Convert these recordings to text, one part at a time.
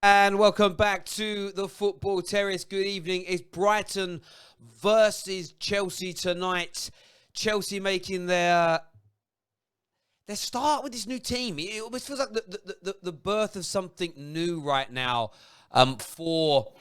And welcome back to the Football Terrace. Good evening. It's Brighton versus Chelsea tonight. Chelsea making their start with this new team. It almost feels like the birth of something new right now for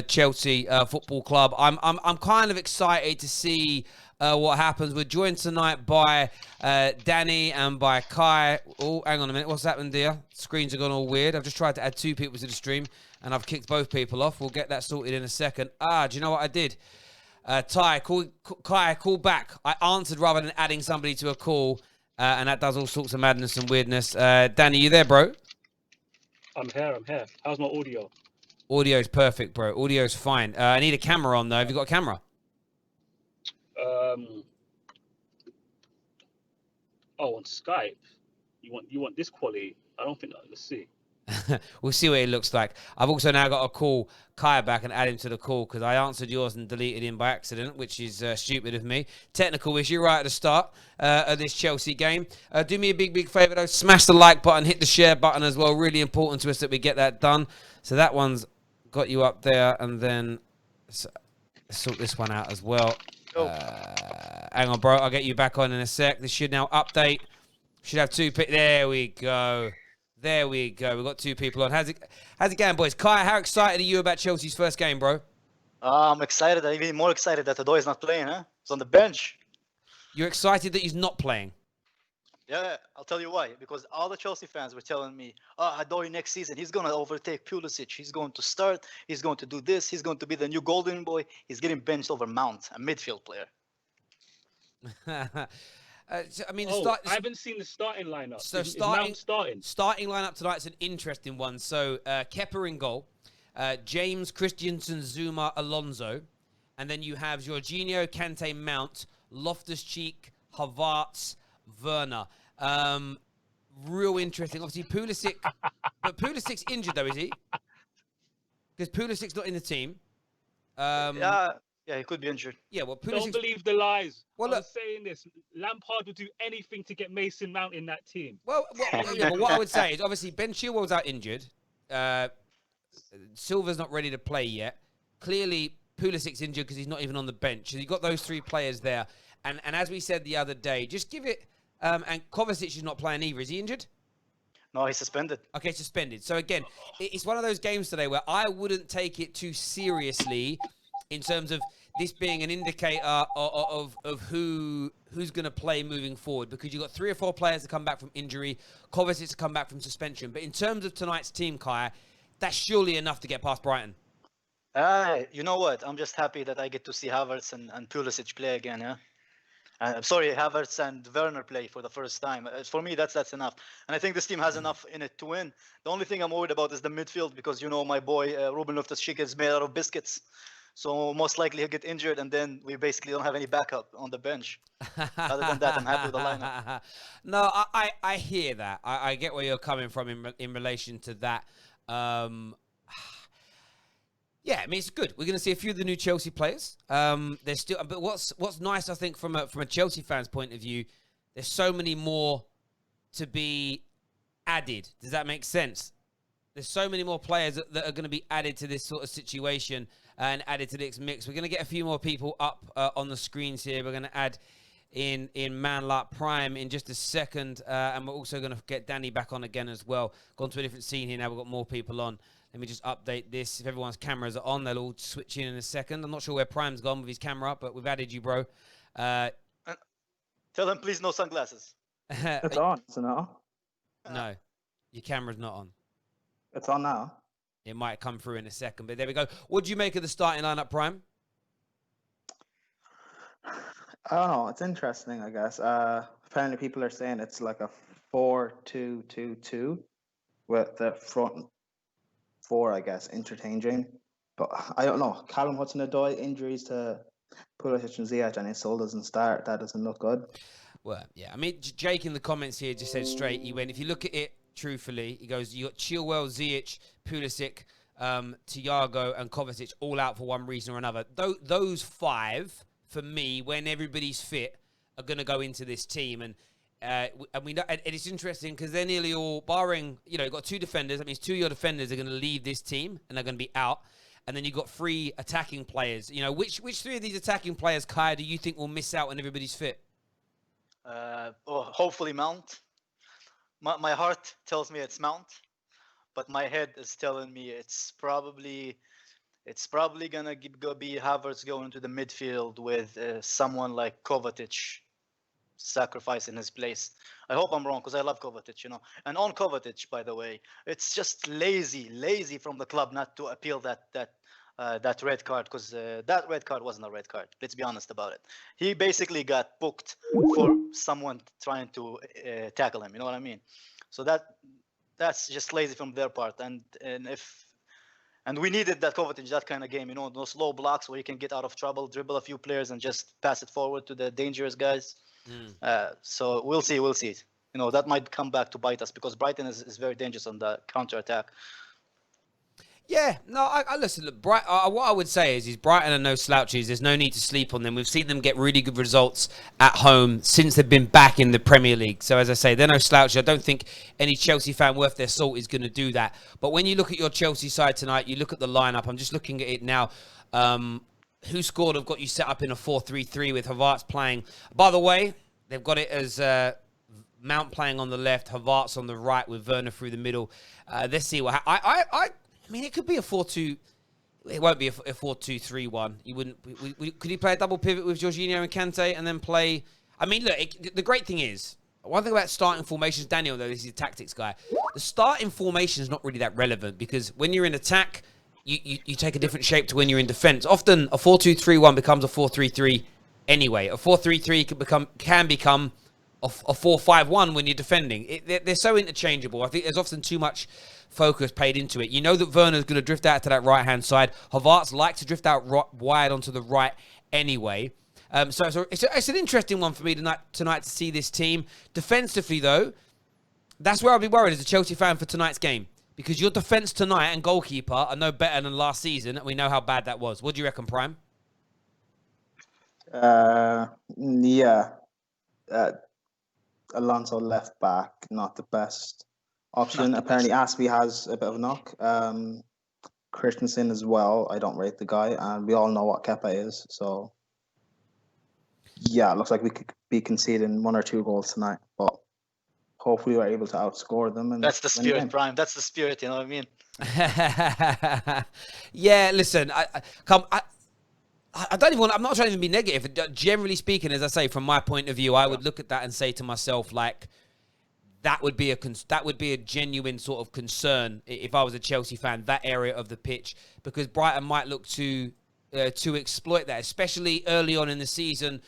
Chelsea Football Club. I'm kind of excited to see what happens. We're joined tonight by Danny and by Kai. Oh, hang on a minute. What's happened there? Screens have gone all weird. I've just tried to add two people to the stream, and I've kicked both people off. We'll get that sorted in a second. Do you know what I did? Kai, call back. I answered rather than adding somebody to a call, and that does all sorts of madness and weirdness. Danny, you there, bro? I'm here. How's my audio? Audio's perfect, bro. Audio's fine. I need a camera on, though. Have you got a camera? On Skype. You want this quality? I don't think that. Let's see. We'll see what it looks like. I've also now got to call Kai back and add him to the call because I answered yours and deleted him by accident, which is stupid of me. Technical issue right at the start of this Chelsea game. Do me a big favour, though. Smash the like button, hit the share button as well. Really important to us that we get that done. So that one's got you up there, and then sort this one out as well. Hang on, bro. I'll get you back on in a sec. This should now update. Should have two. There we go. There we go. We've got two people on. How's it going, boys? Kai, how excited are you about Chelsea's first game, bro? I'm excited. I'm even more excited that Adoy is not playing, huh? He's on the bench. You're excited that he's not playing? Yeah, I'll tell you why. Because all the Chelsea fans were telling me, Adoy next season, he's going to overtake Pulisic. He's going to start. He's going to do this. He's going to be the new golden boy. He's getting benched over Mount, a midfield player. I haven't seen the starting lineup. So is Mount starting? Starting lineup tonight's an interesting one. So Kepa in goal, James, Christensen, Zuma, Alonso, and then you have Jorginho, Kante, Mount, Loftus-Cheek, Havertz, Werner. Real interesting. Obviously, Pulisic, but Pulisic's injured though, is he? Because Pulisic's not in the team. Yeah, he could be injured. Yeah, well, Don't believe the lies. Well, I'm saying this. Lampard would do anything to get Mason Mount in that team. Well, but what I would say is, obviously, Ben Chilwell's out injured. Silva's not ready to play yet. Clearly, Pulisic's injured because he's not even on the bench. So you've got those three players there. And as we said the other day, just give it... and Kovacic is not playing either. Is he injured? No, he's suspended. Okay, suspended. So, again, it's one of those games today where I wouldn't take it too seriously in terms of this being an indicator of who's going to play moving forward, because you've got 3 or 4 players to come back from injury, Kovacic to come back from suspension. But in terms of tonight's team, Kai, that's surely enough to get past Brighton. You know what? I'm just happy that I get to see Havertz and Pulisic play again, yeah? I'm sorry, Havertz and Werner play for the first time. For me, that's enough. And I think this team has enough in it to win. The only thing I'm worried about is the midfield, because, my boy, Ruben Loftus-Cheek is made out of biscuits. So most likely he'll get injured, and then we basically don't have any backup on the bench. Other than that, I'm happy with the lineup. No, I hear that. I get where you're coming from in relation to that. Yeah, I mean, it's good. We're going to see a few of the new Chelsea players. There's still, but what's nice, I think, from a Chelsea fan's point of view, there's so many more to be added. Does that make sense? There's so many more players that are going to be added to this sort of situation and added to this mix. We're going to get a few more people up on the screens here. We're going to add in Manlap Prime in just a second. And we're also going to get Danny back on again as well. Gone to a different scene here now. We've got more people on. Let me just update this. If everyone's cameras are on, they'll all switch in a second. I'm not sure where Prime's gone with his camera, but we've added you, bro. Tell him, please, no sunglasses. It's on, so no? No, your camera's not on. It's on now. It might come through in a second, but there we go. What do you make of the starting lineup, Prime? I don't know. It's interesting, I guess. Apparently, people are saying it's like a 4-2-2-2 with the front 4, I guess, interchanging. But I don't know. Callum Hudson-Odoi, injuries to Pulisic and Ziyech, and his soul doesn't start. That doesn't look good. Well, yeah. I mean, Jake in the comments here just said straight. He went, if you look at it truthfully, he goes, you got Chilwell, Ziyech, Pulisic, Thiago, and Kovacic all out for one reason or another. Those 5, for me, when everybody's fit, are going to go into this team. And And we know, and it's interesting because they're nearly all, barring, you've got 2 defenders. That means 2 of your defenders are going to leave this team and they're going to be out. And then you've got 3 attacking players. Which 3 of these attacking players, Kai, do you think will miss out when everybody's fit? Hopefully Mount. My heart tells me it's Mount, but my head is telling me it's probably gonna be Havertz going into the midfield with someone like Kovacic sacrificing his place. I hope I'm wrong because I love Kovacic, And on Kovacic, by the way, it's just lazy from the club not to appeal that red card, because that red card wasn't a red card. Let's be honest about it. He basically got booked for someone trying to tackle him. You know what I mean? So that's just lazy from their part. And we needed that Kovacic, that kind of game. Those low blocks where you can get out of trouble, dribble a few players, and just pass it forward to the dangerous guys. So we'll see. That might come back to bite us because Brighton is very dangerous on the counter attack. Yeah, no, I listen. Look, what I would say is Brighton are no slouches. There's no need to sleep on them. We've seen them get really good results at home since they've been back in the Premier League. So as I say, they're no slouches. I don't think any Chelsea fan worth their salt is going to do that. But when you look at your Chelsea side tonight, you look at the lineup. I'm just looking at it now. Who scored have got you set up in a 4-3-3 with Havertz playing. By the way, they've got it as Mount playing on the left, Havertz on the right with Werner through the middle. Let's see what I mean, it could be a 4-2. It won't be a 4-2-3-1. You wouldn't. Could he play a double pivot with Jorginho and Kante and then play? I mean, look. The great thing is, one thing about starting formations, Daniel, though, this is a tactics guy. The starting formation is not really that relevant because when you're in attack, you take a different shape to when you're in defense. Often, a 4-2-3-1 becomes a 4-3-3 anyway. A 4-3-3 can become a 4-5-1 when you're defending. They're so interchangeable. I think there's often too much focus paid into it. You know that Werner's going to drift out to that right-hand side. Havertz likes to drift out wide onto the right anyway. So it's an interesting one for me tonight to see this team. Defensively, though, that's where I'll be worried as a Chelsea fan for tonight's game. Because your defence tonight and goalkeeper are no better than last season, and we know how bad that was. What do you reckon, Prime? Yeah. Alonso left back, not the best option. Apparently, Aspie has a bit of a knock. Christensen as well. I don't rate the guy, and we all know what Kepa is. So, yeah, it looks like we could be conceding 1 or 2 goals tonight, but hopefully we're able to outscore them. And that's the spirit, Prime. That's the spirit. You know what I mean? Yeah. Listen, I don't even want. I'm not trying to even be negative. Generally speaking, as I say, from my point of view, I would look at that and say to myself, like, that would be a genuine sort of concern if I was a Chelsea fan, that area of the pitch, because Brighton might look to exploit that, especially early on in the season.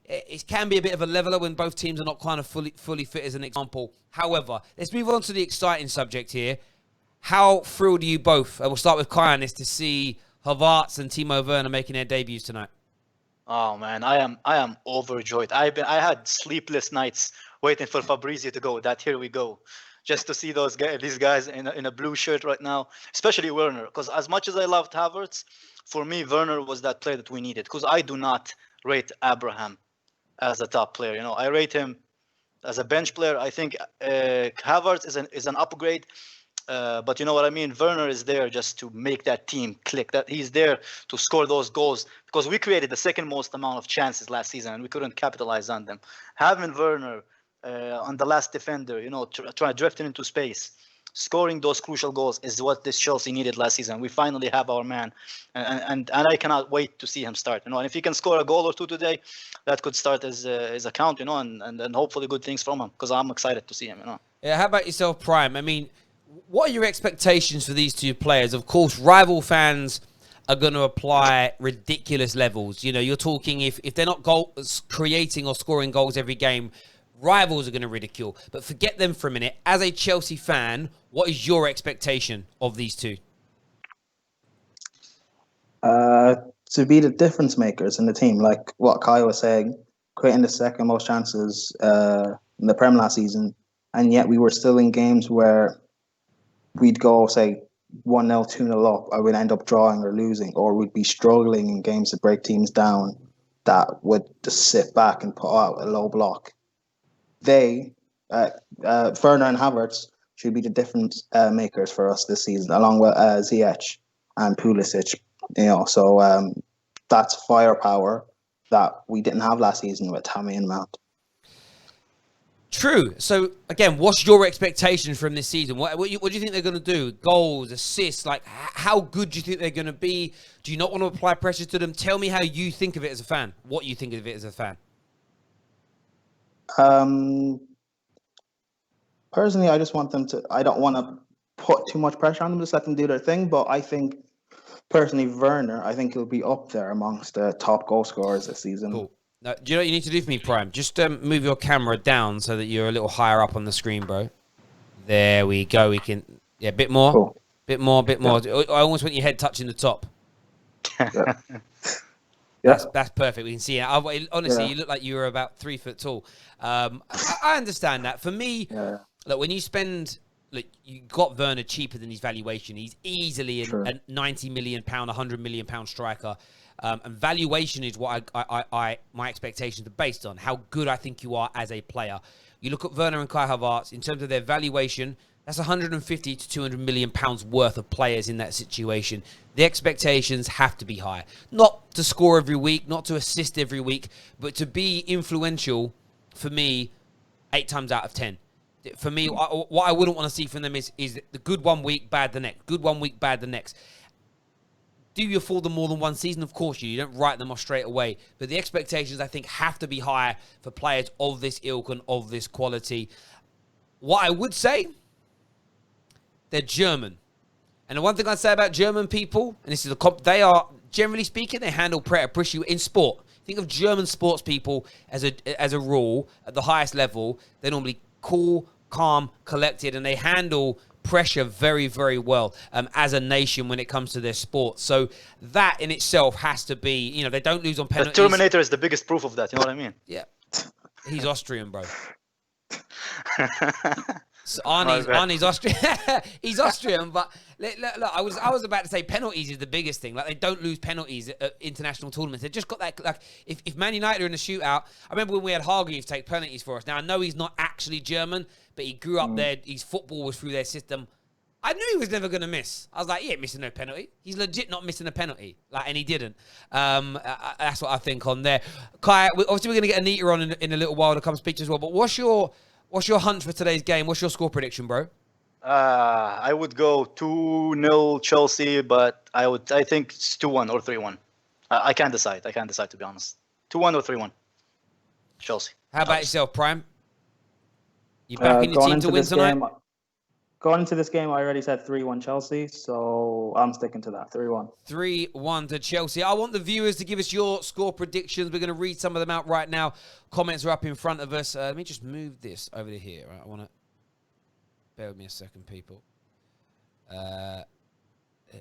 It can be a bit of a leveler when both teams are not kind of fully fit, as an example. However, let's move on to the exciting subject here. How thrilled are you both? We'll start with Kai on this, to see Havertz and Timo Werner making their debuts tonight. Oh man, I am overjoyed. I had sleepless nights waiting for Fabrizio to go. Here we go, just to see these guys in a blue shirt right now, especially Werner. Because as much as I loved Havertz, for me Werner was that player that we needed. Because I do not rate Abraham as a top player. I rate him as a bench player. I think Havertz is an upgrade. But you know what I mean? Werner is there just to make that team click. That he's there to score those goals, because we created the second most amount of chances last season and we couldn't capitalize on them. Having Werner on the last defender, trying to drift into space, scoring those crucial goals is what this Chelsea needed last season. We finally have our man, and I cannot wait to see him start. And if he can score a goal or 2 today, that could start as a count, and hopefully good things from him, because I'm excited to see him. Yeah. How about yourself, Prime? I mean, what are your expectations for these 2 players? Of course, rival fans are going to apply ridiculous levels. You're talking if they're not creating or scoring goals every game, rivals are going to ridicule. But forget them for a minute. As a Chelsea fan, what is your expectation of these 2? To be the difference makers in the team, like what Kai was saying, creating the second most chances in the Prem last season, and yet we were still in games where we'd go, say, 1-0, 2-0 up, or we'd end up drawing or losing, or we'd be struggling in games to break teams down that would just sit back and put out a low block. Werner and Havertz should be the difference makers for us this season, along with Ziyech and Pulisic. So that's firepower that we didn't have last season with Tammy and Mount. True. So, again, what's your expectation from this season? What do you think they're going to do? Goals, assists, like how good do you think they're going to be? Do you not want to apply pressure to them? Tell me how you think of it as a fan. What you think of it as a fan. Personally, I just want them to... I don't want to put too much pressure on them, just let them do their thing. But I think, personally, Werner, I think he'll be up there amongst the top goal scorers this season. Cool. Now, do you know what you need to do for me, Prime? Just move your camera down so that you're a little higher up on the screen, bro. There we go. We can... Yeah, a bit more. Cool. Bit more. I almost want your head touching the top. Yeah. That's perfect. We can see it. Honestly, you look like you were about 3 foot tall. I understand that. For me, look, when you spend... Look, you got Werner cheaper than his valuation. He's easily a 90 million pound, 100 million pound striker. And valuation is what my expectations are based on. How good I think you are as a player. You look at Werner and Kai Havertz in terms of their valuation. That's 150 to 200 million pounds worth of players in that situation. The expectations have to be high. Not to score every week, not to assist every week, but to be influential. For me, 8 times out of 10. For me, what I wouldn't want to see from them is the good 1 week, bad the next. Good 1 week, bad the next. Do you afford them more than one season? Of course you don't write them off straight away. But the expectations, I think, have to be higher for players of this ilk and of this quality. What I would say, they're German. And the one thing I'd say about German people, and this is they are, generally speaking, they handle pressure in sport. Think of German sports people as a rule, at the highest level. They're normally cool, calm, collected, and they handle pressure very, very well as a nation when it comes to their sport. So that in itself has to be, they don't lose on penalties. The Terminator is the biggest proof of that, you know what I mean? Yeah. He's Austrian, bro. So Arnie's Austrian. He's Austrian, but look, I was about to say penalties is the biggest thing. Like, they don't lose penalties at international tournaments. They've just got that. Like, if Man United are in a shootout, I remember when we had Hargreaves take penalties for us. Now I know he's not actually German, but he grew up there. His football was through their system. I knew he was never going to miss. I was like, he ain't missing no penalty. He's legit not missing a penalty. And he didn't. That's what I think on there. Kai, obviously we're going to get Anita on in a little while to come speak to us as well. But what's your hunch for today's game? What's your score prediction, bro? I would go 2-0 Chelsea, but I think it's 2-1 or 3-1. I can't decide. To be honest. 2-1 or 3-1 Chelsea. How about yourself, Prime? You backing your team to win tonight? Going into this game, I already said 3-1 Chelsea, so I'm sticking to that. 3-1. 3-1 to Chelsea. I want the viewers to give us your score predictions. We're going to read some of them out right now. Comments are up in front of us. Let me just move this over to here. Right? I want to... Bear with me a second, people. Let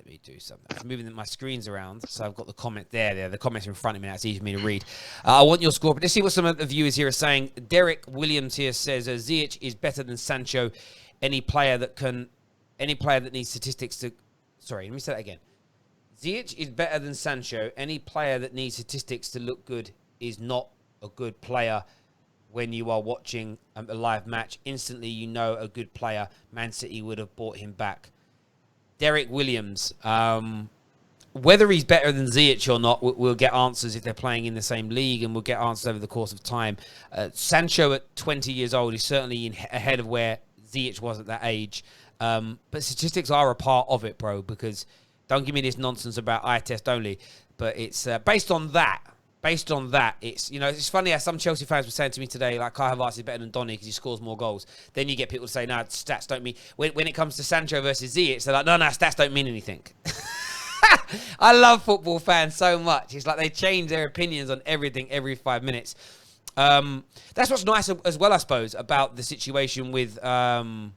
me do something. I'm moving my screens around, so I've got the comment there. The comments are in front of me. That's easy for me to read. I want your score. But let's see what some of the viewers here are saying. Derek Williams here says, Ziyech is better than Sancho. Any player that needs statistics to... Sorry, let me say that again. Ziyech is better than Sancho. Any player that needs statistics to look good is not a good player. When you are watching a live match, instantly you know a good player. Man City would have bought him back. Derek Williams. Whether he's better than Ziyech or not, we'll get answers if they're playing in the same league, and we'll get answers over the course of time. Sancho at 20 years old is certainly ahead of where Ziyech was at that age. But statistics are a part of it, bro, because don't give me this nonsense about eye test only. But it's based on that, it's funny how some Chelsea fans were saying to me today, like, Kai Havertz is better than Donny because he scores more goals. Then you get people say, no, stats don't mean... When it comes to Sancho versus Ziyech, they're like, no, stats don't mean anything. I love football fans so much. It's like they change their opinions on everything every 5 minutes. That's what's nice as well, I suppose, about the situation with 3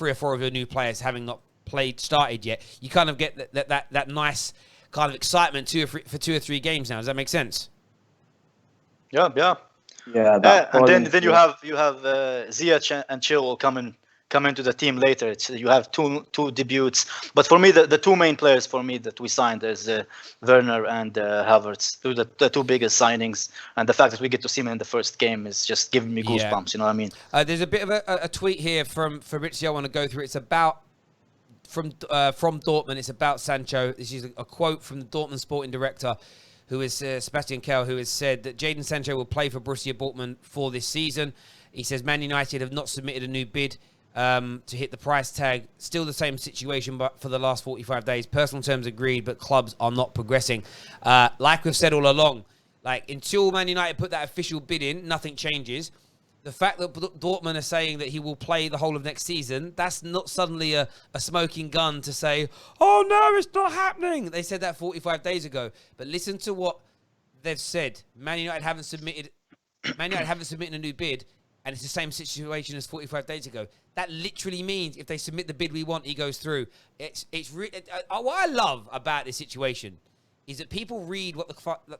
or 4 of your new players having not started yet. You kind of get that nice kind of excitement for 2 or 3 games now. Does that make sense? Yeah. Yeah. And then you have Ziyech and Chilwell coming come into the team later. You have two debuts. But for me, the two main players for me that we signed is Werner and Havertz. The two biggest signings. And the fact that we get to see them in the first game is just giving me goosebumps. You know what I mean? There's a bit of a tweet here from Fabrizio I want to go through. It's about from Dortmund. It's about Sancho. This is a quote from the Dortmund sporting director, who is Sebastian Kehl, who has said that Jadon Sancho will play for Borussia Dortmund for this season. He says Man United have not submitted a new bid to hit the price tag. Still the same situation, but for the last 45 days. Personal terms agreed, but clubs are not progressing. Like we've said all along, like until Man United put that official bid in, nothing changes. The fact that Dortmund are saying that he will play the whole of next season, that's not suddenly a smoking gun to say, oh no, it's not happening. They said that 45 days ago. But listen to what they've said. Man United haven't submitted a new bid, and it's the same situation as 45 days ago. That literally means if they submit the bid we want, he goes through. What I love about this situation is that people read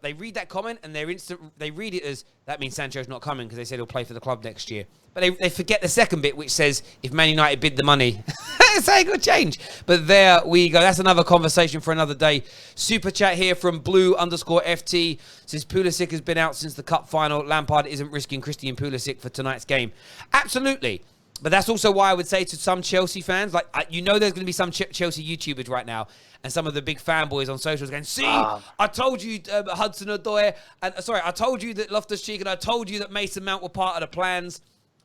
they read that comment and they read it as that means Sancho's not coming because they said he'll play for the club next year. But they forget the second bit, which says if Man United bid the money, it's ain't gonna change. But there we go. That's another conversation for another day. Super chat here from Blue_FT says Pulisic has been out since the cup final. Lampard isn't risking Christian Pulisic for tonight's game. Absolutely. But that's also why I would say to some Chelsea fans, like, there's going to be some Chelsea YouTubers right now and some of the big fanboys on socials going, see, I told you Hudson-Odoi, and I told you that Loftus-Cheek, and I told you that Mason Mount were part of the plans.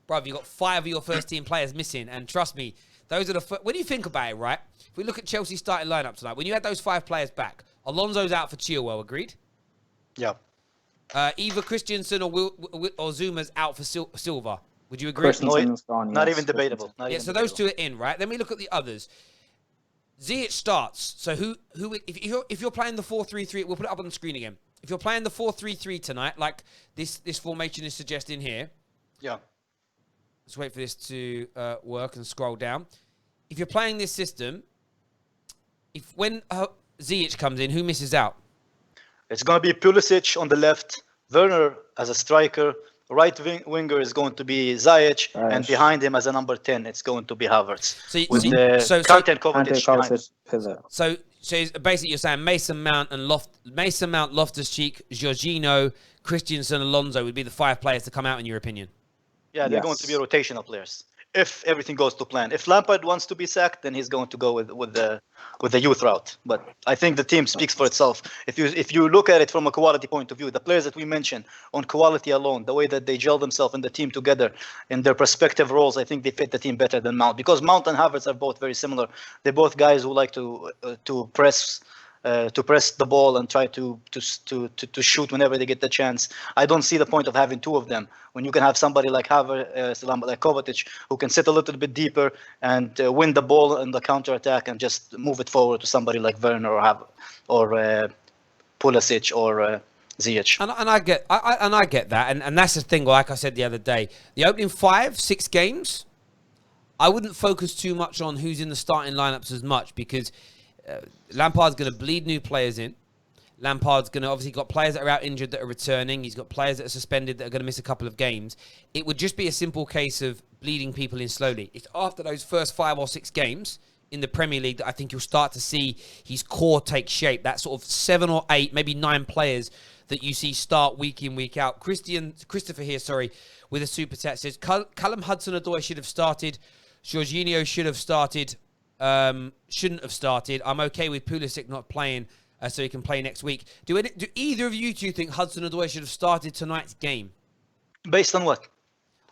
Bruv, you got 5 of your first team players missing, and trust me, those are when you think about it, right? If we look at Chelsea's starting lineup tonight, when you had those 5 players back, Alonso's out for Chilwell, agreed? Yeah. Either Christensen or Zuma's out for Silva. Would you agree? Not even debatable. So those two are in, right? Then we look at the others. Ziyech starts. So if you're playing the 4-3-3, we'll put it up on the screen again. If you're playing the 4-3-3 tonight, like this formation is suggesting here. Yeah. Let's wait for this to work and scroll down. If you're playing this system, when Ziyech comes in, who misses out? It's going to be Pulisic on the left, Werner as a striker. Right winger is going to be Ziyech, and behind him as a number 10, it's going to be Havertz. So Kante and Kovacic behind. So basically you're saying Mason Mount, Loftus-Cheek, Jorginho, Christensen, Alonso would be the 5 players to come out in your opinion? Yeah, they're going to be rotational players if everything goes to plan. If Lampard wants to be sacked, then he's going to go with the youth route. But I think the team speaks for itself. If you look at it from a quality point of view, the players that we mentioned on quality alone, the way that they gel themselves in the team together in their respective roles, I think they fit the team better than Mount, because Mount and Havertz are both very similar. They're both guys who like to press the ball and try to shoot whenever they get the chance. I don't see the point of having 2 of them when you can have somebody like like Kovacic, who can sit a little bit deeper and win the ball in the counter attack and just move it forward to somebody like Werner or Pulisic or Ziyech. And I get that, and that's the thing. Like I said the other day, the opening 5-6 games, I wouldn't focus too much on who's in the starting lineups as much, because Lampard's going to bleed new players in. Lampard's going to obviously got players that are out injured that are returning. He's got players that are suspended that are going to miss a couple of games. It would just be a simple case of bleeding people in slowly. It's after those first 5 or 6 games in the Premier League that I think you'll start to see his core take shape. That sort of 7 or 8, maybe 9 players that you see start week in, week out. Christopher here, with a super chat says, Callum Hudson-Odoi should have started. Jorginho should have started. Shouldn't have started. I'm okay with Pulisic not playing, so he can play next week. Do either of you two think Hudson-Odoi should have started tonight's game? Based on what?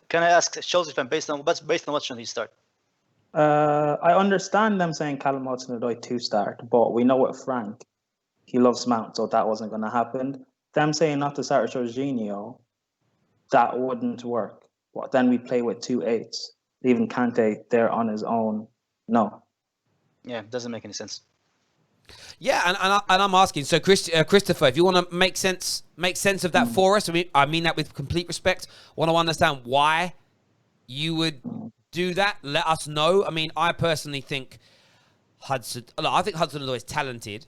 Can I ask Chelsea fan, based on what should he start? I understand them saying Callum Hudson-Odoi to start, but we know with Frank, he loves Mount, so that wasn't going to happen. Them saying not to start Jorginho, that wouldn't work. But then we play with 2 8s, leaving Kante there on his own. No. Yeah, it doesn't make any sense. Yeah, and I'm asking, so Christopher, if you want to make sense of that for us, I mean that with complete respect, want to understand why you would do that, let us know. I mean, I personally think Hudson-Odoi is talented.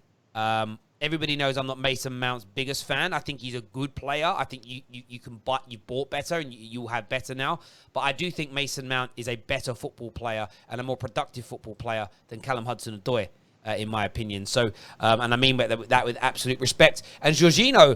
Everybody knows I'm not Mason Mount's biggest fan. I think he's a good player. I think you can buy, you bought better and you'll have better now. But I do think Mason Mount is a better football player and a more productive football player than Callum Hudson-Odoi, in my opinion. So, and I mean that with absolute respect. And Jorginho,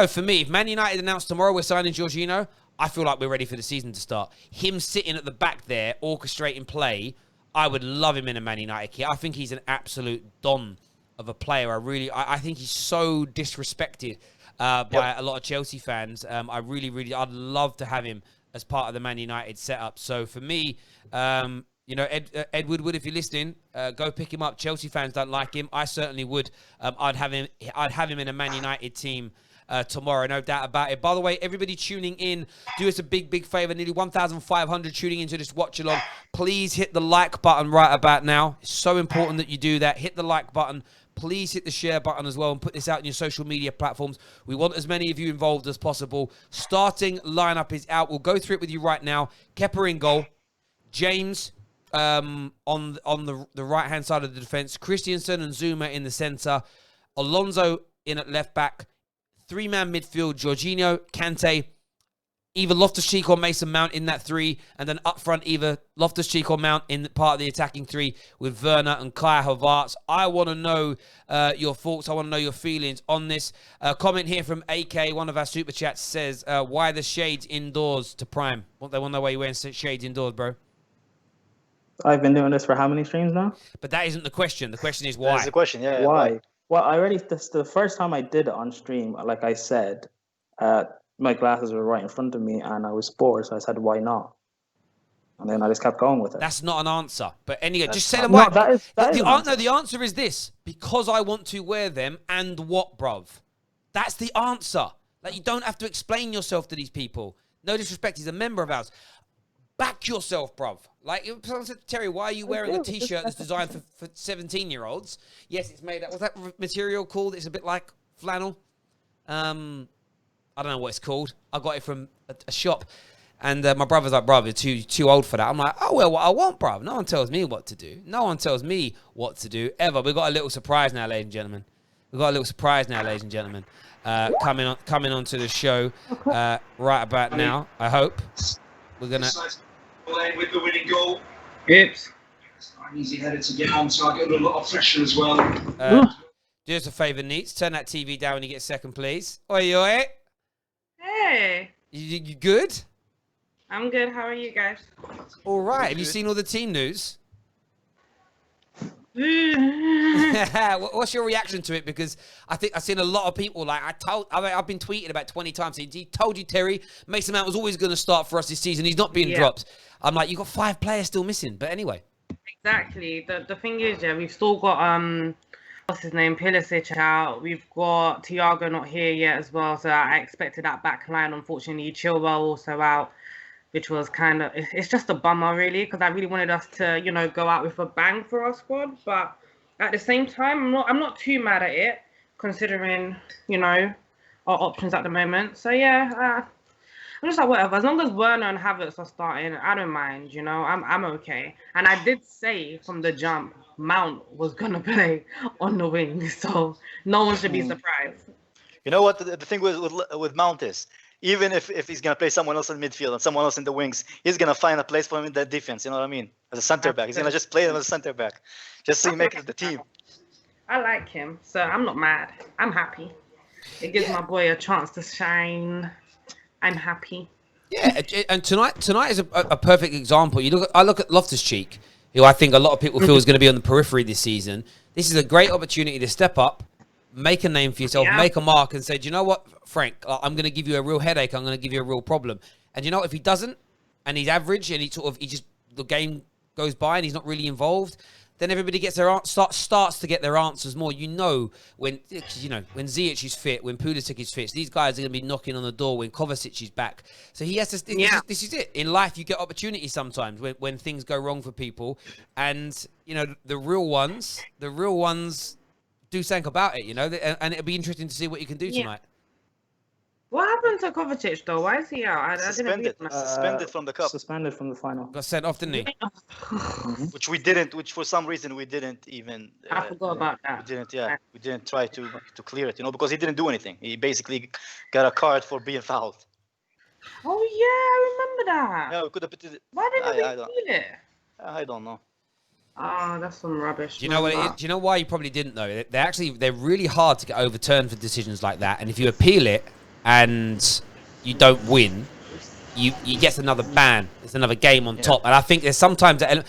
for me, if Man United announce tomorrow we're signing Jorginho, I feel like we're ready for the season to start. Him sitting at the back there, orchestrating play, I would love him in a Man United kit. I think he's an absolute don of a player. I think he's so disrespected by a lot of Chelsea fans. I'd love to have him as part of the Man United setup. So for me, Ed Woodward, if you're listening, go pick him up. Chelsea fans don't like him. I certainly would. I'd have him in a Man United team tomorrow, no doubt about it. By the way, everybody tuning in, do us a big favor. Nearly 1,500 tuning into this watch along. Please hit the like button right about now. It's so important that you do that. Hit the like button. Please hit the share button as well and put this out on your social media platforms. We want as many of you involved as possible. Starting lineup is out. We'll go through it with you right now. Kepa in goal. James on the right-hand side of the defence. Christensen and Zuma in the centre. Alonso in at left back. Three-man midfield. Jorginho, Kante, either Loftus-Cheek or Mason Mount in that three, and then up front either Loftus-Cheek or Mount in part of the attacking three with Werner and Kai Havertz. I want to know your thoughts. I want to know your feelings on this. Comment here from AK, one of our super chats, says, why the shades indoors to Prime? They want to know why you're wearing shades indoors, bro. I've been doing this for how many streams now? But that isn't the question. The question is why. That's the question, yeah. Why? Well, this the first time I did it on stream, like I said, my glasses were right in front of me and I was bored, so I said, why not? And then I just kept going with it. That's not an answer. But anyway, just say them why. No, the answer is this. Because I want to wear them and what, bruv? That's the answer. Like, you don't have to explain yourself to these people. No disrespect, he's a member of ours. Back yourself, bruv. Like, someone said, Terry, why are you wearing a T-shirt that's designed for 17-year-olds? Yes, it's made out. What's that material called? It's a bit like flannel. I don't know what it's called. I got it from a shop. And my brother's like, bruv, you're too old for that. I'm like, oh, well, what I want, bruv. No one tells me what to do. No one tells me what to do, ever. We've got a little surprise now, ladies and gentlemen. Coming on to the show right about now, I hope. We're going to... with the winning goal. Oops. It's not an easy header to get on, so I get a lot of pressure as well. Do us a favour, Neats. Turn that TV down when you get second, please. Oi. Hey. You good? I'm good. How are you guys? All right. Have you seen all the team news? What's your reaction to it? Because I think I've seen a lot of people I've been tweeting about 20 times. He told you, Terry, Mason Mount was always going to start for us this season. He's not being dropped. I'm like, you got 5 players still missing. But anyway. Exactly. The thing is, we've still got what's his name, Pulisic out. We've got Thiago not here yet as well. So I expected that back line. Unfortunately, Chilwell also out, which was it's just a bummer, really, because I really wanted us to, go out with a bang for our squad. But at the same time, I'm not too mad at it, considering, our options at the moment. So, yeah, I'm just like, whatever. As long as Werner and Havertz are starting, I don't mind, I'm okay. And I did say from the jump, Mount was going to play on the wing. So no one should be surprised. You know what the thing with Mount is? Even if he's going to play someone else in midfield and someone else in the wings, he's going to find a place for him in the defense, you know what I mean? As a center back. He's going to just play him as a center back. Just so he makes it the team. I like him, so I'm not mad. I'm happy. It gives my boy a chance to shine. I'm happy. Yeah, and tonight is a perfect example. I look at Loftus-Cheek, who I think a lot of people feel is going to be on the periphery this season. This is a great opportunity to step up, make a name for yourself, make a mark, and say, do you know what, Frank, I'm going to give you a real headache. I'm going to give you a real problem. And you know, if he doesn't, and he's average, and the game goes by, and he's not really involved, then everybody gets starts to get their answers more. When Ziyech is fit, when Pulisic is fit, these guys are going to be knocking on the door when Kovacic is back. So he has to. This is it. In life, you get opportunities sometimes when things go wrong for people, and the real ones do something about it. And it'll be interesting to see what you can do tonight. What happened to Kovacic though? Why is he out? I didn't Suspended. read Suspended from the cup. Suspended from the final. Got sent off, didn't he? Which for some reason we didn't even. I forgot about that. We didn't try to clear it, because he didn't do anything. He basically got a card for being fouled. Oh yeah, I remember that. Yeah, we could have put it. Why didn't they I don't- feel it? I don't know. Oh, that's some rubbish. Do you know what it is? Do you know why you probably didn't know? They're really hard to get overturned for decisions like that. And if you appeal it and you don't win, you get another ban. It's another game on top. And I think there's sometimes that,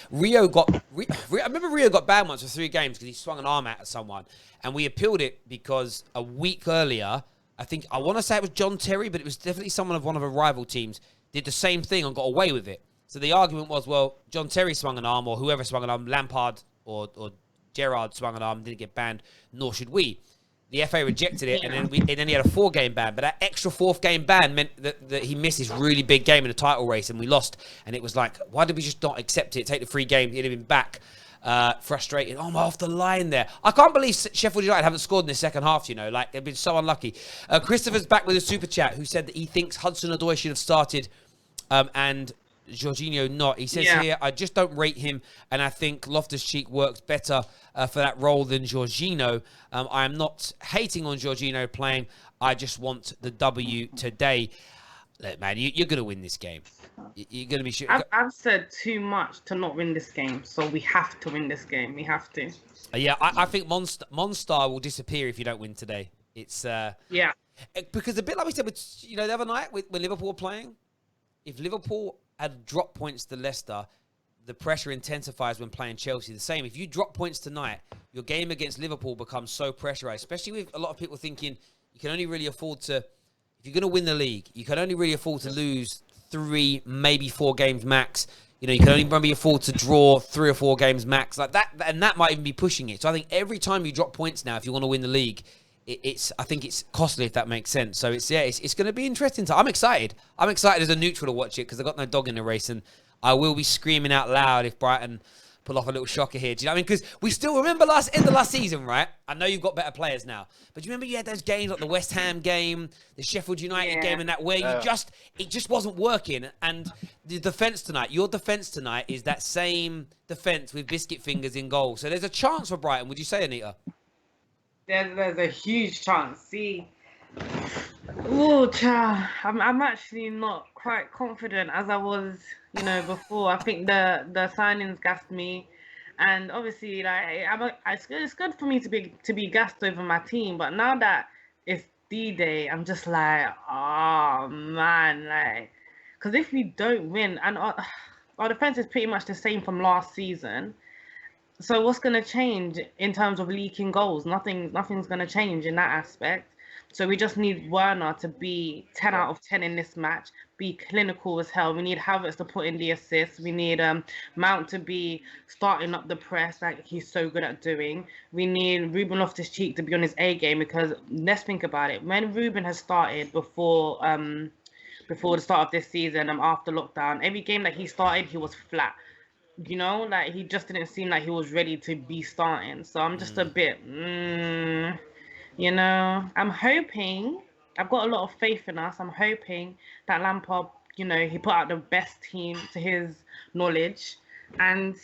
Rio got. I remember Rio got banned once for 3 games because he swung an arm at someone, and we appealed it because a week earlier, I want to say it was John Terry, but it was definitely someone of one of our rival teams did the same thing and got away with it. So the argument was, well, John Terry swung an arm, or whoever swung an arm, Lampard or Gerrard swung an arm, didn't get banned, nor should we. The FA rejected it, and then he had a 4-game ban. But that extra 4th game ban meant that he missed his really big game in the title race, and we lost. And it was like, why did we just not accept it, take the 3 games, he'd have been back, frustrated. Oh, I'm off the line there. I can't believe Sheffield United haven't scored in the second half, like, they've been so unlucky. Christopher's back with a super chat, who said that he thinks Hudson-Odoi should have started, and Jorginho not. He says here, I just don't rate him, and I think Loftus-Cheek works better for that role than Jorginho. I am not hating on Jorginho playing. I just want the W today. Look, man, you're going to win this game. You're going to be sure. I've said too much to not win this game, so we have to win this game. We have to. Yeah, I think Monstar will disappear if you don't win today. It's because a bit like we said with the other night when Liverpool were playing, if Liverpool had dropped points to Leicester, the pressure intensifies when playing Chelsea. The same, if you drop points tonight, your game against Liverpool becomes so pressurized, especially with a lot of people thinking you can only really afford to, if you're going to win the league, you can only really afford to lose 3, maybe 4 games max. You can only maybe afford to draw 3 or 4 games max like that, and that might even be pushing it. So I think every time you drop points now, if you want to win the league, I think it's costly, if that makes sense. So it's going to be interesting. I'm excited. I'm excited as a neutral to watch it because I've got no dog in the race, and I will be screaming out loud if Brighton pull off a little shocker here. Do you know what I mean? Because we still remember end of last season, right? I know you've got better players now, but do you remember you had those games like the West Ham game, the Sheffield United game, and that where it just wasn't working. And the defense tonight, your defense tonight is that same defense with biscuit fingers in goal. So there's a chance for Brighton. Would you say, Anita? There's a huge chance. See, I'm actually not quite confident as I was, before. I think the signings gassed me, and obviously, it's good for me to be gassed over my team. But now that it's D-Day, I'm just like, oh man, because if we don't win, and our defense is pretty much the same from last season. So what's going to change in terms of leaking goals? Nothing's going to change in that aspect. So we just need Werner to be 10 out of 10 in this match, be clinical as hell. We need Havertz to put in the assists. We need Mount to be starting up the press like he's so good at doing. We need Ruben Loftus-Cheek to be on his A game, because let's think about it. When Ruben has started before the start of this season and after lockdown, every game that he started, he was flat. He just didn't seem like he was ready to be starting. So I'm just a bit, I'm hoping, I've got a lot of faith in us. I'm hoping that Lampard, he put out the best team to his knowledge. And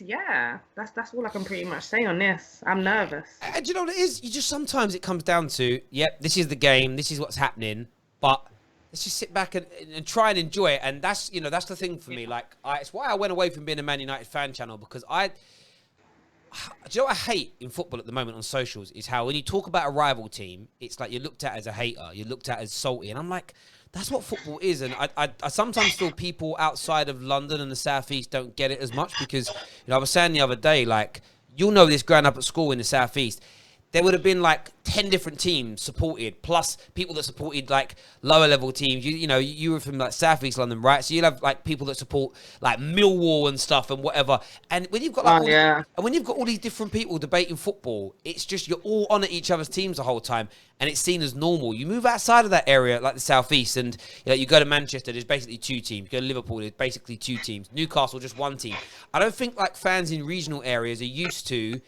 that's all I can pretty much say on this. I'm nervous. And you know what it is? Sometimes it comes down to, this is the game, this is what's happening, but let's just sit back and try and enjoy it. And that's the thing for me. It's why I went away from being a Man United fan channel, because do you know what I hate in football at the moment on socials is how when you talk about a rival team, it's like you're looked at as a hater, you're looked at as salty. And I'm like, that's what football is. And I sometimes feel people outside of London and the South East don't get it as much because, I was saying the other day, you'll know this growing up at school in the South East. There would have been 10 different teams supported, plus people that supported lower level teams. You were from South East London, right? So you'll have people that support Millwall and stuff and whatever. And when you've got all these different people debating football, it's just you're all on at each other's teams the whole time, and it's seen as normal. You move outside of that area, like the South East, and you go to Manchester, there's basically 2 teams. You go to Liverpool, there's basically 2 teams. Newcastle, just 1 team. I don't think fans in regional areas are used to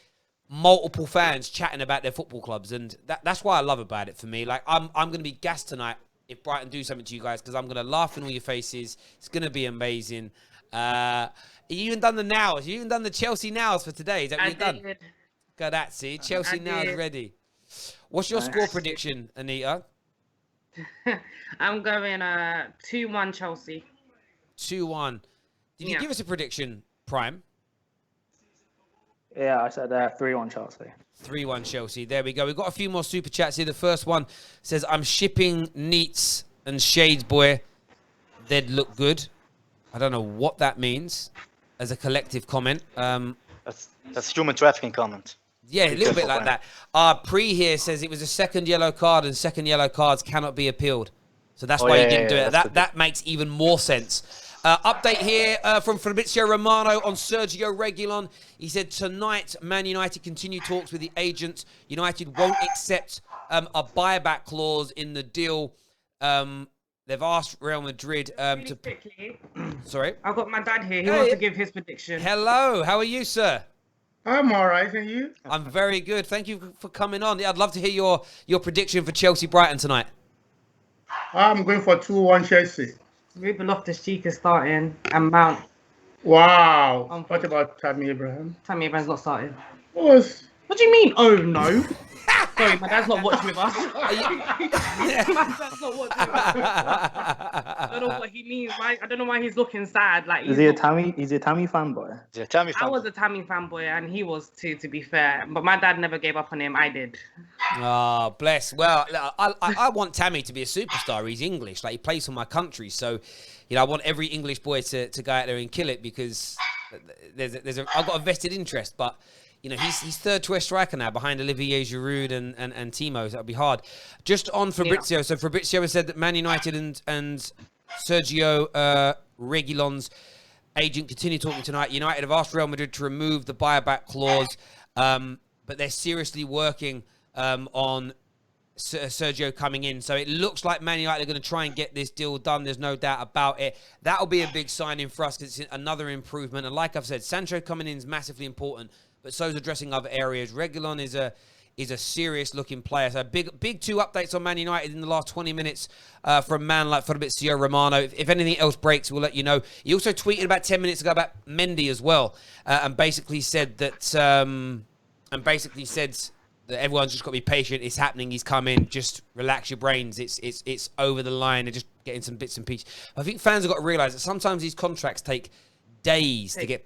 multiple fans chatting about their football clubs, and that's what I love about it for me. Like, I'm going to be gassed tonight if Brighton do something to you guys, because I'm going to laugh in all your faces. It's going to be amazing. You even done the nows. You even done the Chelsea nows for today. Is that what you've done? Did. Got that, see? Chelsea nows ready. What's your score prediction, Anita? I'm going 2-1 Chelsea. 2-1. Did you give us a prediction, Prime? Yeah, I said 3-1 Chelsea. 3-1 Chelsea. There we go. We've got a few more super chats here. The first one says, I'm shipping Neats and Shades Boy. They'd look good. I don't know what that means as a collective comment. That's human trafficking comment. Yeah, a little bit like that. Pre here says it was a second yellow card, and second yellow cards cannot be appealed. So that's why he didn't do it. That makes even more sense. Update here from Fabrizio Romano on Sergio Reguilon. He said tonight, Man United continue talks with the agents. United won't accept a buyback clause in the deal. They've asked Real Madrid to... Quickly, Sorry? I've got my dad here. He wants to give his prediction. Hello, how are you, sir? I'm all right, and you? I'm very good. Thank you for coming on. Yeah, I'd love to hear your prediction for Chelsea-Brighton tonight. I'm going for 2-1 Chelsea. Ruben Loftus-Cheek is starting, and Mount. Wow. What about Tammy Abraham? Tammy Abraham's not starting. What do you mean? Oh, no. Sorry, my dad's not watching with us. My dad's not watching with us. I don't know what he means. I don't know why he's looking sad. Like, Is he a Tammy fanboy? He's a Tammy I was a Tammy fanboy, and he was too, to be fair. But my dad never gave up on him. I did. Oh, bless. Well, I want Tammy to be a superstar. He's English. Like, he plays for my country. So, I want every English boy to go out there and kill it, because I've got a vested interest. But, he's third choice striker now behind Olivier Giroud and Timo. So that'll be hard. Just on Fabrizio. Yeah. So Fabrizio has said that Man United and Sergio Reguilon's agent continue talking tonight. United have asked Real Madrid to remove the buyback clause, but they're seriously working on Sergio coming in. So it looks like Man United are going to try and get this deal done. There's no doubt about it. That'll be a big signing for us, because it's another improvement. And like I've said, Sancho coming in is massively important, but so is addressing other areas. Reguilon is a serious looking player. So big two updates on Man United in the last 20 minutes from man like Fabrizio Romano. If anything else breaks, we'll let you know. He also tweeted about 10 minutes ago about Mendy as well, and basically said that everyone's just got to be patient. It's happening. He's coming. Just relax your brains. It's over the line. They're just getting some bits and pieces. I think fans have got to realise that sometimes these contracts take days to get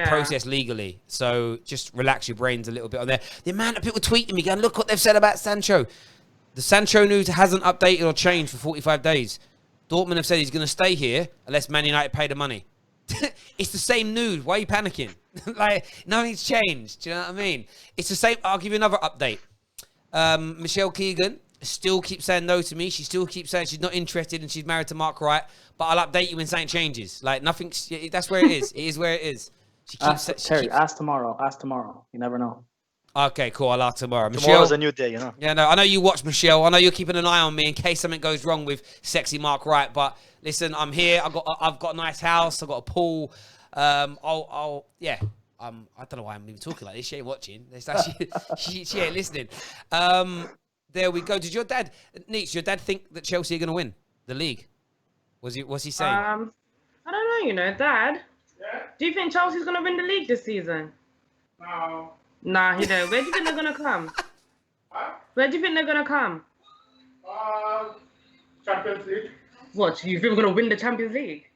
processed legally. So just relax your brains a little bit on there. The amount of people tweeting me going, look what they've said about Sancho. The Sancho news hasn't updated or changed for 45 days. Dortmund have said he's going to stay here unless Man United pay the money. It's the same news. Why are you panicking? Like, nothing's changed. Do you know what I mean? It's the same. I'll give you another update. Michelle Keegan still keeps saying no to me. She still keeps saying she's not interested and she's married to Mark Wright. But I'll update you when something changes. Like, nothing's... That's where it is. It is where it is. Terry, ask tomorrow. Ask tomorrow. You never know. Okay, cool. I'll ask tomorrow. Tomorrow's a new day, Yeah, no, I know you watch, Michelle. I know you're keeping an eye on me in case something goes wrong with sexy Mark Wright. But listen, I'm here. I've got a nice house. I've got a pool. I don't know why I'm even talking like this. She ain't watching. She ain't listening. There we go. Did your dad think that Chelsea are going to win the league? What's he saying? I don't know, Dad. Yeah? Do you think Chelsea's going to win the league this season? No. Nah, he don't. Where do you think they're going to come? Huh? Where do you think they're going to come? Champions League. What, you think we're going to win the Champions League?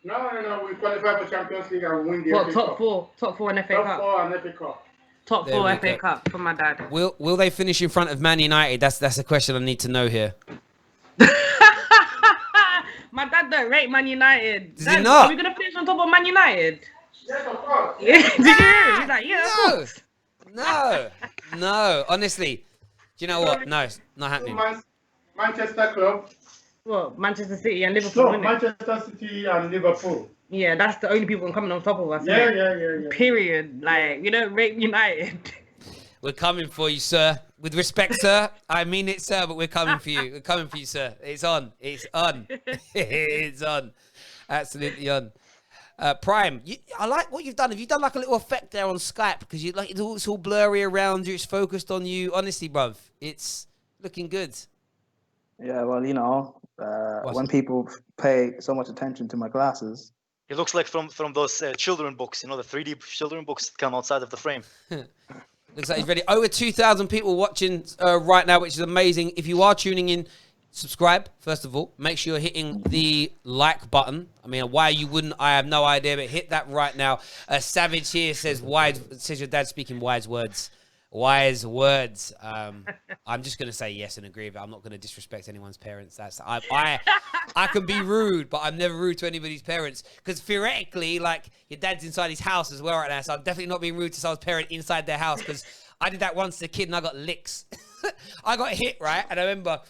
No. We qualify for Champions League and win the FA Cup. Top four and FA Cup? Top 4 and FA Cup. Top 4 FA Cup for my dad. Will they finish in front of Man United? That's a question I need to know here. My dad don't rate Man United. Does he not? Are we going to finish on top of Man United? Yes, of course. Yeah, did you hear him? He's like, yeah, of course. No. Honestly, do you know what? No, it's not happening. Manchester Club. What, Manchester City and Liverpool? No, Manchester City and Liverpool. Yeah, that's the only people coming on top of us. Yeah. Period. Like, you don't rate United. We're coming for you, sir. With respect, sir. I mean it, sir, but we're coming for you. We're coming for you, sir. It's on. It's on. It's on. Absolutely on. Prime, I like what you've done. Have you done like a little effect there on Skype? Because it's all blurry around you. It's focused on you. Honestly, bruv, it's looking good. Yeah, well, when people pay so much attention to my glasses. It looks like from those children books, the 3D children books that come outside of the frame. Looks like he's ready. Over 2,000 people watching right now, which is amazing. If you are tuning in, subscribe, first of all. Make sure you're hitting the like button. I mean, why you wouldn't, I have no idea, but hit that right now. Savage here says your dad speaking wise words. Wise words. I'm just going to say yes and agree with it. I'm not going to disrespect anyone's parents. I can be rude, but I'm never rude to anybody's parents. Because theoretically, like, your dad's inside his house as well right now. So I'm definitely not being rude to someone's parent inside their house. Because I did that once as a kid and I got licks. I got hit, right? And I remember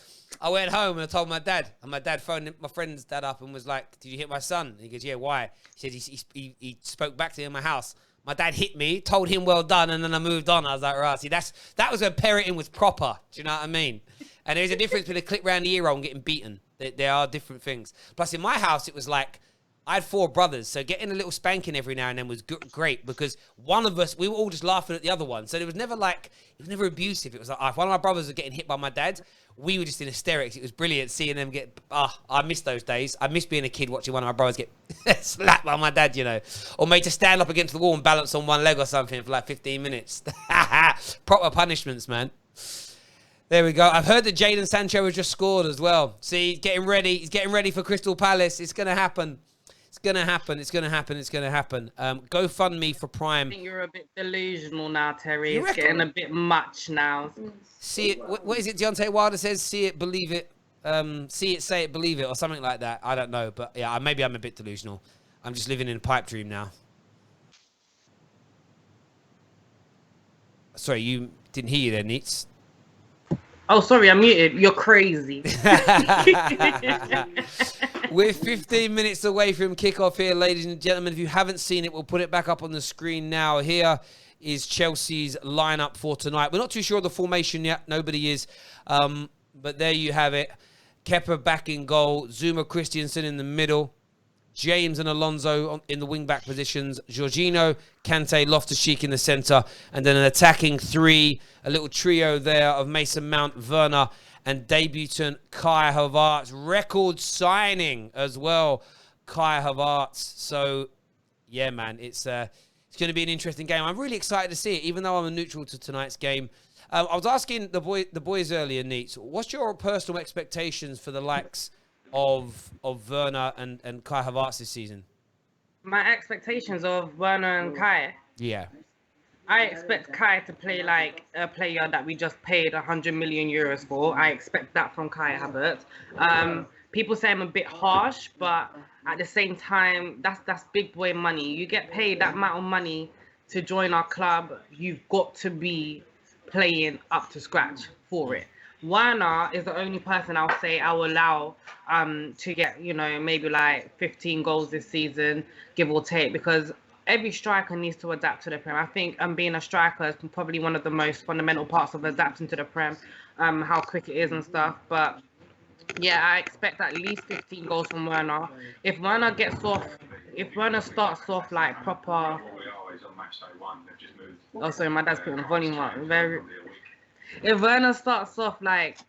I went home and I told my dad. And my dad phoned my friend's dad up and was like, "Did you hit my son?" And he goes, "Yeah, why?" He said he spoke back to him in my house. My dad hit me, told him well done, and then I moved on. I was like, right, see, that was when parenting was proper. Do you know what I mean? And there's a difference between a clip round the ear roll and getting beaten. There are different things. Plus, in my house, it was like, I had 4 brothers, so getting a little spanking every now and then was great because one of us, we were all just laughing at the other one. So it was never abusive. It was like, if one of my brothers was getting hit by my dad, we were just in hysterics. It was brilliant seeing them get, I miss those days. I miss being a kid watching one of my brothers get slapped by my dad, or made to stand up against the wall and balance on one leg or something for like 15 minutes. Proper punishments, man. There we go. I've heard that Jadon Sancho has just scored as well. See, he's getting ready. He's getting ready for Crystal Palace. It's going to happen. It's going to happen. It's going to happen. It's going to happen. GoFundMe for Prime. I think you're a bit delusional now, Terry. It's getting a bit much now. See it. What is it Deontay Wilder says? See it, believe it. See it, say it, believe it, or something like that. I don't know. But yeah, maybe I'm a bit delusional. I'm just living in a pipe dream now. Sorry, you didn't hear you there, Neats. Oh, sorry, I'm muted. You're crazy. We're 15 minutes away from kickoff here, ladies and gentlemen. If you haven't seen it, we'll put it back up on the screen now. Here is Chelsea's lineup for tonight. We're not too sure of the formation yet. Nobody is. But there you have it. Kepa back in goal. Zuma Christiansen in the middle. James and Alonso in the wing-back positions. Jorginho, Kante, Loftus-Cheek in the centre. And then an attacking 3, a little trio there of Mason Mount, Werner, and debutant Kai Havertz. Record signing as well, Kai Havertz. So, yeah, man, it's going to be an interesting game. I'm really excited to see it, even though I'm a neutral to tonight's game. I was asking the boys earlier, Neats, what's your personal expectations for the likes of Werner and Kai Havertz this season? My expectations of Werner and Kai? Yeah. I expect Kai to play like a player that we just paid 100 million euros for. I expect that from Kai Havertz. People say I'm a bit harsh, but at the same time, that's big boy money. You get paid that amount of money to join our club, you've got to be playing up to scratch for it. Werner is the only person I'll say I'll allow to get, maybe like 15 goals this season, give or take, because every striker needs to adapt to the Prem. I think being a striker is probably one of the most fundamental parts of adapting to the Prem, how quick it is and stuff. But yeah, I expect at least 15 goals from Werner. If Werner starts off like proper... Oh, sorry, my dad's putting the volume up. If Werner starts off like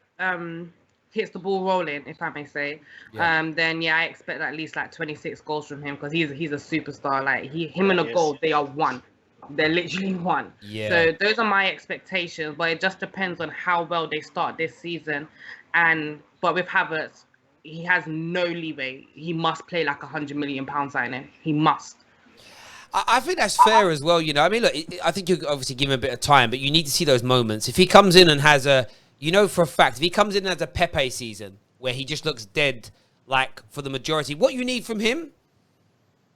hits the ball rolling, if I may say, then yeah, I expect at least like 26 goals from him because he's a superstar. Like him and a goal, they are one. They're literally one. Yeah. So those are my expectations, but it just depends on how well they start this season. But with Havertz, he has no leeway. He must play like £100 million signing. He must. I think that's fair as well, I mean, look, I think you obviously give him a bit of time, but you need to see those moments. If he comes in and has for a fact, if he comes in and has a Pepe season where he just looks dead, like, for the majority, what you need from him,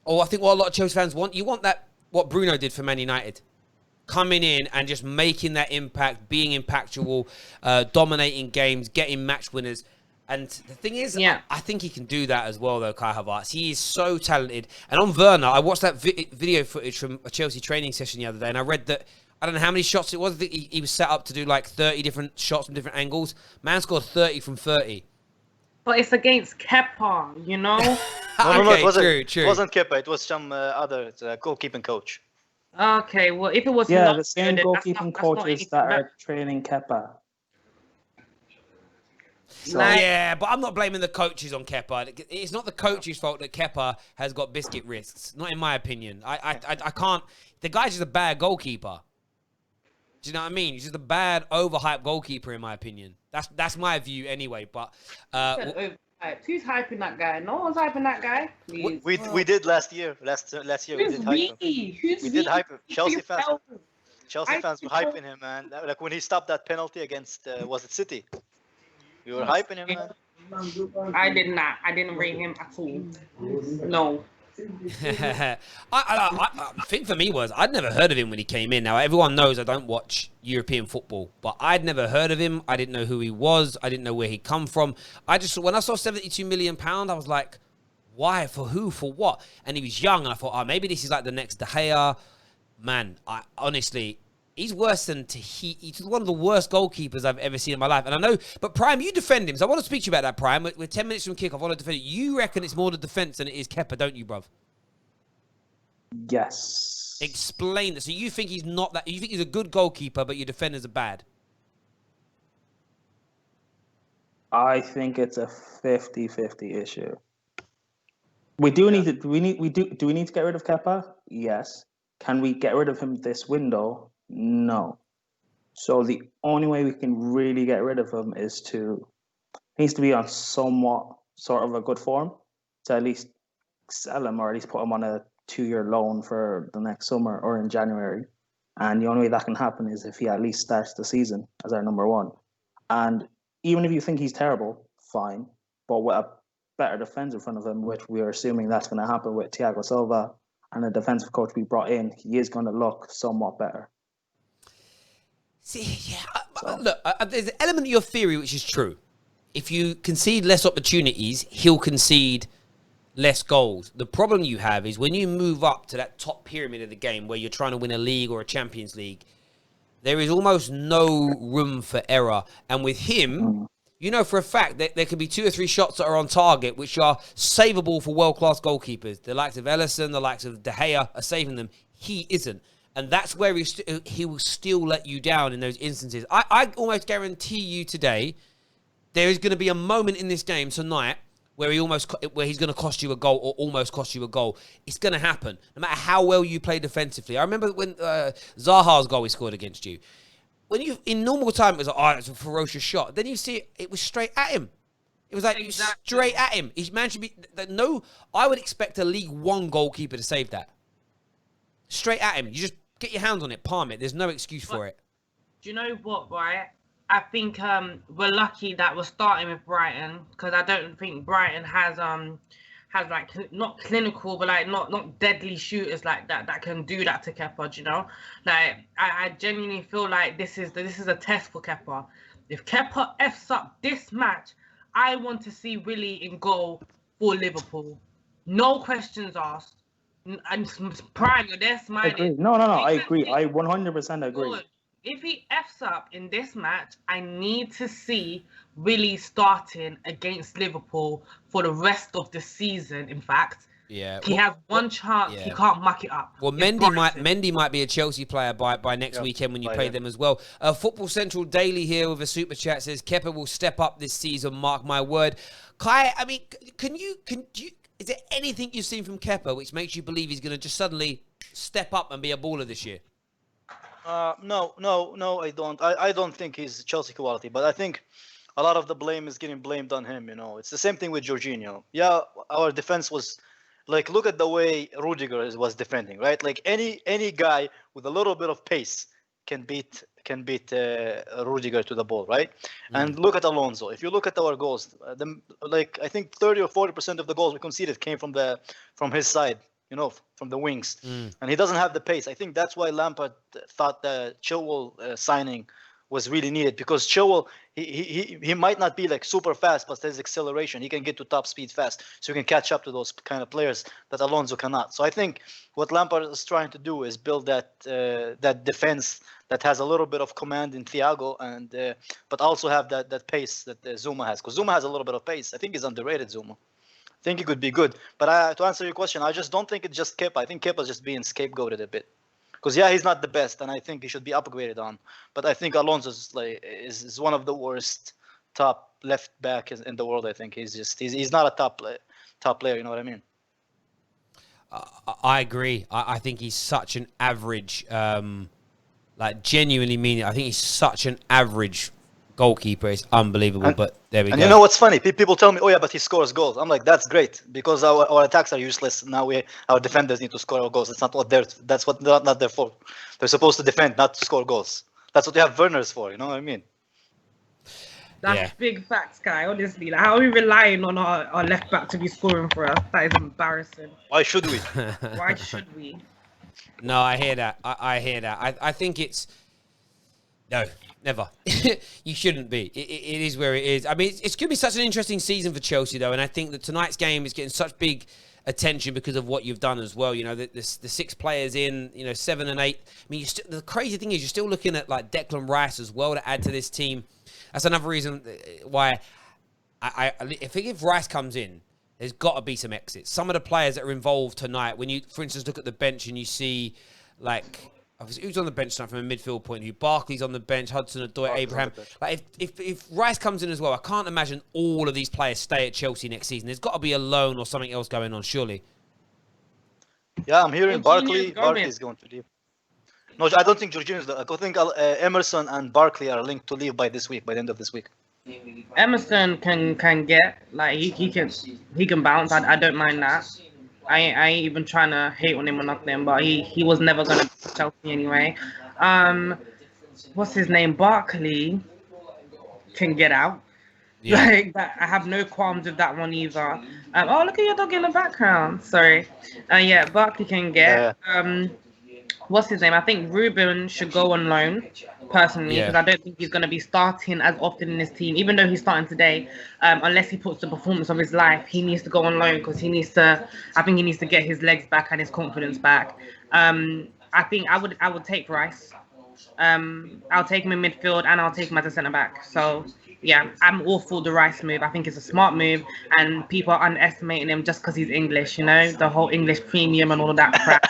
or I think what a lot of Chelsea fans want, you want that, what Bruno did for Man United. Coming in and just making that impact, being impactful, dominating games, getting match winners. And the thing is, I think he can do that as well, though, Kai Havertz. He is so talented. And on Werner, I watched that video footage from a Chelsea training session the other day, and I read that, I don't know how many shots it was. I think he was set up to do like 30 different shots from different angles. Man scored 30 from 30. But it's against Kepa, you know? No, it wasn't. True. It wasn't Kepa. It was some other goalkeeping coach. Okay, well, if it was Yeah, Hinata, the same then goalkeeping that's not coaches anything that bad. are training Kepa. So, Like- Yeah, but I'm not blaming the coaches on Kepa. It's not the coach's fault that Kepa has got biscuit wrists. Not in my opinion. I can't. The guy's just a bad goalkeeper. Do you know what I mean? He's just a bad, overhyped goalkeeper, in my opinion. That's my view anyway. But Who's hyping that guy? No one's hyping that guy. Please. We did last year. Last year we Who's did hype him. we? Who's We did we? hype him. Chelsea fans. Yourself. Chelsea fans were hyping him, man. Like when he stopped that penalty against was it City? We were hyping him, man. I did not. I didn't rate him at all. No. I think for me was I'd never heard of him when he came in. Now everyone knows I don't watch European football, but I'd never heard of him. I didn't know who he was. I didn't know where he'd come from. When I saw £72 million, I was like, why? For who? For what? And he was young, and I thought, oh, maybe this is like the next De Gea. Man, honestly, he's worse than he's one of the worst goalkeepers I've ever seen in my life. And I know, but Prime, you defend him. So I want to speak to you about that, Prime. We're 10 minutes from kick. I want to defend it. You reckon it's more the defense than it is Kepa, don't you, bruv? yes. Explain that. So you think he's not that? You think he's a good goalkeeper, but your defenders are bad? I think it's a 50-50 issue. We do need to. Do we need to get rid of Kepa? Yes. Can we get rid of him this window? No. So the only way we can really get rid of him is he needs to be on somewhat sort of a good form to at least sell him or at least put him on a 2-year loan for the next summer or in January. And the only way that can happen is if he at least starts the season as our number one. And even if you think he's terrible, fine. But with a better defence in front of him, which we are assuming that's going to happen with Thiago Silva and a defensive coach we brought in, he is going to look somewhat better. See, yeah, look, there's an element of your theory which is true. If you concede less opportunities, he'll concede less goals. The problem you have is when you move up to that top pyramid of the game where you're trying to win a league or a Champions League, there is almost no room for error. And with him, you know for a fact that there could be 2 or 3 shots that are on target which are savable for world-class goalkeepers. The likes of Ellison, the likes of De Gea are saving them. He isn't. And that's where he will still let you down in those instances. I almost guarantee you today there is going to be a moment in this game tonight where he's going to cost you a goal or almost cost you a goal. It's going to happen, no matter how well you play defensively. I remember when Zaha's goal he scored against you. When you in normal time it was like, it's a ferocious shot. Then you see it was straight at him. It was like straight at him. His man should be I would expect a League One goalkeeper to save that. Straight at him. You just get your hands on it, palm it. There's no excuse for it. Do you know what, right? I think we're lucky that we're starting with Brighton because I don't think Brighton has like not clinical but like not deadly shooters like that can do that to Kepa. Do you know? Like I genuinely feel like this is a test for Kepa. If Kepa f's up this match, I want to see Willie in goal for Liverpool. No questions asked. And Prime, you're there smiling. No, I agree. I 100% agree. Good. If he f's up in this match, I need to see Willie starting against Liverpool for the rest of the season. In fact, yeah, he has one chance. Yeah. He can't muck it up. Well, Mendy might be a Chelsea player by next weekend when you play them as well. Football Central Daily here with a super chat says Kepa will step up this season. Mark my word. Kai, I mean, can you? Is there anything you've seen from Kepa which makes you believe he's going to just suddenly step up and be a baller this year? No, I don't. I don't think he's Chelsea quality, but I think a lot of the blame is getting blamed on him. You know, it's the same thing with Jorginho. Yeah, our defense was like, look at the way Rudiger was defending, right? Like any guy with a little bit of pace can beat Rudiger to the ball, right? And look at Alonso. If you look at our goals, I think 30 or 40% of the goals we conceded came from his side. You know, from the wings, and he doesn't have the pace. I think that's why Lampard thought the Chilwell signing was really needed, because Chilwell, he might not be like super fast, but his acceleration, he can get to top speed fast, so he can catch up to those kind of players that Alonso cannot. So I think what Lampard is trying to do is build that defense that has a little bit of command in Thiago, and but also have that pace that Zuma has, because Zuma has a little bit of pace. I think he's underrated, Zuma. I think he could be good. But to answer your question, I just don't think it's just Kepa. I think Kepa's just being scapegoated a bit. Because he's not the best, and I think he should be upgraded on. But I think Alonso is one of the worst top left back in the world. I think he's not a top player. You know what I mean? I agree. I think he's such an average, like genuinely mean it. I think he's such an average goalkeeper. It's unbelievable. But there we go. And you know what's funny? People tell me, "Oh yeah, but he scores goals." I'm like, that's great, because our attacks are useless. Now our defenders need to score goals. It's not what that's what they're not there for. They're supposed to defend, not to score goals. That's what they have Werners for. You know what I mean? That's big facts, guy. Honestly, like, how are we relying on our left back to be scoring for us? That is embarrassing. Why should we? Why should we? No, I hear that. I hear that. I think it's no. Never. You shouldn't be. It is where it is. I mean, it's going to be such an interesting season for Chelsea, though, and I think that tonight's game is getting such big attention because of what you've done as well. You know, the 6 players in, 7 and 8. I mean, the crazy thing is you're still looking at, like, Declan Rice as well to add to this team. That's another reason why I think if Rice comes in, there's got to be some exits. Some of the players that are involved tonight, when you, for instance, look at the bench and you see, like... Who's on the bench tonight from a midfield point of view? Barkley's on the bench, Hudson-Odoi, Abraham. Like if Rice comes in as well, I can't imagine all of these players stay at Chelsea next season. There's got to be a loan or something else going on, surely. Yeah, I'm hearing Barkley's going to leave. No, I don't think Jorginho's. I think Emerson and Barkley are linked to leave by the end of this week. Emerson can get, like, he can bounce. I don't mind that. I ain't even trying to hate on him or nothing, but he was never gonna be Chelsea anyway. What's his name? Barkley can get out. Yeah. Like that, I have no qualms with that one either. Oh, look at your dog in the background. Sorry. Yeah, Barkley can get. What's his name? I think Ruben should go on loan, personally, because I don't think he's going to be starting as often in his team, even though he's starting today. Unless he puts the performance of his life, he needs to go on loan, because I think he needs to get his legs back and his confidence back. I think I would take Rice. I'll take him in midfield, and I'll take him as a centre back. So yeah, I'm all for the Rice move. I think it's a smart move, and people are underestimating him just because he's English. You know, the whole English premium and all of that crap.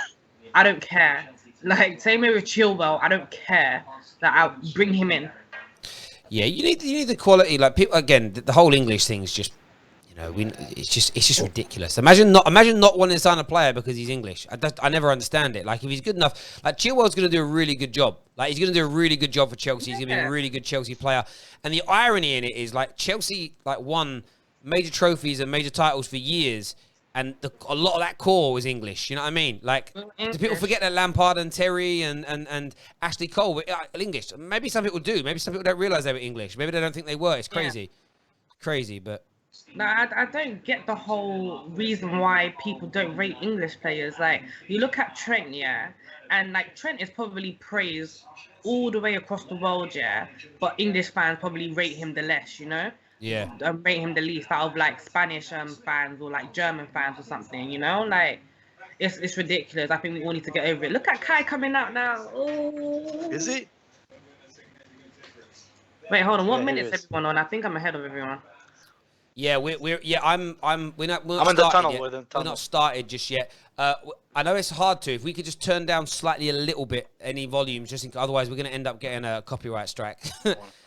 I don't care. Like, same way with Chilwell, I don't care. That I'll bring him in. Yeah, you need the quality. Like, people, again, the whole English thing is just, it's just ridiculous. Imagine not wanting to sign a player because he's English. I never understand it. Like, if he's good enough, like, Chilwell's going to do a really good job. Like, he's going to do a really good job for Chelsea. He's going to be a really good Chelsea player. And the irony in it is, like, Chelsea won major trophies and major titles for years. And a lot of that core was English, you know what I mean? Like, do people forget that Lampard and Terry and Ashley Cole were English? Maybe some people do. Maybe some people don't realise they were English. Maybe they don't think they were. It's crazy. Yeah. Crazy, but... No, I don't get the whole reason why people don't rate English players. Like, you look at Trent, and, like, Trent is probably praised all the way across the world, but English fans probably rate him the less, Yeah. Rate him the least out of, like, Spanish fans or, like, German fans or something, Like, it's ridiculous. I think we all need to get over it. Look at Kai coming out now. Oh. Is he? Wait, hold on. What minutes everyone on? I think I'm ahead of everyone. Yeah, we're I'm we're not I'm in the tunnel. We're not started just yet. I know it's hard to. If we could just turn down slightly a little bit any volumes, otherwise we're going to end up getting a copyright strike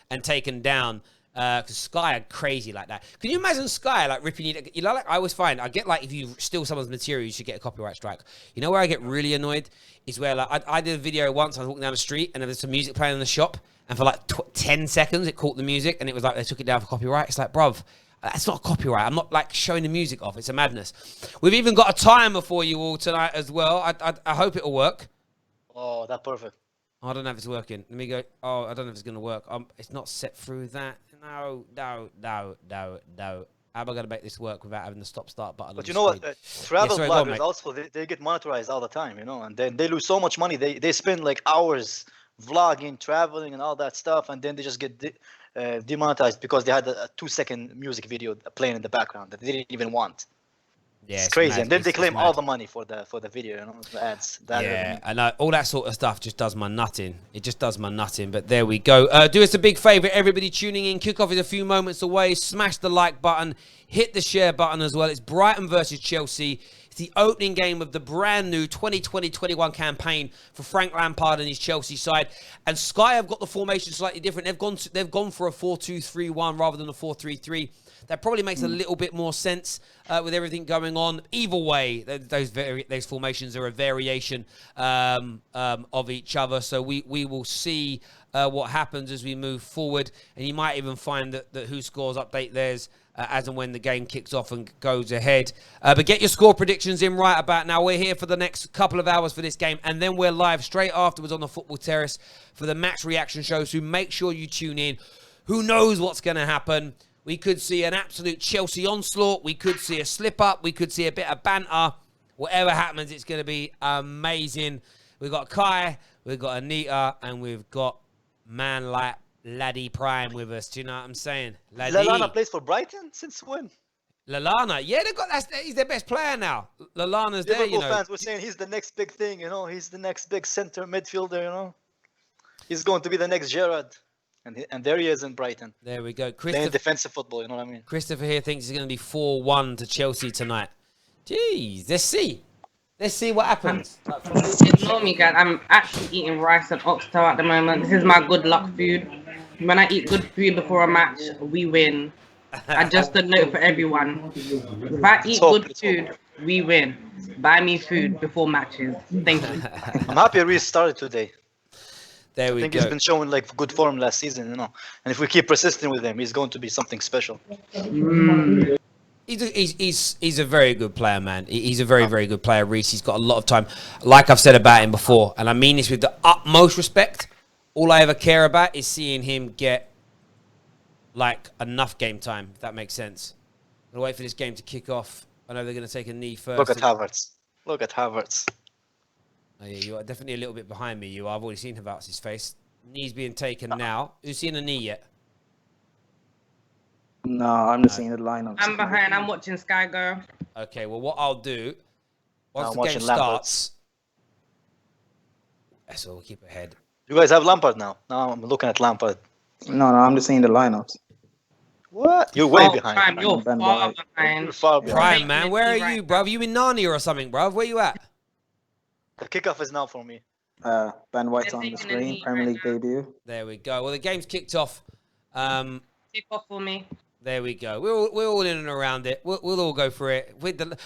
and taken down. Because Sky are crazy like that. Can you imagine Sky like ripping you? Like, I always find I get, like, if you steal someone's material, you should get a copyright strike. You know where I get really annoyed is where, like, I did a video once. I was walking down the street and there was some music playing in the shop, and for like 10 seconds it caught the music, and it was like they took it down for copyright. It's like, bruv, that's not copyright. I'm not, like, showing the music off. It's a madness. We've even got a timer for you all tonight as well. I hope it'll work. Oh, that's perfect. I don't know if it's working. Let me go. Oh, I don't know if it's going to work. It's not set through that. No. How am I going to make this work without having the stop-start button? But you know what? Travel bloggers also, they get monetized all the time, and then they lose so much money. They spend, like, hours vlogging, traveling, and all that stuff, and then they just get demonetized because they had a 2-second music video playing in the background that they didn't even want. Yeah, It's crazy, mad. and then they It's claim mad. all the money for the video, you know, the ads. That Yeah, I know. All that sort of stuff just does my nutting. It just does my nutting. But there we go. Do us a big favour, everybody tuning in. Kickoff is a few moments away. Smash the like button. Hit the share button as well. It's Brighton versus Chelsea. It's the opening game of the brand new 2020-21 campaign for Frank Lampard and his Chelsea side. And Sky have got the formation slightly different. They've gone for a 4-2-3-1 rather than a 4-3-3. That probably makes a little bit more sense with everything going on. Either way, those formations are a variation of each other. So we will see what happens as we move forward. And you might even find that Who Scores update theirs as and when the game kicks off and goes ahead. But get your score predictions in right about now. We're here for the next couple of hours for this game. And then we're live straight afterwards on the Football Terrace for the match reaction show. So make sure you tune in. Who knows what's going to happen? We could see an absolute Chelsea onslaught. We could see a slip-up. We could see a bit of banter. Whatever happens, it's going to be amazing. We've got Kai, we've got Anita, and we've got man like Laddie Prime with us. Do you know what I'm saying? Laddie. Lallana plays for Brighton? Since when? Lallana. Yeah, he's their best player now. Lallana's there, Liverpool you know. fans were saying he's the next big thing, you know. He's the next big center midfielder, you know. He's going to be the next Gerrard. And there he is in Brighton. There we go. Playing defensive football, you know what I mean? Christopher here thinks it's going to be 4-1 to Chelsea tonight. Jeez, let's see. Let's see what happens. Ignore me, guys. I'm actually eating rice and oxtail at the moment. This is my good luck food. When I eat good food before a match, we win. I just a note for everyone. If I eat good food, we win. Buy me food before matches. Thank you. I'm happy Reece started today. There we I think go. he's been showing like good form last season, you know. And if we keep persisting with him, he's going to be something special. He's a very good player, man. He's a very, very good player, Reece. He's got a lot of time. Like I've said about him before, and I mean this with the utmost respect, all I ever care about is seeing him get, like, enough game time, if that makes sense. I'm going to wait for this game to kick off. I know they're going to take a knee first. Look at Havertz. Look at Havertz. Oh, yeah, you are definitely a little bit behind me. I've already seen Havertz's face. Knee's being taken now. Who's seen a knee yet? No, I'm just seeing the lineups. I'm behind. I'm watching Sky go. Okay, well, what I'll do, once I'm the game watching Lampard. starts... That's all, we'll keep it ahead. You guys have Lampard now. Now I'm looking at Lampard. No, I'm just seeing the lineups. What? You're way behind. Prime, you're Ben far White. behind. You're far behind. Prime, man, where are you, bruv? You in Narnia or something, bruv? Where you at? The kickoff is now for me. Ben White's They're on the taking a screen. knee Premier right League now. debut. There we go. Well, the game's kicked off. Kick off for me. There we go. We're all in and around it. We'll all go for it.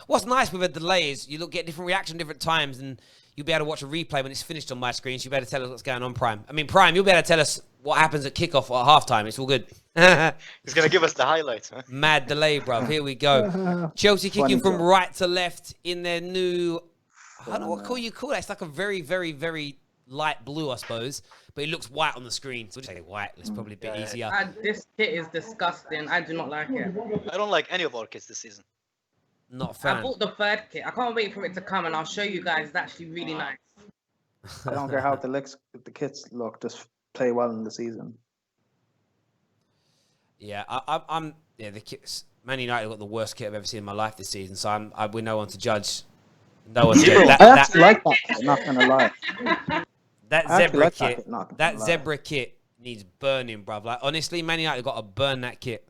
What's nice with a delay is you get different reaction different times, and you'll be able to watch a replay when it's finished on my screen. So you'll be able to tell us what's going on, Prime. I mean, Prime, you'll be able to tell us what happens at kickoff or at halftime. It's all good. He's gonna give us the highlights. Huh? Mad delay, bruv. Here we go. Chelsea kicking from right to left in their new... I don't know what call you call that. It's like a very, very, very light blue, I suppose. But it looks white on the screen. So we'll just say white. It's probably a bit easier. This kit is disgusting. I do not like it. I don't like any of our kits this season. Not a I fan. bought the third kit. I can't wait for it to come, and I'll show you guys. It's actually really nice. I don't care how the kits look. Just play well in the season. Yeah, I'm. Yeah, the kits. Man United got the worst kit I've ever seen in my life this season. So we're no one to judge. No one to judge. I actually like that kit, not gonna lie. That I actually zebra like that kit. kit, not gonna That lie. zebra kit needs burning, bruv. Like honestly, Man United got to burn that kit.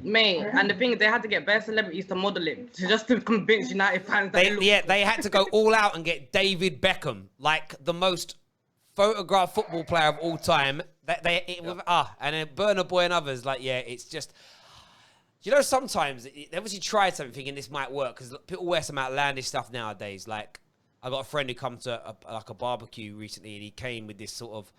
Mate, and the thing is, they had to get bare celebrities to model it just to convince United fans that it looks They had to go all out and get David Beckham, like the most photographed football player of all time. And then Burner Boy and others. Like, yeah, it's just. You know, sometimes they obviously tried something thinking this might work because people wear some outlandish stuff nowadays. Like, I got a friend who come to a barbecue recently, and he came with this sort of.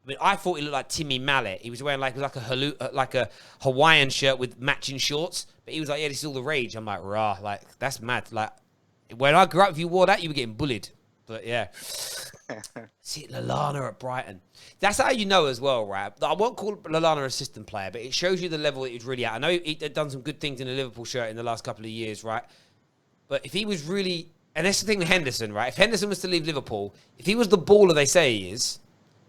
I mean, I thought he looked like Timmy Mallet. He was wearing like a Hawaiian shirt with matching shorts, but he was like, "Yeah, this is all the rage." I'm like, "Rah, like that's mad." Like, when I grew up, if you wore that, you were getting bullied. But yeah, see Lallana at Brighton. That's how you know as well, right? I won't call Lallana an assistant player, but it shows you the level that he's really at. I know he'd done some good things in the Liverpool shirt in the last couple of years, right? But if he was really And that's the thing with Henderson, right? If Henderson was to leave Liverpool, if he was the baller they say he is,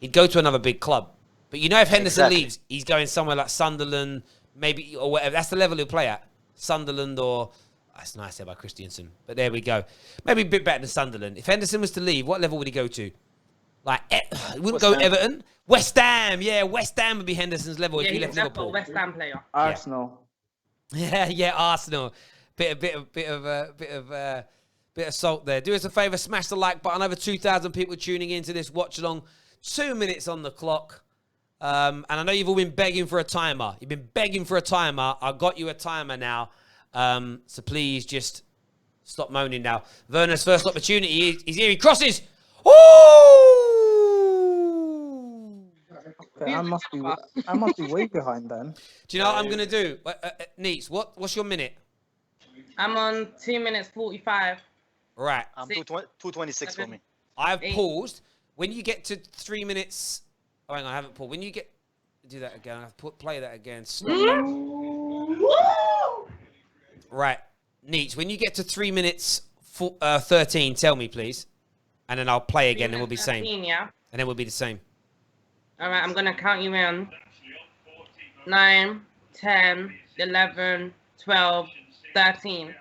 he'd go to another big club. But you know, if Henderson leaves, he's going somewhere like Sunderland, maybe, or whatever. That's the level he'll play at. Sunderland or... That's nice there by Christiansen. But there we go. Maybe a bit better than Sunderland. If Henderson was to leave, what level would he go to? Like, he wouldn't go Everton. West Ham. Yeah, West Ham would be Henderson's level if he left Liverpool. West Ham player. Arsenal. Yeah, Arsenal. Bit of salt there. Do us a favour, smash the like button. Over 2,000 people tuning into this watch along. 2 minutes on the clock. And I know you've all been begging for a timer. You've been begging for a timer. I got you a timer now. So please just stop moaning now. Werner's first opportunity. He's here. He crosses. Ooh! Okay, I must be way behind then. Do you know what I'm gonna do? Neats, what's your minute? I'm on 2 minutes 45. Right. 2:26 for me. I've paused. When you get to 3 minutes... Oh, hang on, I haven't paused. When you get... Do that again. Play that again. Right. Neat. When you get to 3 minutes 13, tell me, please. And then I'll play again and we'll be the same. Yeah. And then we'll be the same. All right, I'm going to count you in. 9, 10, 11, 12, 13.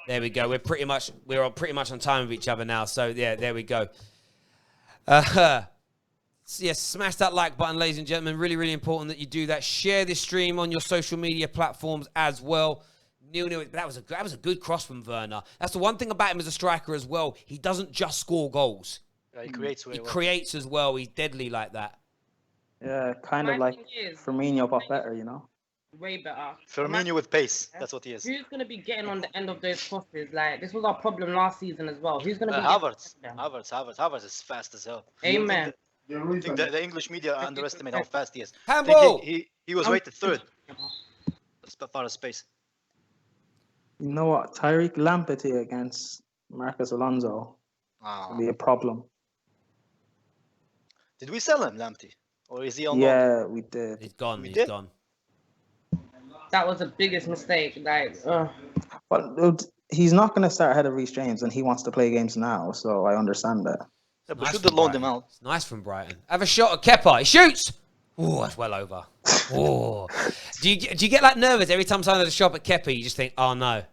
There we go. We're pretty much on time with each other now. So yeah, there we go. Yes, smash that like button, ladies and gentlemen. Really, really important that you do that. Share this stream on your social media platforms as well. That was a good cross from Werner. That's the one thing about him as a striker as well. He doesn't just score goals. Yeah, he creates. Creates as well. He's deadly like that. Yeah, kind of like Firmino, but better, you know. Way better. Firmino with pace. That's what he is. Who's going to be getting on the end of those crosses? Like, this was our problem last season as well. Who's going to be... Havertz is fast as hell. Amen. I think the English media underestimate how fast he is. Handball! He was rated third. As far as space. You know what? Tyreek Lamptey against Marcus Alonso would be a problem. Did we sell him, Lamptey? Or is he on loan? Yeah, we did. He's gone. He's gone. That was the biggest mistake. Like, But he's not going to start ahead of Reece James, and he wants to play games now, so I understand that. Yeah, but should have loaned him out. It's nice from Brighton. Have a shot at Kepa. He shoots. Oh, that's well over. Oh. Do you get like nervous every time someone has a shot at Kepa? You just think, oh no.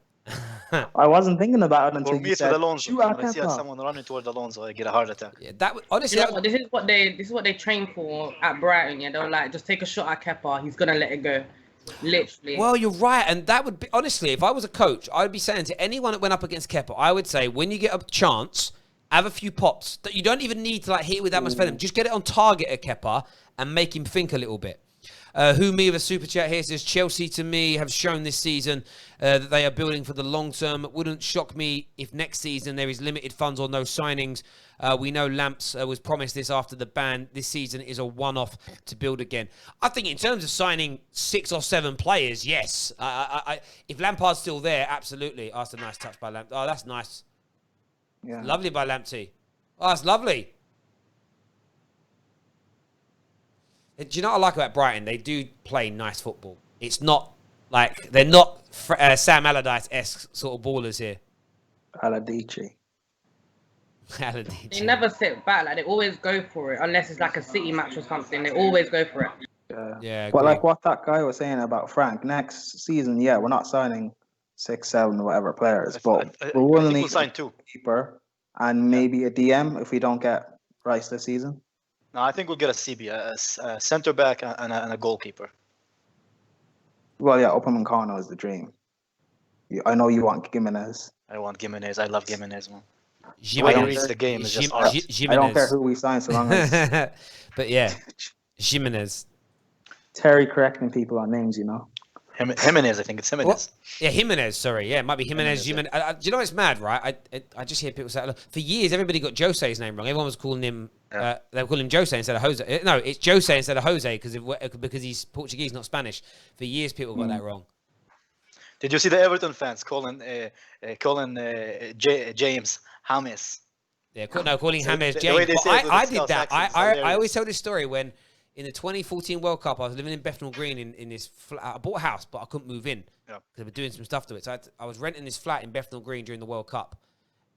I wasn't thinking about it until For me, you it's said, with Alonso. shoot at When I see Kepa. someone running toward Alonso, I get a heart attack. Yeah, that honestly. you know what? This is what they train for at Brighton. Yeah, they're like, just take a shot at Kepa. He's gonna let it go. Literally. Well, you're right, and that would be honestly, if I was a coach, I'd be saying to anyone that went up against Kepa, I would say when you get a chance, have a few pops that you don't even need to like hit it with that much venom. Just get it on target at Kepa and make him think a little bit. Who me with a super chat here says Chelsea to me have shown this season that they are building for the long term. It wouldn't shock me if next season there is limited funds or no signings. We know Lamps was promised this after the ban. This season is a one-off to build again. I think in terms of signing 6 or 7 players, yes. If Lampard's still there, absolutely. Oh, that's a nice touch by Lamp. Oh, that's nice. Yeah. Lovely by Lamptey. Oh, that's lovely. Do you know what I like about Brighton? They do play nice football. It's not like they're not Sam Allardyce-esque sort of ballers here. Allardyce. They never sit back. Like, they always go for it. Unless it's like a City match or something. They always go for it. Yeah. But like what that guy was saying about Frank, next season, yeah, we're not signing 6, 7, whatever players, but we're willing to sign 2. Keeper and maybe a DM if we don't get Rice this season. No, I think we'll get a CB, a centre back and a goalkeeper. Well, yeah, Upamecano is the dream. I know you want Gimenez. I want Gimenez. I love Gimenez, man. Jimenez. When he reads the game, it's just art. I don't care who we sign so long as... But yeah, Jimenez. Terry correcting people on names, you know. Jimenez, I think it's Jimenez. What? Yeah, Jimenez, sorry. Yeah, it might be Jimenez. Do you know what's mad, right? I just hear people say, for years, everybody got Jose's name wrong. Everyone was calling him, they were calling him Jose instead of Jose. No, it's Jose instead of Jose because he's Portuguese, not Spanish. For years, people got that wrong. Did you see the Everton fans calling James James? Yeah, calling So James. the way they say it I with did that. Scouse accent is I always hilarious. tell this story when in the 2014 World Cup, I was living in Bethnal Green in this flat. I bought a house, but I couldn't move in because they were doing some stuff to it. So I was renting this flat in Bethnal Green during the World Cup.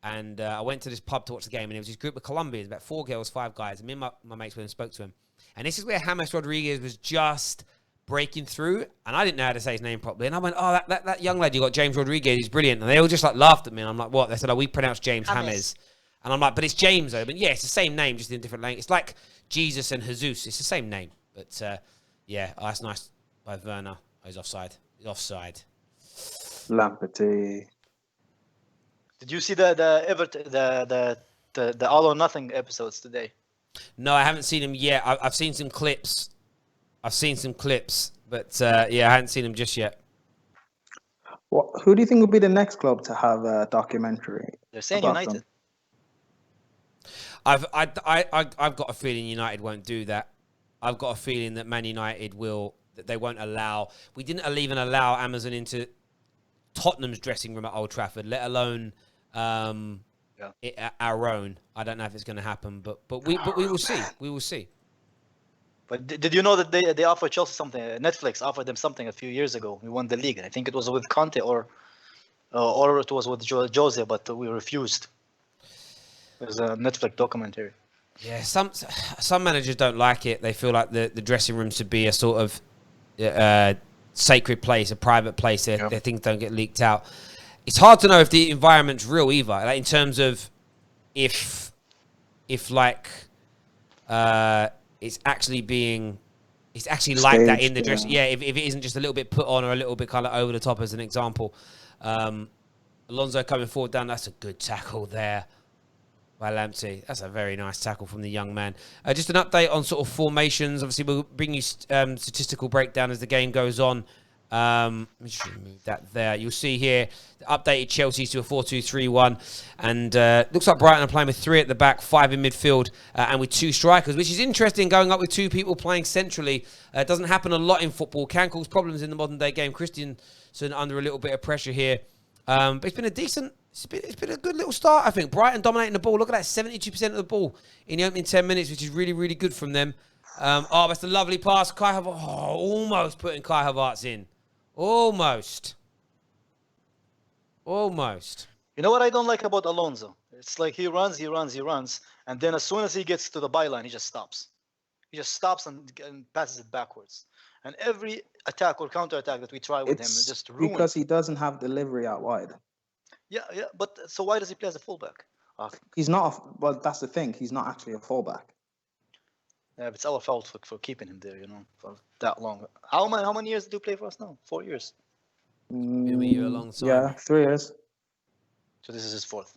And I went to this pub to watch the game, and there was this group of Colombians, about 4 girls, 5 guys. And me and my mates went and spoke to him. And this is where James Rodriguez was just breaking through, and I didn't know how to say his name properly. And I went, oh, that young lad you got, James Rodriguez, he's brilliant. And they all just like laughed at me. And I'm like, what? They said, oh, we pronounce James James. And I'm like, but it's James though. But yeah, it's the same name, just in a different language. It's like Jesus and Jesus. It's the same name. But yeah, oh, that's nice by Werner. Oh, he's offside. He's offside. Lamperty. Did you see the All or Nothing episodes today? No, I haven't seen him yet. I've seen some clips. But yeah, I hadn't seen him just yet. Who do you think would be the next club to have a documentary? They're saying about United. them? I've got a feeling United won't do that. I've got a feeling that Man United will. That they won't allow. We didn't even allow Amazon into Tottenham's dressing room at Old Trafford, let alone our own. I don't know if it's going to happen, but we will see. We will see. But did you know that they offered Chelsea something? Netflix offered them something a few years ago. We won the league. I think it was with Conte or it was with Jose, but we refused. It was a Netflix documentary. Yeah, some managers don't like it. They feel like the dressing room should be a sort of sacred place, a private place. Their things don't get leaked out. It's hard to know if the environment's real either. Like in terms of if like it's actually like that in the dress. Yeah, if it isn't just a little bit put on or a little bit kind of over the top, as an example. Alonso coming forward down. That's a good tackle there by Lamptey. That's a very nice tackle from the young man. Just an update on sort of formations. Obviously, we'll bring you statistical breakdown as the game goes on. Let me just remove that there. You'll see here the updated Chelsea to a 4-2-3-1, and looks like Brighton are playing with 3 at the back, 5 in midfield, and with 2 strikers, which is interesting. Going up with 2 people playing centrally doesn't happen a lot in football. Can cause problems in the modern day game. Christensen under a little bit of pressure here, but it's been a good little start. I think Brighton dominating the ball. Look at that, 72% of the ball in the opening 10 minutes, which is really, really good from them. That's a lovely pass. Kai Havertz, almost putting Kai Havertz in. Almost. You know what I don't like about Alonso? It's like he runs, and then as soon as he gets to the byline, he just stops. He just stops and passes it backwards. And every attack or counter-attack that we try with him is just ruined. Because he doesn't have delivery out wide. Yeah, but so why does he play as a fullback? He's not. Well, that's the thing. He's not actually a fullback. Yeah, it's our fault for keeping him there, for that long. How many years did you play for us now? 4 years. Been with you a long time. Yeah, 3 years. So this is his 4th.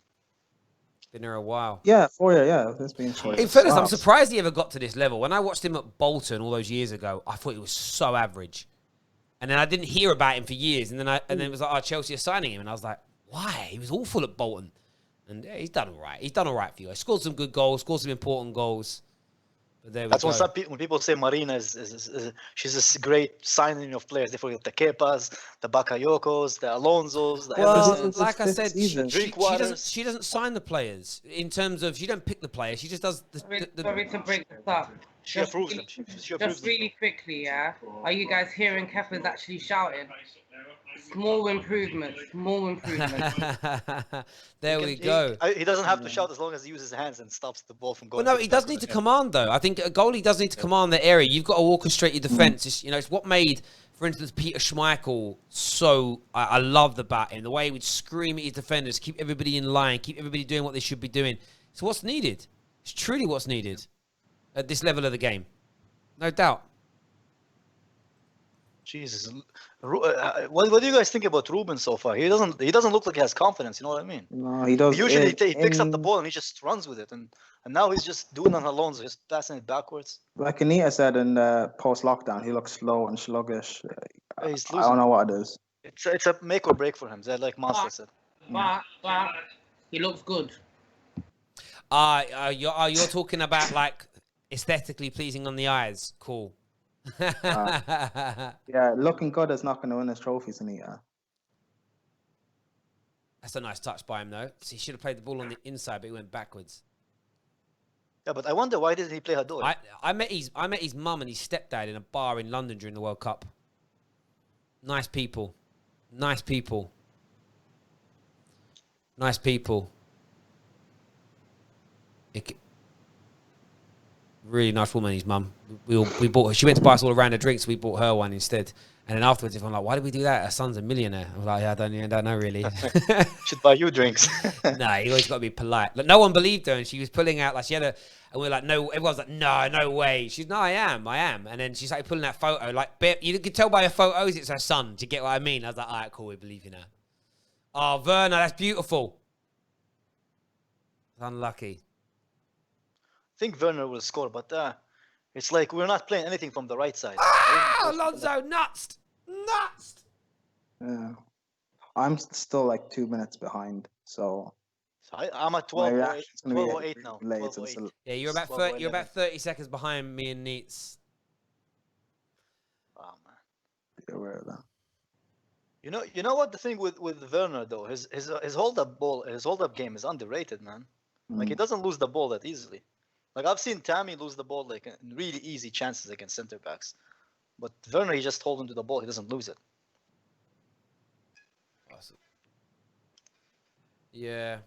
Been there a while. Yeah, 4 years. Yeah, it's been 4 years. In fairness, I'm surprised he ever got to this level. When I watched him at Bolton all those years ago, I thought he was so average. And then I didn't hear about him for years. And then it was like, Chelsea are signing him. And I was like, why? He was awful at Bolton. And yeah, he's done all right. He's done all right for you. He scored some good goals, scored some important goals. That's when people say Marina is she's this great signing of players. They forget the Kepas, the Bakayokos, the Alonsos, the Emersons. Like I said, she doesn't sign the players in terms of she don't pick the players. She just does Sorry to break this up. She approves them. She approves Just really quickly, yeah. Are you guys hearing Kepa's actually shouting? Small improvements. There we go. He doesn't have to shout as long as he uses his hands and stops the ball from going. Well, no, he does need to command, though. I think a goalie does need to command the area. You've got to orchestrate your defence. It's what made, for instance, Peter Schmeichel so... I loved about him. The way he would scream at his defenders, keep everybody in line, keep everybody doing what they should be doing. It's what's needed. It's truly what's needed at this level of the game. No doubt. Jesus, what do you guys think about Ruben so far? He doesn't look like he has confidence. You know what I mean? No, he does. Usually he picks up the ball and he just runs with it, and now he's just doing it on Alonso, just passing it backwards. Like Anita said in post-lockdown, he looks slow and sluggish. Yeah, he's I don't know what it is. It's a make or break for him. Like Master said. But he looks good. You're talking about like aesthetically pleasing on the eyes. Cool. Yeah, looking good is not going to win us trophies, Anita. That's a nice touch by him, though. So he should have played the ball on the inside, but he went backwards. Yeah, but I wonder why didn't he play Hadori? I met his mum and his stepdad in a bar in London during the World Cup. Nice people. Nice people. Nice people. Really nice woman, his mum. We bought her. She went to buy us all a round of drinks. We bought her one instead. And then afterwards, if I'm like, why did we do that? Her son's a millionaire. I'm like, yeah, I don't know really. Should buy you drinks. Nah, you always got to be polite. Like, no one believed her, and she was pulling out like she had a. And we are like, no. Everyone's like, no way. She's no, I am. And then she started pulling that photo. Like, you could tell by her photos, it's her son. Do you get what I mean? I was like, all right, cool, we believe in her. Oh, Werner, that's beautiful. Unlucky. I think Werner will score, but it's like we're not playing anything from the right side. Ah, Alonso, nuts. Yeah. I'm still like 2 minutes behind, so I'm at my 12 or 8, reaction's gonna 12 be or 8 now. late. 12 or It's 8. Yeah, you're about 12 or 30, you're 11. about 30 seconds behind me and Neats. Oh, man. be aware of that. You know what the thing with Werner though, his hold up game is underrated, man. Like he doesn't lose the ball that easily. Like I've seen Tammy lose the ball like in really easy chances against center backs, but Werner he just holds onto the ball, he doesn't lose it. Awesome. Yeah.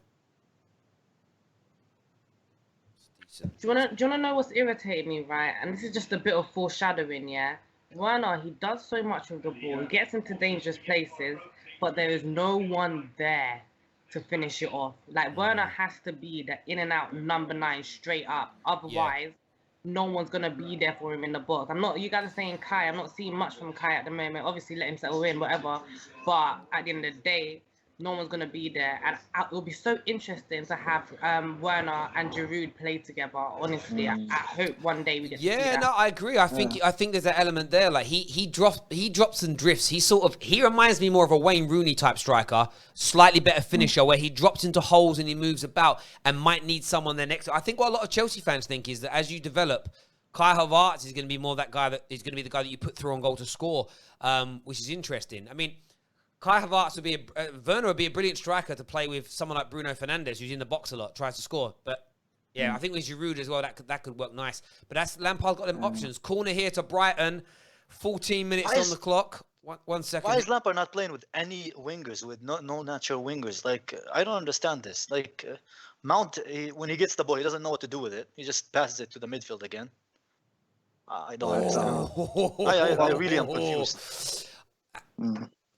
It's decent. Do you wanna know what's irritating me, right? And this is just a bit of foreshadowing, yeah. Werner, he does so much with the ball. He gets into dangerous places, but there is no one there to finish it off. Like Werner has to be the in and out number 9 straight up. Otherwise, no one's gonna be there for him in the box. You guys are saying Kai. I'm not seeing much from Kai at the moment. Obviously, let him settle in, whatever. But at the end of the day, no one's gonna be there, and it'll be so interesting to have Werner and Giroud play together. Honestly, I hope one day we get to see that. No, I agree. I think there's an element there. Like he drops and drifts. He reminds me more of a Wayne Rooney type striker, slightly better finisher, where he drops into holes and he moves about and might need someone there next. I think what a lot of Chelsea fans think is that as you develop, Kai Havertz is going to be more that guy that is going to be the guy that you put through on goal to score, which is interesting. I mean, Kai Havertz Werner would be a brilliant striker to play with someone like Bruno Fernandes, who's in the box a lot, tries to score. But yeah, I think with Giroud as well, that could work nice. But that's Lampard's got them options. Corner here to Brighton, 14 minutes on the clock. One second. Why is Lampard not playing with any wingers, with no natural wingers? Like I don't understand this. Like Mount, when he gets the ball, he doesn't know what to do with it. He just passes it to the midfield again. I don't understand. I really am confused.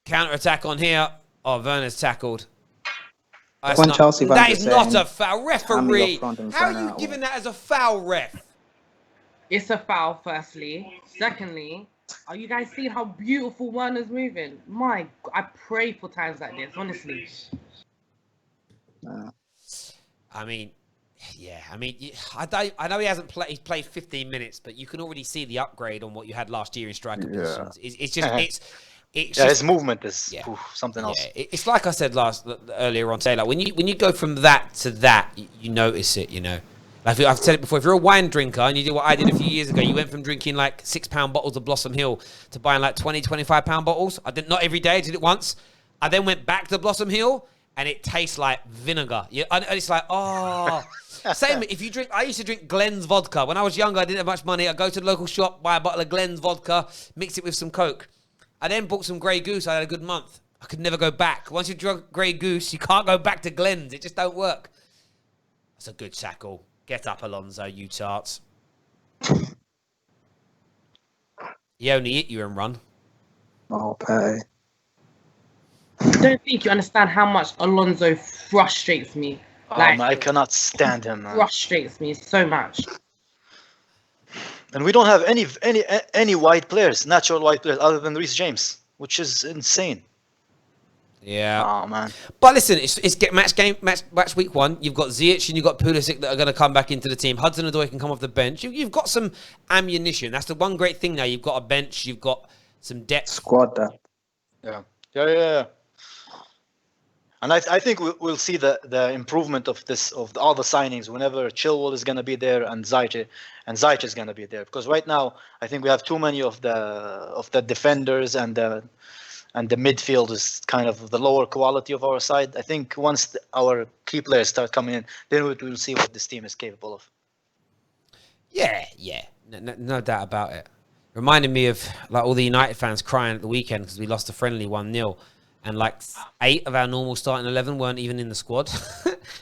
Counter attack on here. Oh, Werner's tackled. Chelsea fans that are is not saying, a foul. Referee, up front and how are centre you out giving that as a foul, ref? It's a foul, firstly. Secondly, are you guys seeing how beautiful Werner's moving? My God, I pray for times like this, honestly. I mean, yeah. I mean, I know he hasn't played. He's played 15 minutes, but you can already see the upgrade on what you had last year in striker positions. It's just his movement is something else. Yeah, it's like I said earlier on. Say like when you go from that to that, you notice it. You know, like I've said it before. If you're a wine drinker and you did what I did a few years ago, you went from drinking like £6 bottles of Blossom Hill to buying like 20, 25 bottles. I did not every day. I did it once. I then went back to Blossom Hill and it tastes like vinegar. And it's like same. If you drink, I used to drink Glen's vodka when I was younger. I didn't have much money. I go to the local shop, buy a bottle of Glen's vodka, mix it with some Coke. I then bought some Grey Goose. I had a good month. I could never go back. Once you've drunk Grey Goose, you can't go back to Glen's. It just don't work. That's a good tackle. Get up, Alonso, you tarts. He only hit you and run. Oh, pay. I don't think you understand how much Alonso frustrates me. Like, I cannot stand him, man. Frustrates me so much. And we don't have any white players, natural white players, other than Reece James, which is insane. Yeah. Oh man. But listen, it's match week 1. You've got Ziyech and you've got Pulisic that are going to come back into the team. Hudson-Odoi can come off the bench. You've got some ammunition. That's the one great thing now. You've got a bench. You've got some depth. Squad depth. Yeah. And I think we'll see the improvement of all the signings whenever Chilwell is going to be there and Ziyech is going to be there, because right now I think we have too many of the defenders and the midfield is kind of the lower quality of our side. I think once our key players start coming in, then we'll see what this team is capable of. Yeah, no doubt about it. Reminded me of like all the United fans crying at the weekend because we lost a friendly 1-0, and like 8 of our normal starting 11 weren't even in the squad.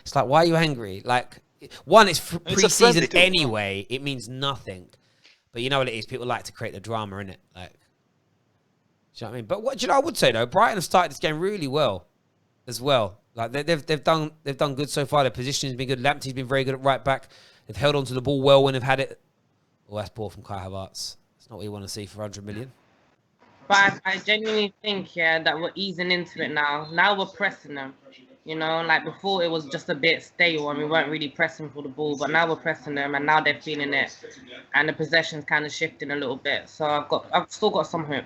It's like, why are you angry? Like, one, it's pre-season anyway. It means nothing. But you know what it is? People like to create the drama, innit? Like, do you know what I mean? But what do you know? I would say though, Brighton have started this game really well, as well. Like they've done good so far. Their positioning's been good. Lamptey's been very good at right back. They've held onto the ball well when they've had it. Oh, that's ball from Kai Havertz. It's not what you want to see for 100 million. But I genuinely think, yeah, that we're easing into it now. Now we're pressing them. You know, like before it was just a bit stale and we weren't really pressing for the ball. But now we're pressing them and now they're feeling it. And the possession's kind of shifting a little bit. So I've still got some hope.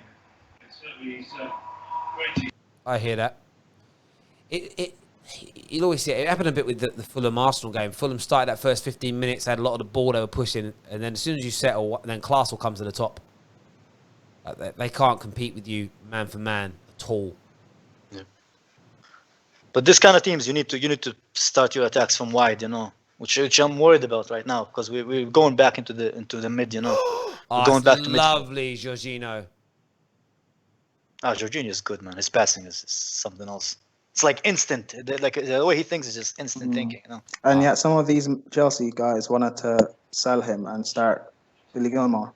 I hear that. You'll always see it. It happened a bit with the Fulham Arsenal game. Fulham started that first 15 minutes, had a lot of the ball they were pushing, and then as soon as you settle, then class will come to the top. Like they can't compete with you man for man at all. Yeah. But this kind of teams, you need to start your attacks from wide, you know, which I'm worried about right now because we're going back into the mid, you know. We're going back to mid. Lovely, Jorginho. Jorginho is good, man. His passing is something else. It's like instant. Like the way he thinks is just instant thinking, you know. And yet some of these Chelsea guys wanted to sell him and start Billy Gilmore.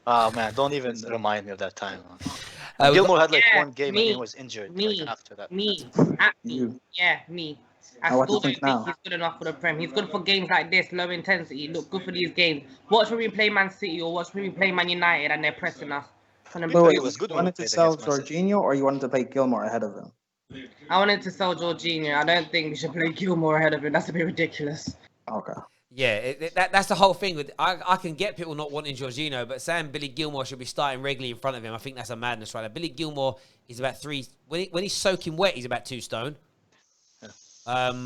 Oh man, don't even remind me of that time. Gilmore had like one game and he was injured. Like, after that. Me. Yeah, me. I Now, what do still you don't think think now? he's good enough for the Prem. He's good for games like this, low intensity. Look good for these games. Watch when we play Man City or watch when we play Man United and they're pressing us. But Wait, it was good you when we wanted to played sell against Man City. Jorginho or you wanted to play Gilmore ahead of him? I wanted to sell Jorginho. I don't think we should play Gilmore ahead of him. That's a bit ridiculous. Okay. Yeah, that's the whole thing. With I can get people not wanting Jorginho, but saying Billy Gilmore should be starting regularly in front of him, I think that's a madness, right? Like Billy Gilmore is about 3. When he's soaking wet, he's about 2 stone. Yeah.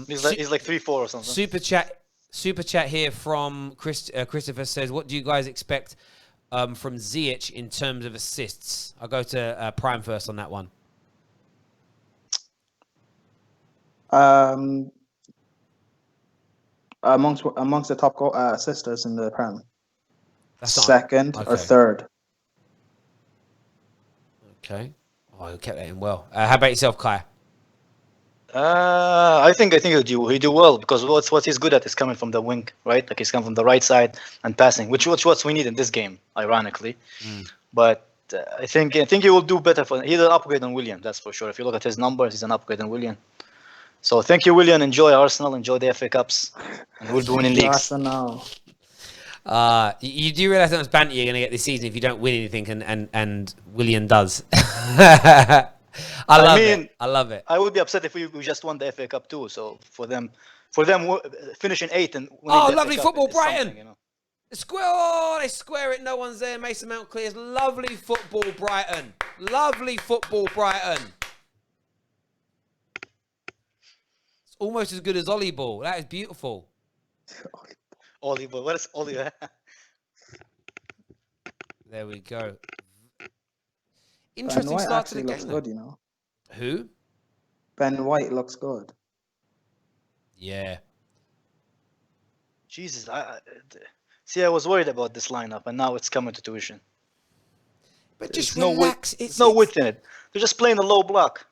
He's like 3-4 or something. Super chat here from Christopher says, "What do you guys expect from Ziyech in terms of assists?" I'll go to Prime first on that one. Amongst the top assisters in the Prem. That's not- Second or okay. third. Okay. Oh, you kept that in well. How about yourself, Kai? I think he'll do well because what he's good at is coming from the wing, right? Like he's coming from the right side and passing, which what we need in this game, ironically. But I think he will do better. He's an upgrade on William, that's for sure. If you look at his numbers, he's an upgrade on William. So thank you, William. Enjoy Arsenal, enjoy the FA Cups, and we'll be winning leagues. Arsenal. You do realize how much banter you're going to get this season if you don't win anything, and William does. I love it. I would be upset if we just won the FA Cup too. So for them finishing 8th and winning Oh, the lovely FA Cup football, is Brighton. something, you know. They square it. No one's there. Mason Mount clears. Lovely football, Brighton. Lovely football, Brighton. It's almost as good as Ollie ball. That is beautiful. Ollie, what is Ollie? There we go. Ben Interesting White start to the actually looks game. good, you know. Who? Ben White looks good. Yeah. Jesus, I was worried about this lineup, and now it's coming to tuition. But just There's relax. There's no width in it. They're just playing a low block.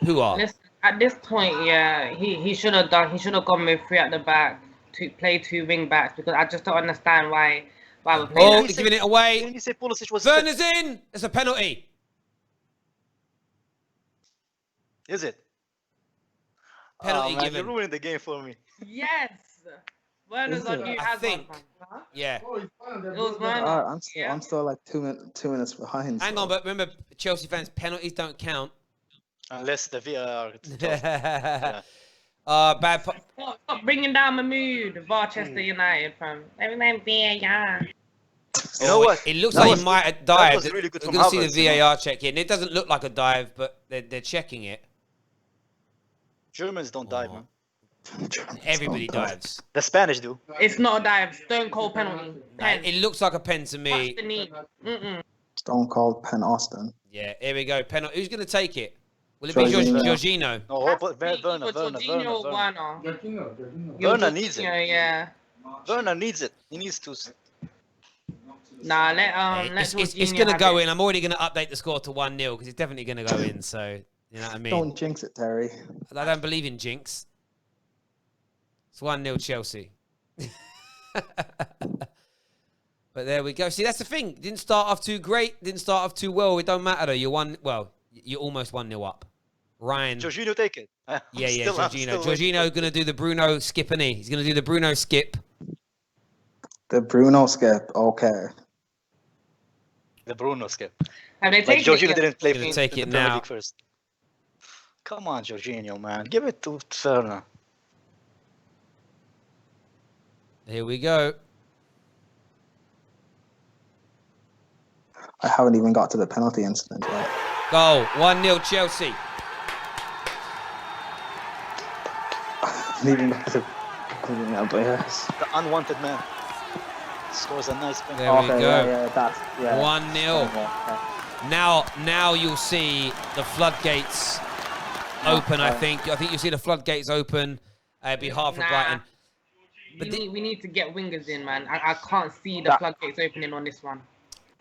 Who are? Listen, at this point, yeah, he should have gone with 3 at the back to play 2 wing backs because I just don't understand why we're playing. Oh, that. he's giving it away. Didn't you say Pulisic was Werner's in. It's a penalty. Is it? Penalty man, given. you're ruining the game for me. Yes. Werner's Is on it? you I has think. one. Huh? Yeah. Oh, it's fine. It was Werner. I'm still like 2 minutes behind. Hang so- on, but remember, Chelsea fans, penalties don't count. Unless the VAR. Bad. Stop bringing down my mood, Barchester United, fam. Everything VAR. You know what? It looks That like was- he might have that dived. was really good We're from going to see Havertz, the you know. VAR check here. And it doesn't look like a dive, but they're checking it. Germans don't dive, man. Everybody dives. The Spanish do. It's not a dive. Stone cold penalty. Pen. It looks like a pen to Touch me. the knee. Stone Cold Penn Austin. Yeah, here we go. Penalty. Who's going to take it? Will it be Jorginho. No, Jorginho? Werner. Jorginho or Werner. Jorginho. Werner needs it. Yeah. Werner needs it. He needs to. Nah, let It's Jorginho going to have go it. in. I'm already going to update the score to 1-0 because it's definitely going to go in. So, you know what I mean? Don't jinx it, Terry. I don't believe in jinx. It's 1-0 Chelsea. But there we go. See, that's the thing. Didn't start off too great. Didn't start off too well. It don't matter though. You're almost 1-0 up. Ryan. Jorginho, take it. Yeah, Jorginho. Jorginho going to do the Bruno skip, isn't he? He's going to do the Bruno skip. The Bruno skip. Okay. The Bruno skip. Have they Like taken it Jorginho yet? didn't play Gonna in take the it Premier now. League first. Come on, Jorginho, man. Give it to Werner. Here we go. I haven't even got to the penalty incident yet. Goal. 1-0 Chelsea. Leaving that to yes. The unwanted man. Scores a nice penalty. There we go. Yeah, that's 1-0. Now you'll see the floodgates open, I think. I think you'll see the floodgates open. It'd be hard for Nah. Brighton. We need to get wingers in, man. I can't see the floodgates opening on this one.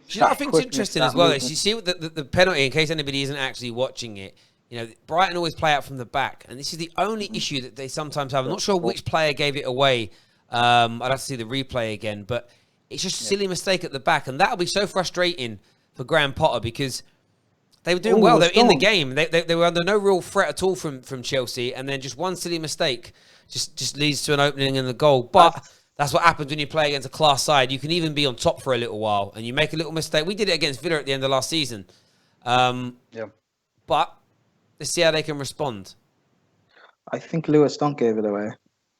Do you know what I think's interesting as well? Is you see the penalty, in case anybody isn't actually watching it, you know, Brighton always play out from the back. And this is the only issue that they sometimes have. I'm not sure which player gave it away. I'd have to see the replay again. But it's just a silly mistake at the back. And that'll be so frustrating for Graham Potter because they were doing well. They were in the game. They were under no real threat at all from Chelsea. And then just one silly mistake just leads to an opening in the goal. But that's what happens when you play against a class side. You can even be on top for a little while and you make a little mistake. We did it against Villa at the end of last season. But let's see how they can respond. I think Lewis Dunk gave it away.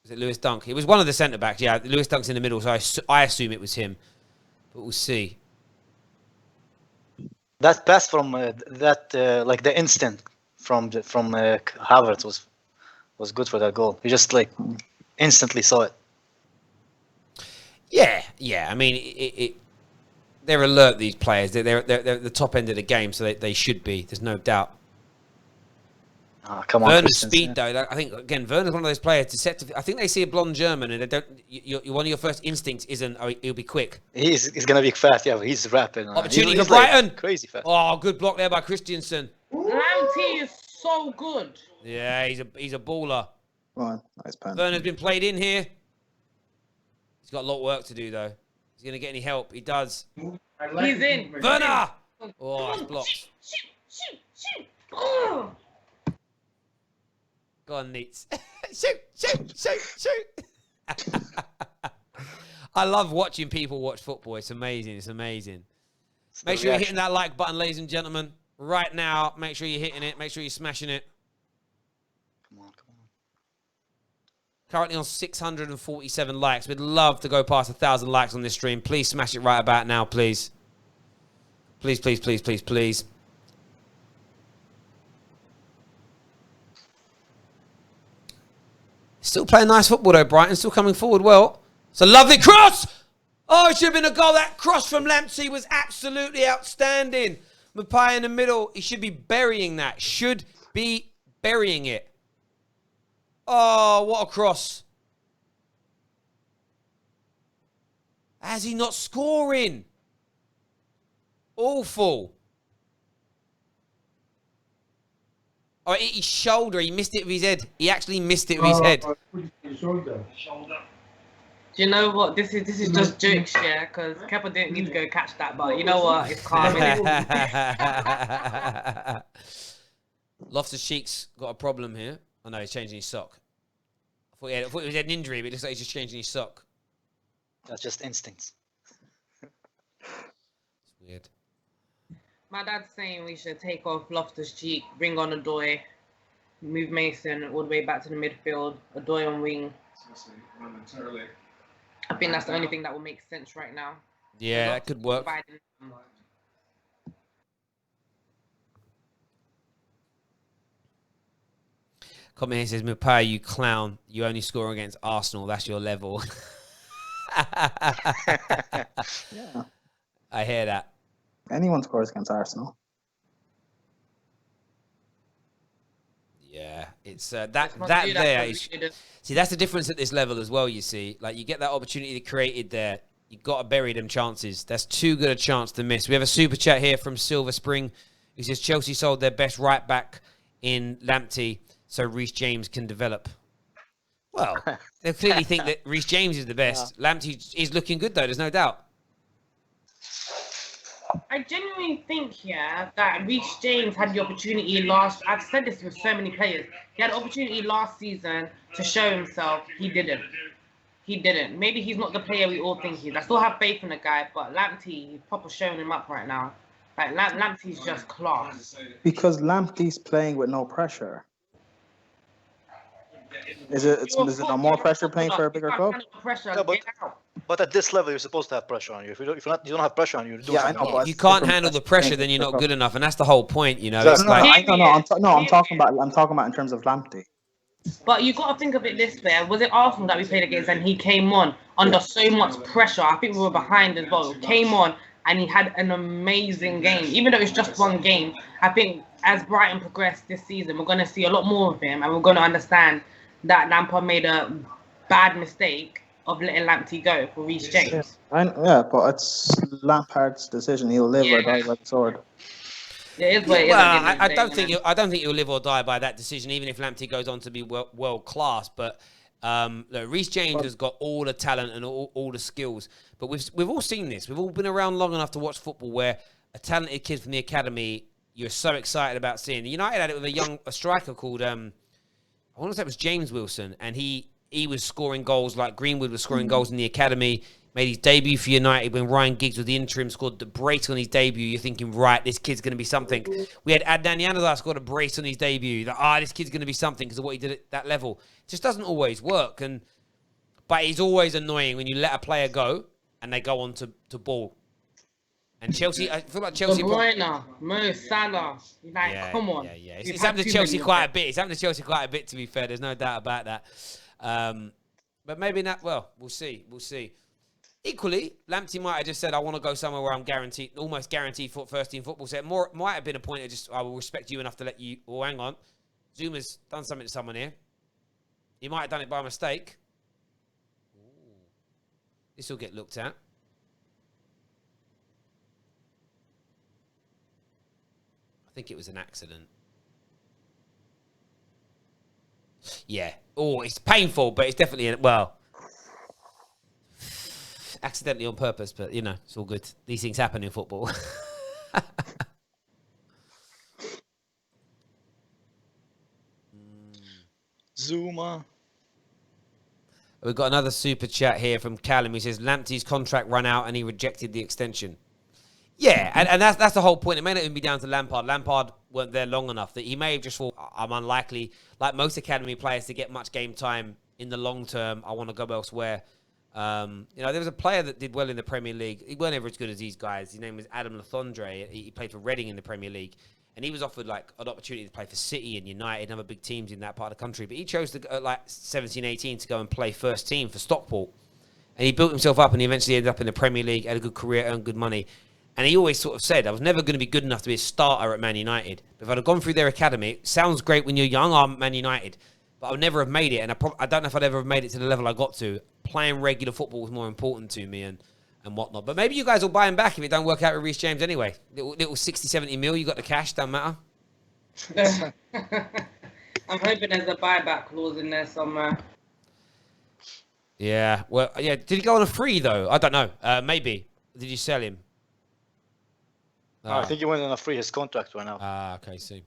Was it Lewis Dunk? It was one of the centre-backs. Yeah, Lewis Dunk's in the middle, so I assume it was him. But we'll see. That pass from like the instant from Havertz was good for that goal. He just like instantly saw it. Yeah. I mean, they're alert, these players. They're at the top end of the game, so they should be. There's no doubt. Come on, Werner's speed, though. I think again, Werner's one of those players. I think they see a blonde German, and they don't. One of your first instincts isn't, "Oh, he'll be quick." He's gonna be fast. Yeah, but he's rapid. Opportunity He's for Brighton. Like crazy fast. Oh, good block there by Christensen. Lamptey is so good. Yeah, he's a baller. Right, nice pen. Werner's been played in here. He's got a lot of work to do, though. He's going to get any help. He does. He's in. Werner! Oh, it's blocked. Shoot. Oh. Go on, Neats. Shoot. I love watching people watch football. It's amazing. Make sure you're hitting that like button, ladies and gentlemen. Right now, make sure you're hitting it. Make sure you're smashing it. Come on. Currently on 647 likes. We'd love to go past 1,000 likes on this stream. Please smash it right about now, please. Please. Still playing nice football, though, Brighton. Still coming forward well. It's a lovely cross! Oh, it should have been a goal. That cross from Lamptey was absolutely outstanding. Mapai in the middle. He should be burying that. Should be burying it. Oh, what a cross. How's he not scoring? Awful. Oh, it hit his shoulder. He missed it with his head. He actually missed it with his head. Shoulder. Do you know what? This is just jokes, yeah, because Kepa didn't need to go catch that, but you know what? It's calm, innit? Loftus-Cheek's got a problem here. Oh, no, he's changing his sock. I thought he had an injury, but it looks like he's just changing his sock. That's just instincts. It's weird. My dad's saying we should take off Loftus-Cheek, bring on Odoi, move Mason all the way back to the midfield, Odoi on wing. I think that's the only thing that will make sense right now. Yeah, that could work. Comment here says, Mapai, you clown. You only score against Arsenal. That's your level. Yeah. I hear that. Anyone scores against Arsenal. Yeah, it's Let's that not that do there that, is. because See, that's the difference at this level as well. You see, like you get that opportunity created there. You got to bury them chances. That's too good a chance to miss. We have a super chat here from Silver Spring, who says Chelsea sold their best right back in Lamptey so Reece James can develop. Well, they clearly think that Reece James is the best. Lamptey is looking good though. There's no doubt. I genuinely think, yeah, that Reece James had the opportunity last. I've said this with so many players. He had the opportunity last season to show himself. He didn't. He didn't. Maybe he's not the player we all think he is. I still have faith in the guy, but Lamptey, he's proper showing him up right now. Like Lamptey's just class. Because Lamptey's playing with no pressure. Is it no more pressure playing for a bigger club? Pressure, Yeah, but- get out. But at this level, you're supposed to have pressure on you. If you don't have pressure on you, you're doing Yeah, I something know, wrong. but You it's can't different handle the pressure pressure, playing then you're for a not club. good enough, and that's the whole point. You know, Exactly. it's like I'm talking about in terms of Lamptey. But you got to think of it this way. Was it Arsenal that we played against and he came on under so much pressure? I think we were behind as well. Came on and he had an amazing game. Even though it's just one game, I think as Brighton progress this season, we're going to see a lot more of him and we're going to understand that Lampard made a bad mistake of letting Lamptey go for Reece James. Yeah, but it's Lampard's decision. He'll live or die by the sword. It is what it is. well, at the end of the I day, don't think innit? I don't think he'll live or die by that decision, even if Lamptey goes on to be world class. But look, Reece James has got all the talent and all the skills. But we've all seen this. We've all been around long enough to watch football where a talented kid from the academy you're so excited about seeing. United had it with a striker called I want to say it was James Wilson, and he was scoring goals like Greenwood was scoring goals in the academy. Made his debut for United when Ryan Giggs was the interim, scored the brace on his debut. You're thinking, right, this kid's going to be something. We had Adnan Yanazar scored a brace on his debut. This kid's going to be something because of what he did at that level. It just doesn't always work. But it's always annoying when you let a player go and they go on to ball. And Chelsea, I feel like Chelsea... De Bruyne, Mo Salah. Like, come on. Yeah. We've It's had happened to too Chelsea many of quite a them. bit. It's happened to Chelsea quite a bit, to be fair. There's no doubt about that. But maybe not. Well, we'll see. We'll see. Equally, Lamptey might have just said, I want to go somewhere where I'm almost guaranteed for first team football. So it might have been a point of just, I will respect you enough to let you... Oh, hang on. Zuma's done something to someone here. He might have done it by mistake. This will get looked at. I think it was an accident. Yeah. Oh, it's painful, but it's definitely... accidentally on purpose, but, you know, it's all good. These things happen in football. Zuma. We've got another super chat here from Callum. He says, Lamptey's contract ran out and he rejected the extension. Yeah, and that's the whole point. It may not even be down to Lampard. Lampard weren't there long enough that he may have just thought, I'm unlikely, like most academy players, to get much game time in the long term. I want to go elsewhere. There was a player that did well in the Premier League. He weren't ever as good as these guys. His name was Adam Lafondre. He played for Reading in the Premier League. And he was offered like an opportunity to play for City and United and other big teams in that part of the country. But he chose to go 17, 18 to go and play first team for Stockport. And he built himself up and he eventually ended up in the Premier League, had a good career, earned good money. And he always sort of said, I was never going to be good enough to be a starter at Man United. But if I'd have gone through their academy, it sounds great when you're young, I'm Man United. But I would never have made it. And I don't know if I'd ever have made it to the level I got to. Playing regular football was more important to me and whatnot. But maybe you guys will buy him back if it don't work out with Reece James anyway. Little 60, 70 mil, you got the cash, don't matter. I'm hoping there's a buyback clause in there somewhere. Yeah, well, yeah. Did he go on a free, though? I don't know. Maybe. Did you sell him? I think he went on a free. His contract ran out. Okay, see.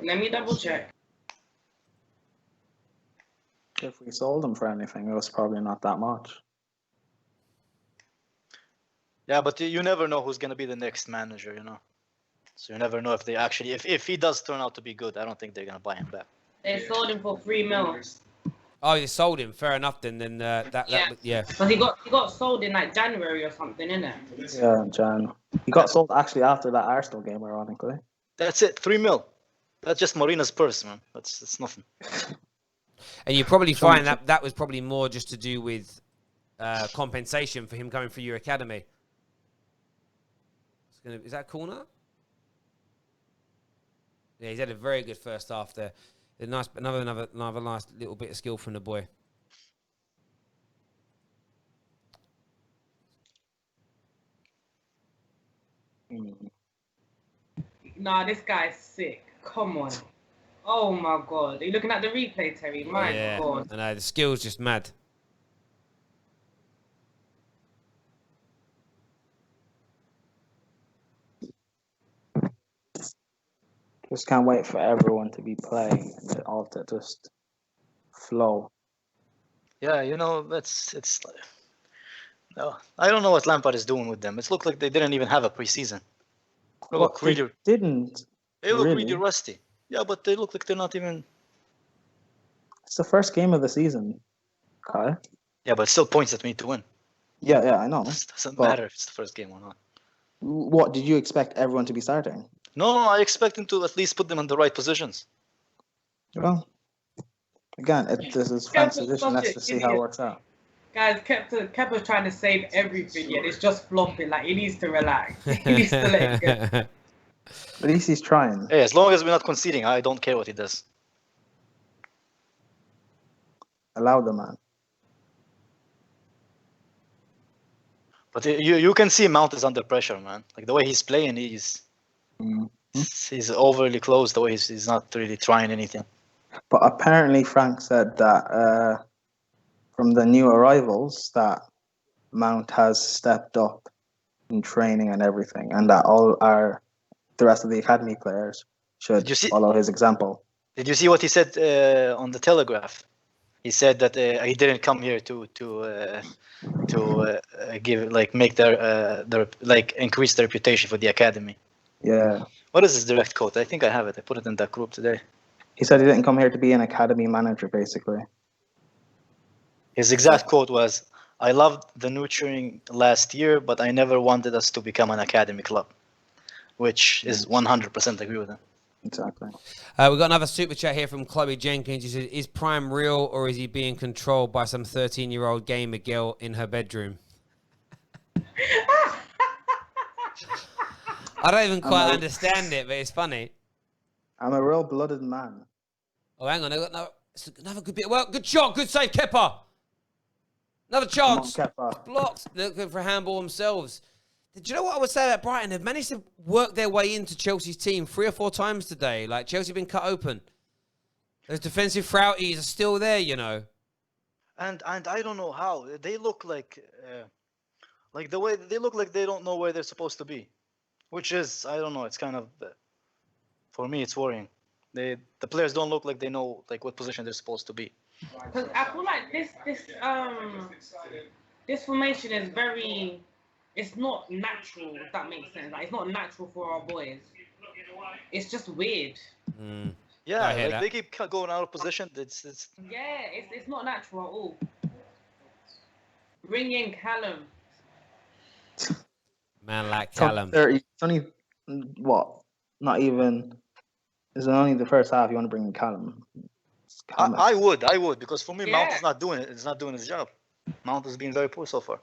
Let me double check. If we sold him for anything, it was probably not that much. Yeah, but you never know who's gonna be the next manager, you know. So you never know if they actually, if he does turn out to be good, I don't think they're gonna buy him back. They sold him for $3 million. Oh, you sold him. Fair enough. Then yeah. But he got sold in like January or something, innit? Yeah, Jan. He got sold actually after that Arsenal game, ironically. That's it, 3 mil. That's just Marina's purse, man. That's nothing. And you probably find that was probably more just to do with compensation for him coming through your academy. Is that a corner? Yeah, he's had a very good first half there. Nice, another nice little bit of skill from the boy. Nah, this guy's sick. Come on. Oh my god. Are you looking at the replay, Terry? My god. I know, the skill's just mad. Just can't wait for everyone to be playing and it all to just flow. Yeah, it's. No, I don't know what Lampard is doing with them. It looked like they didn't even have a preseason. They look They really, didn't. they look really really. rusty. Yeah, but they look like they're not even. It's the first game of the season, Kai. Yeah, but it still points at me to win. Yeah, I know. It doesn't But- matter if it's the first game or not. What did you expect everyone to be starting? No, I expect him to at least put them in the right positions. Well, again, this is Frank's decision. Let's just see how it works out. Guys, Kepa's trying to save everything, yet it's just flopping. Like, he needs to relax. He needs to let it go. At least he's trying. Hey, as long as we're not conceding, I don't care what he does. Allow the man. But you can see Mount is under pressure, man. Like the way he's playing, he's overly close. The way he's not really trying anything. But apparently Frank said that from the new arrivals that Mount has stepped up in training and everything, and that the rest of the academy players should follow his example. Did you see what he said on the Telegraph? He said that he didn't come here to give make their increase their reputation for the academy. Yeah. What is his direct quote? I think I have it. I put it in that group today. He said he didn't come here to be an academy manager, basically. His exact quote was, "I loved the nurturing last year, but I never wanted us to become an academy club," which is 100% agree with him. Exactly. We've got another super chat here from Chloe Jenkins. He said, "Is Prime real, or is he being controlled by some 13-year-old gamer girl in her bedroom?" I don't even quite understand it, but it's funny. I'm a real blooded man. Oh, hang on. Another good bit of work. Good shot. Good save, Kepa. Another chance. Blocked. Looking for a handball themselves. Do you know what I would say about Brighton? They've managed to work their way into Chelsea's team 3 or 4 times today. Like, Chelsea have been cut open. Those defensive frailties are still there, you know. And I don't know how. They look like the way they look like they don't know where they're supposed to be. Which is, I don't know, it's kind of, for me, it's worrying. The players don't look like they know what position they're supposed to be. Because I feel like this formation is very... It's not natural, if that makes sense. Like, it's not natural for our boys. It's just weird. Yeah, they keep going out of position. It's not natural at all. Bring in Callum. Man like Callum. It's only, what? Not even... Is it only the first half you want to bring in Callum? I would, because for me, Mount is not doing it. It's not doing his job. Mount has been very poor so far.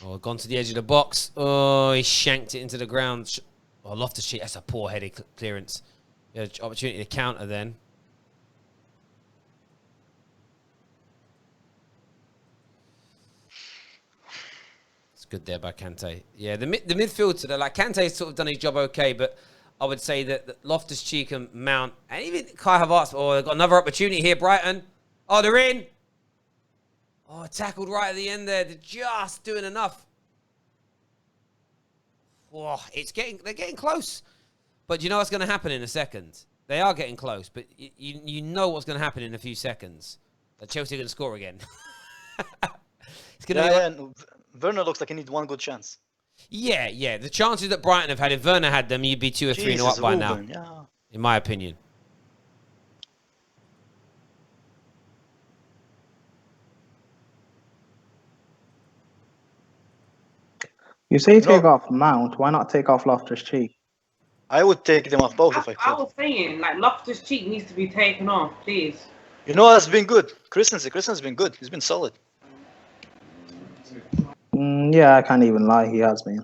Oh, gone to the edge of the box. Oh, he shanked it into the ground. Oh, Loftus-Cheek, that's a poor headed clearance. He had an opportunity to counter then. It's good there by Kante. Yeah, the midfield today, like Kante's sort of done his job okay, but I would say that Loftus-Cheek and Mount, and even Kai Havertz, they've got another opportunity here, Brighton. Oh, they're in. Oh, tackled right at the end there. They're just doing enough. Oh, they're getting close. But you know what's going to happen in a second? They are getting close, but you know what's going to happen in a few seconds. That Chelsea are going to score again. It's going to and Werner looks like he needs one good chance. Yeah. The chances that Brighton have had, if Werner had them, you'd be 2 or 3 up by now. Yeah. In my opinion. You say take off Mount, why not take off Loftus-Cheek? I would take them off both if I could. I was saying, Loftus-Cheek needs to be taken off, please. You know what's been good? Christensen's been good. He's been solid. Yeah, I can't even lie. He has been.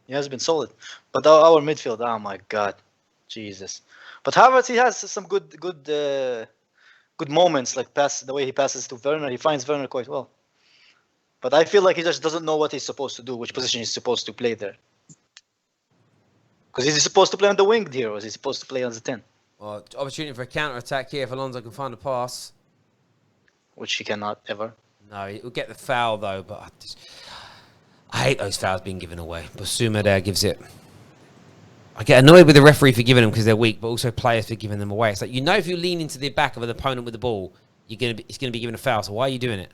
He has been solid. But our midfield, oh my God. Jesus. But Havertz, he has some good moments, like the way he passes to Werner. He finds Werner quite well. But I feel like he just doesn't know what he's supposed to do, which position he's supposed to play there. Because is he supposed to play on the wing here, or is he supposed to play on the 10? Well, opportunity for a counter-attack here if Alonso can find a pass. Which he cannot ever. No, he'll get the foul, though, but I hate those fouls being given away. Basuma there gives it. I get annoyed with the referee for giving them because they're weak, but also players for giving them away. It's like, you know, if you lean into the back of an opponent with the ball, it's going to be given a foul, so why are you doing it?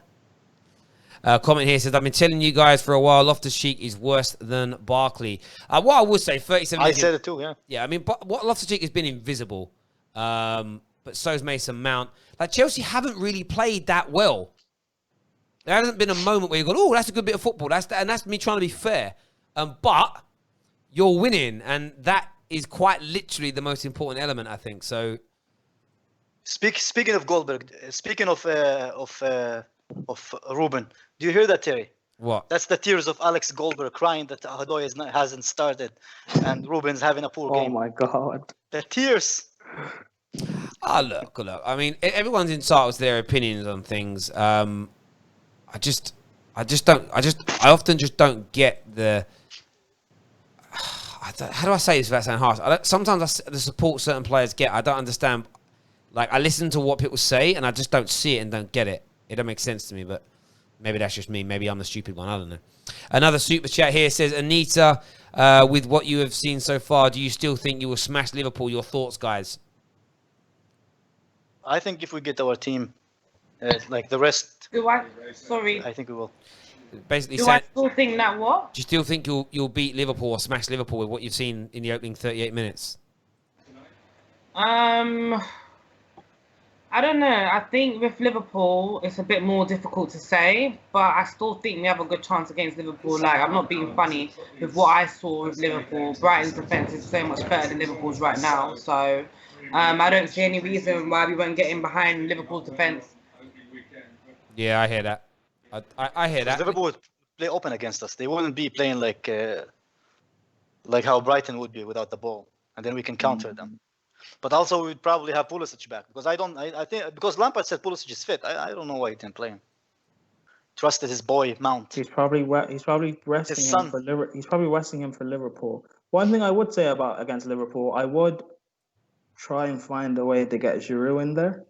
Comment here says, I've been telling you guys for a while, Loftus-Cheek is worse than Barkley. What I would say, 37 I said it too, yeah. Yeah, I mean, what Loftus-Cheek has been invisible, but so's Mason Mount. Like, Chelsea haven't really played that well. There hasn't been a moment where you go, oh, that's a good bit of football. And that's me trying to be fair. But you're winning, and that is quite literally the most important element, I think. So, speaking of Goldberg, speaking of Ruben, do you hear that, Terry? what? That's the tears of Alex Goldberg crying that Hadoy hasn't started, and Ruben's having a poor game. Oh my god. The tears. Oh, look. I mean, everyone's entitled to their opinions on things. I often just don't get the. How do I say this without saying harsh? Sometimes the support certain players get, I don't understand. Like, I listen to what people say, and I just don't see it and don't get it. It don't make sense to me, but maybe that's just me. Maybe I'm the stupid one. I don't know. Another super chat here says, Anita, with what you have seen so far, do you still think you will smash Liverpool? Your thoughts, guys? I think if we get our team, like the rest, Sorry. I think we will. Basically, Do I still think that what? do you still think you'll beat Liverpool or smash Liverpool with what you've seen in the opening 38 minutes? I don't know. I think with Liverpool, it's a bit more difficult to say, but I still think we have a good chance against Liverpool. Like, I'm not being funny with what I saw with Liverpool. Brighton's defence is so much better than Liverpool's right now. So I don't see any reason why we won't get in behind Liverpool's defence. Yeah, I hear that. I hear that. Liverpool would play open against us. They wouldn't be playing like how Brighton would be without the ball, and then we can counter them. But also we'd probably have Pulisic back because I think because Lampard said Pulisic is fit. I don't know why he didn't play him. Trusted his boy Mount. He's probably resting him for Liverpool. He's probably resting him for Liverpool. One thing I would say against Liverpool, I would try and find a way to get Giroud in there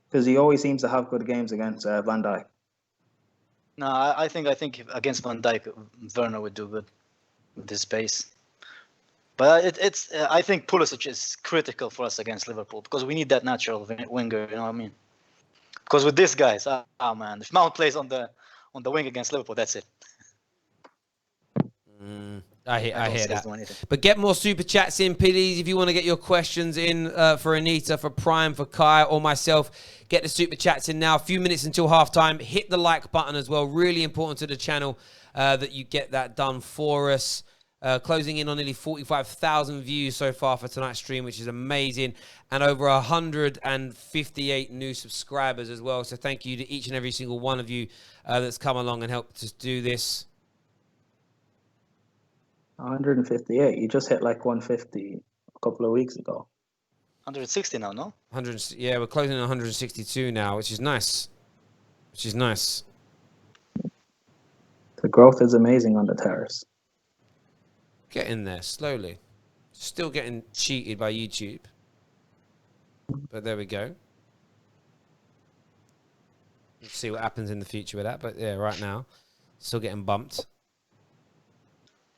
because he always seems to have good games against Van Dijk. No, I think against Van Dijk, Werner would do good with his pace. But I think Pulisic is critical for us against Liverpool because we need that natural winger. You know what I mean? Because with these guys, man, if Mount plays on the wing against Liverpool, that's it. I hear that. But get more super chats in, please. If you want to get your questions in for Anita, for Prime, for Kai, or myself, get the super chats in now. A few minutes until halftime. Hit the like button as well. Really important to the channel that you get that done for us. Closing in on nearly 45,000 views so far for tonight's stream, which is amazing. And over 158 new subscribers as well. So thank you to each and every single one of you that's come along and helped us do this. 158. You just hit like 150 a couple of weeks ago. 160 now, no? 100. Yeah, we're closing in 162 now, which is nice. The growth is amazing on the terrace. Get in there slowly. Still getting cheated by YouTube. But there we go. Let's see what happens in the future with that. But yeah, right now, still getting bumped.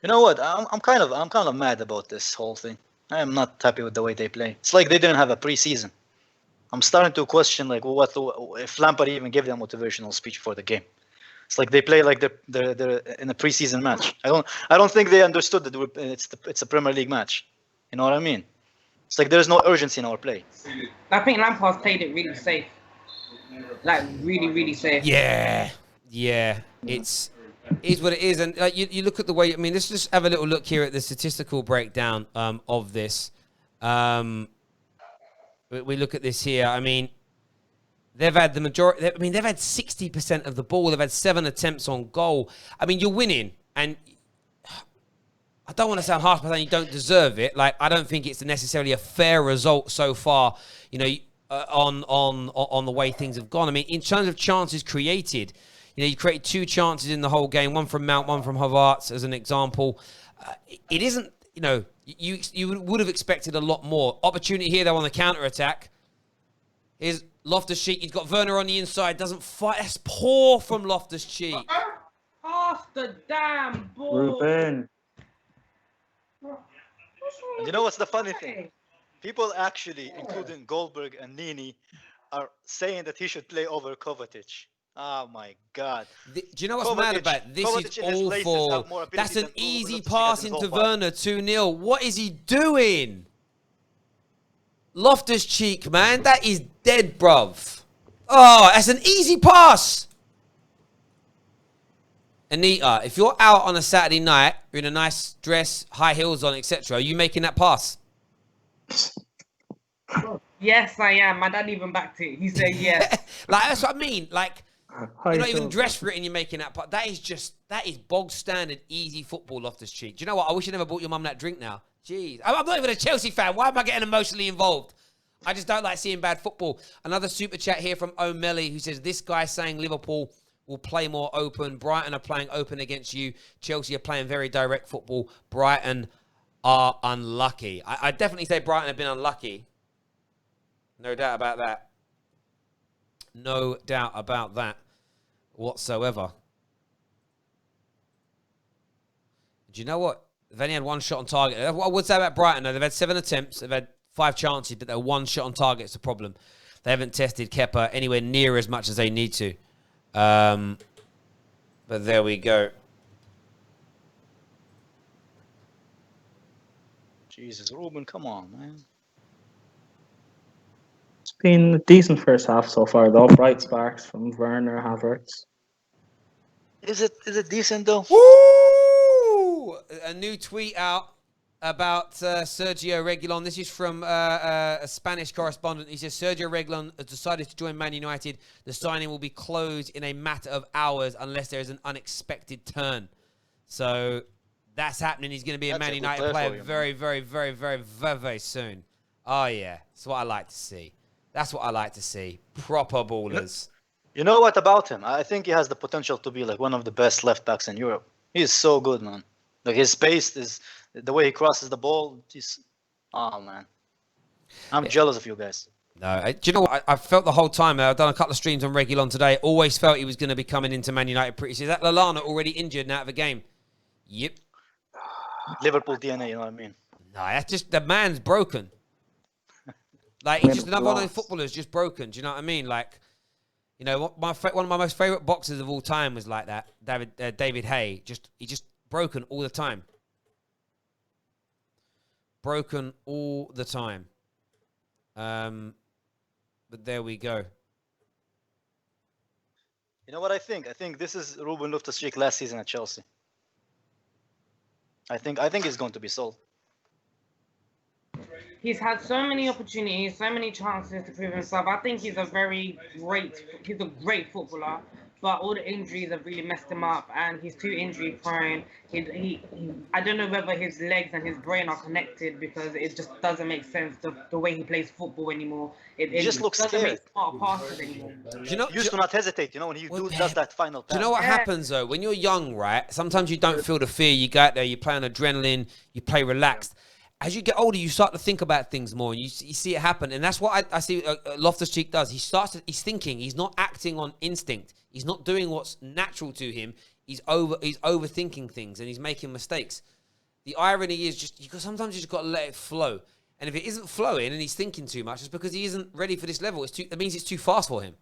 You know what? I'm kind of mad about this whole thing. I am not happy with the way they play. It's like they didn't have a preseason. I'm starting to question like if Lampard even gave them a motivational speech for the game. It's like they play like they're in a preseason match. I don't think they understood that it's a Premier League match. You know what I mean? It's like there's no urgency in our play. I think Lampard's played it really safe. Like really, really safe. Yeah. It's what it is, and you look at the way. I mean, let's just have a little look here at the statistical breakdown of this. We look at this here. I mean, they've had the majority. I mean, they've had 60% of the ball. They've had 7 attempts on goal. I mean, you're winning, and I don't want to sound harsh by saying you don't deserve it. Like, I don't think it's necessarily a fair result so far, you know, on the way things have gone. I mean, in terms of chances created, you know, you created 2 chances in the whole game, one from Mount, one from Havertz, as an example. It isn't, you know, you would have expected a lot more. Opportunity here, though, on the counter-attack. Here's Loftus-Cheek. He's got Werner on the inside. Doesn't fight. That's poor from Loftus-Cheek. Pass the damn ball. Ruben. And you know what's the funny thing? People actually, including Goldberg and Nini, are saying that he should play over Kovacic. Oh my God! Do you know what's mad about it? This is awful. That's an easy pass into Werner, 2-0. What is he doing? Loftus-Cheek, man. That is dead, bruv. Oh, that's an easy pass. Anita, if you're out on a Saturday night, you're in a nice dress, high heels on, etc., are you making that pass? Yes, I am. My dad even backed it. He said yes. Like, that's what I mean. Like, you're not even dressed for it and you're making that pass. That is bog standard, easy football, Loftus-Cheek. Do you know what? I wish I never bought your mum that drink now. Jeez. I'm not even a Chelsea fan. Why am I getting emotionally involved? I just don't like seeing bad football. Another super chat here from O'Malley, who says, this guy saying Liverpool will play more open. Brighton are playing open against you. Chelsea are playing very direct football. Brighton are unlucky. I definitely say Brighton have been unlucky. No doubt about that. No doubt about that whatsoever. Do you know what? They've only had 1 shot on target. What I would say about Brighton, though, they've had 7 attempts. They've had 5 chances, but they're 1 shot on target. It's a problem. They haven't tested Kepa anywhere near as much as they need to. But there we go. Jesus, Ruben, come on, man. It's been a decent first half so far, though. Bright sparks from Werner, Havertz. Is it decent though? Woo! A new tweet out about Sergio Reguilon. This is from a Spanish correspondent. He says, Sergio Reguilon has decided to join Man United. The signing will be closed in a matter of hours unless there is an unexpected turn. So that's happening. He's going to be a Man United player very, very, very, very, very, very soon. Oh, yeah. That's what I like to see. That's what I like to see. Proper ballers. You know what about him? I think he has the potential to be like one of the best left backs in Europe. He's so good, man. Like his pace is the way he crosses the ball. Oh man, I'm jealous of you guys. No, do you know what? I felt the whole time. I've done a couple of streams on Reguilon today. Always felt he was going to be coming into Man United pretty soon. Is that Lallana already injured and out of the game? Yep. Liverpool DNA, you know what I mean? No, that's just the man's broken. Like he's just another one of those footballers just broken. Do you know what I mean? Like, you know, one of my most favorite boxers of all time was like that. David Hay. He just broken all the time. Broken all the time. But there we go. You know what I think? I think this is Ruben Loftus-Cheek last season at Chelsea. I think he's going to be sold. He's had so many opportunities, so many chances to prove himself. I think he's a great footballer, but all the injuries have really messed him up, and he's too injury prone. I don't know whether his legs and his brain are connected because it just doesn't make sense the way he plays football anymore. It just looks doesn't scared. make smart passes anymore. He used to not hesitate, you know, when he does that final pass. Do you know what happens though? When you're young, right? Sometimes you don't feel the fear. You go out there, you play on adrenaline, you play relaxed. As you get older, you start to think about things more, and you see it happen. And that's what I see Loftus-Cheek does. He's thinking. He's not acting on instinct. He's not doing what's natural to him. He's overthinking things, and he's making mistakes. The irony is sometimes you just got to let it flow. And if it isn't flowing and he's thinking too much, it's because he isn't ready for this level. It means it's too fast for him.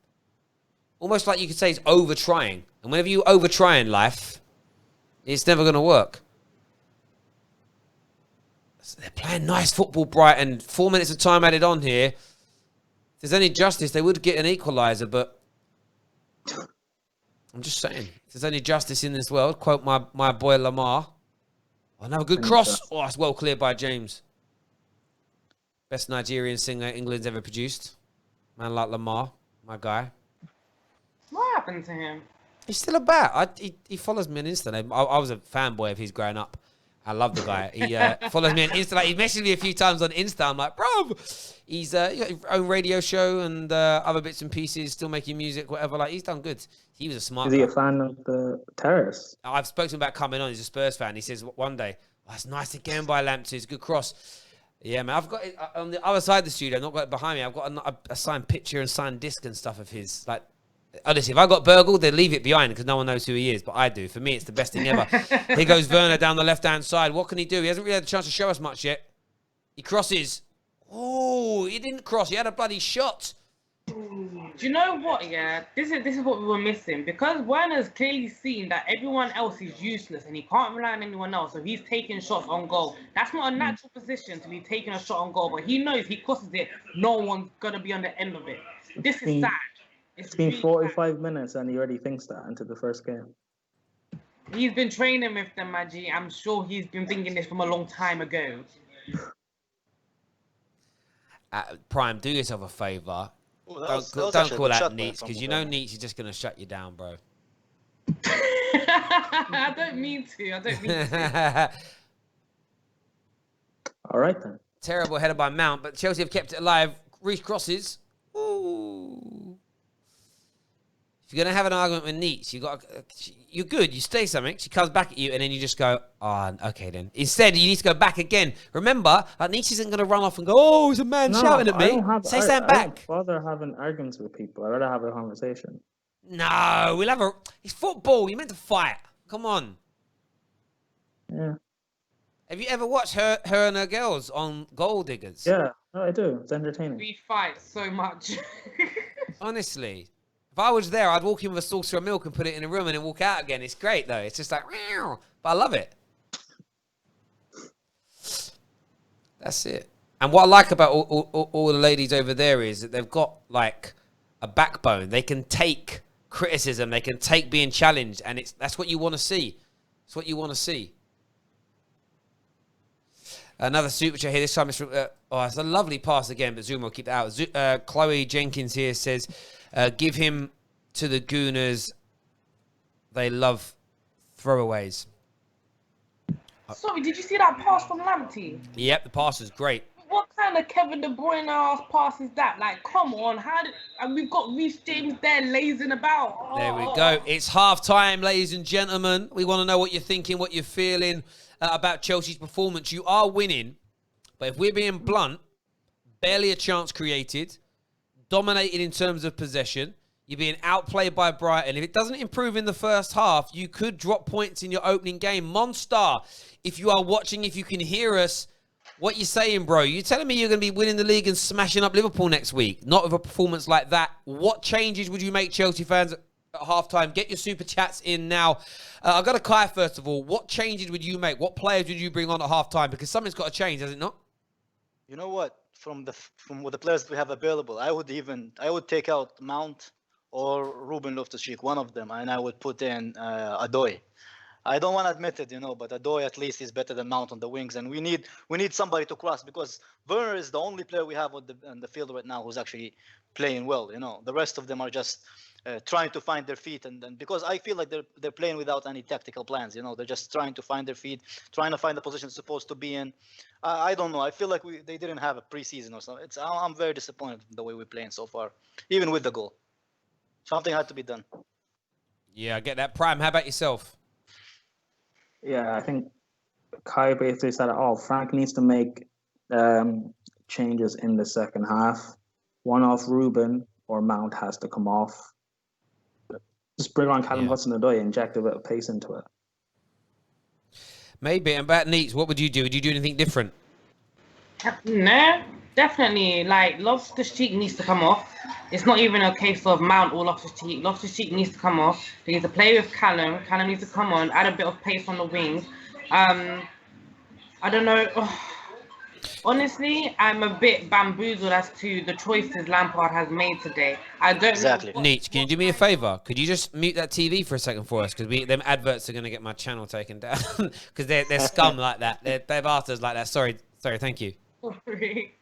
Almost like you could say he's over-trying. And whenever you over-try in life, it's never going to work. They're playing nice football, Brighton. 4 minutes of time added on here. If there's any justice, they would get an equaliser, but I'm just saying. If there's any justice in this world, quote my boy Lamar. Oh, no, good cross. Oh, it's well cleared by James. Best Nigerian singer England's ever produced. Man like Lamar, my guy. What happened to him? He's still about. He follows me on Instagram. I was a fanboy of his growing up. I love the guy. He follows me on Insta. Like, he messaged me a few times on Insta. I'm like, bro, he's got his own radio show and other bits and pieces, still making music, whatever. Like, he's done good. He was a smart Is he guy. a fan of the Terrace? I've spoken to him about coming on. He's a Spurs fan. He says one day, oh, it's nice again by Lamptey. It's a good cross. Yeah, man. I've got it on the other side of the studio. I've not got it behind me. I've got a signed picture and signed disc and stuff of his. Like, honestly, if I got burgled, they'd leave it behind because no one knows who he is. But I do. For me, it's the best thing ever. Here goes Werner down the left-hand side. What can he do? He hasn't really had a chance to show us much yet. He crosses. Oh, he didn't cross. He had a bloody shot. Do you know what? Yeah, this is what we were missing because Werner's clearly seen that everyone else is useless and he can't rely on anyone else. So he's taking shots on goal. That's not a natural position to be taking a shot on goal, but he knows he crosses it. No one's gonna be on the end of it. This is sad. It's been really 45 minutes and he already thinks that into the first game. sad. He's been training with them, Maggie. I'm sure he's been thinking this from a long time ago. Prime, do yourself a favour. Ooh, that Don't was actually a call good out shot Neats from because you know Neats is just going to shut you down, bro. I don't mean to. All right, then. Terrible header by Mount, but Chelsea have kept it alive. Reece crosses. Ooh. If you're going to have an argument with Neats, you're good. You say something. She comes back at you, and then you just go, oh, okay then. Instead, you need to go back again. Remember, Neats isn't going to run off and go, oh, there's a man shouting at me. Say something back. I don't bother having arguments with people. I'd rather have a conversation. No, it's football. You're meant to fight. Come on. Yeah. Have you ever watched her and her girls on Gold Diggers? Yeah, no, I do. It's entertaining. We fight so much. Honestly. If I was there, I'd walk in with a saucer of milk and put it in a room and then walk out again. It's great, though. It's just like, meow. But I love it. That's it. And what I like about all the ladies over there is that they've got, like, a backbone. They can take criticism. They can take being challenged. And that's what you want to see. It's what you want to see. Another super chat here. This time it's from... it's a lovely pass again, but Zuma will keep that out. Chloe Jenkins here says... give him to the Gooners. They love throwaways. Sorry, did you see that pass from Lamptey? Yep, the pass was great. What kind of Kevin De Bruyne ass pass is that? Like, come on, and we've got Reece James there lazing about. There we go. It's half time, ladies and gentlemen. We want to know what you're thinking, what you're feeling about Chelsea's performance. You are winning, but if we're being blunt, barely a chance created. Dominated in terms of possession. You're being outplayed by Brighton. If it doesn't improve in the first half, you could drop points in your opening game. Monster, if you are watching, if you can hear us, what you saying, bro? You telling me you're going to be winning the league and smashing up Liverpool next week? Not with a performance like that. What changes would you make, Chelsea fans, at halftime? Get your super chats in now. I've got to Kai first of all. What changes would you make? What players would you bring on at halftime? Because something's got to change, has it not? You know what? From what the players we have available, I would take out Mount or Ruben Loftus-Cheek, one of them, and I would put in Adoy. I don't want to admit it, but Adoy at least is better than Mount on the wings, and we need somebody to cross because Werner is the only player we have on the field right now who's actually playing well. The rest of them are just trying to find their feet, and because I feel like they're playing without any tactical plans. They're just trying to find their feet, trying to find the position they're supposed to be in. I don't know. I feel like they didn't have a preseason or something. I'm very disappointed in the way we're playing so far, even with the goal. Something had to be done. Yeah, I get that. Prime, how about yourself? Yeah, I think Kai basically said it all. Frank needs to make changes in the second half. One off Ruben or Mount has to come off. Just bring on Callum Hudson-Odoi, inject a bit of pace into it. Maybe. And about Neats, what would you do? Would you do anything different? No, definitely. Like, Loftus-Cheek needs to come off. It's not even a case of Mount or Loftus-Cheek. Loftus-Cheek needs to come off. They need to play with Callum. Callum needs to come on, add a bit of pace on the wings. I don't know. Honestly, I'm a bit bamboozled as to the choices Lampard has made today. I don't exactly. know. Neat, can you do me a favour? Could you just mute that TV for a second for us? Because them adverts are going to get my channel taken down. Because they're scum like that. They're bastards like that. Sorry, thank you. Sorry.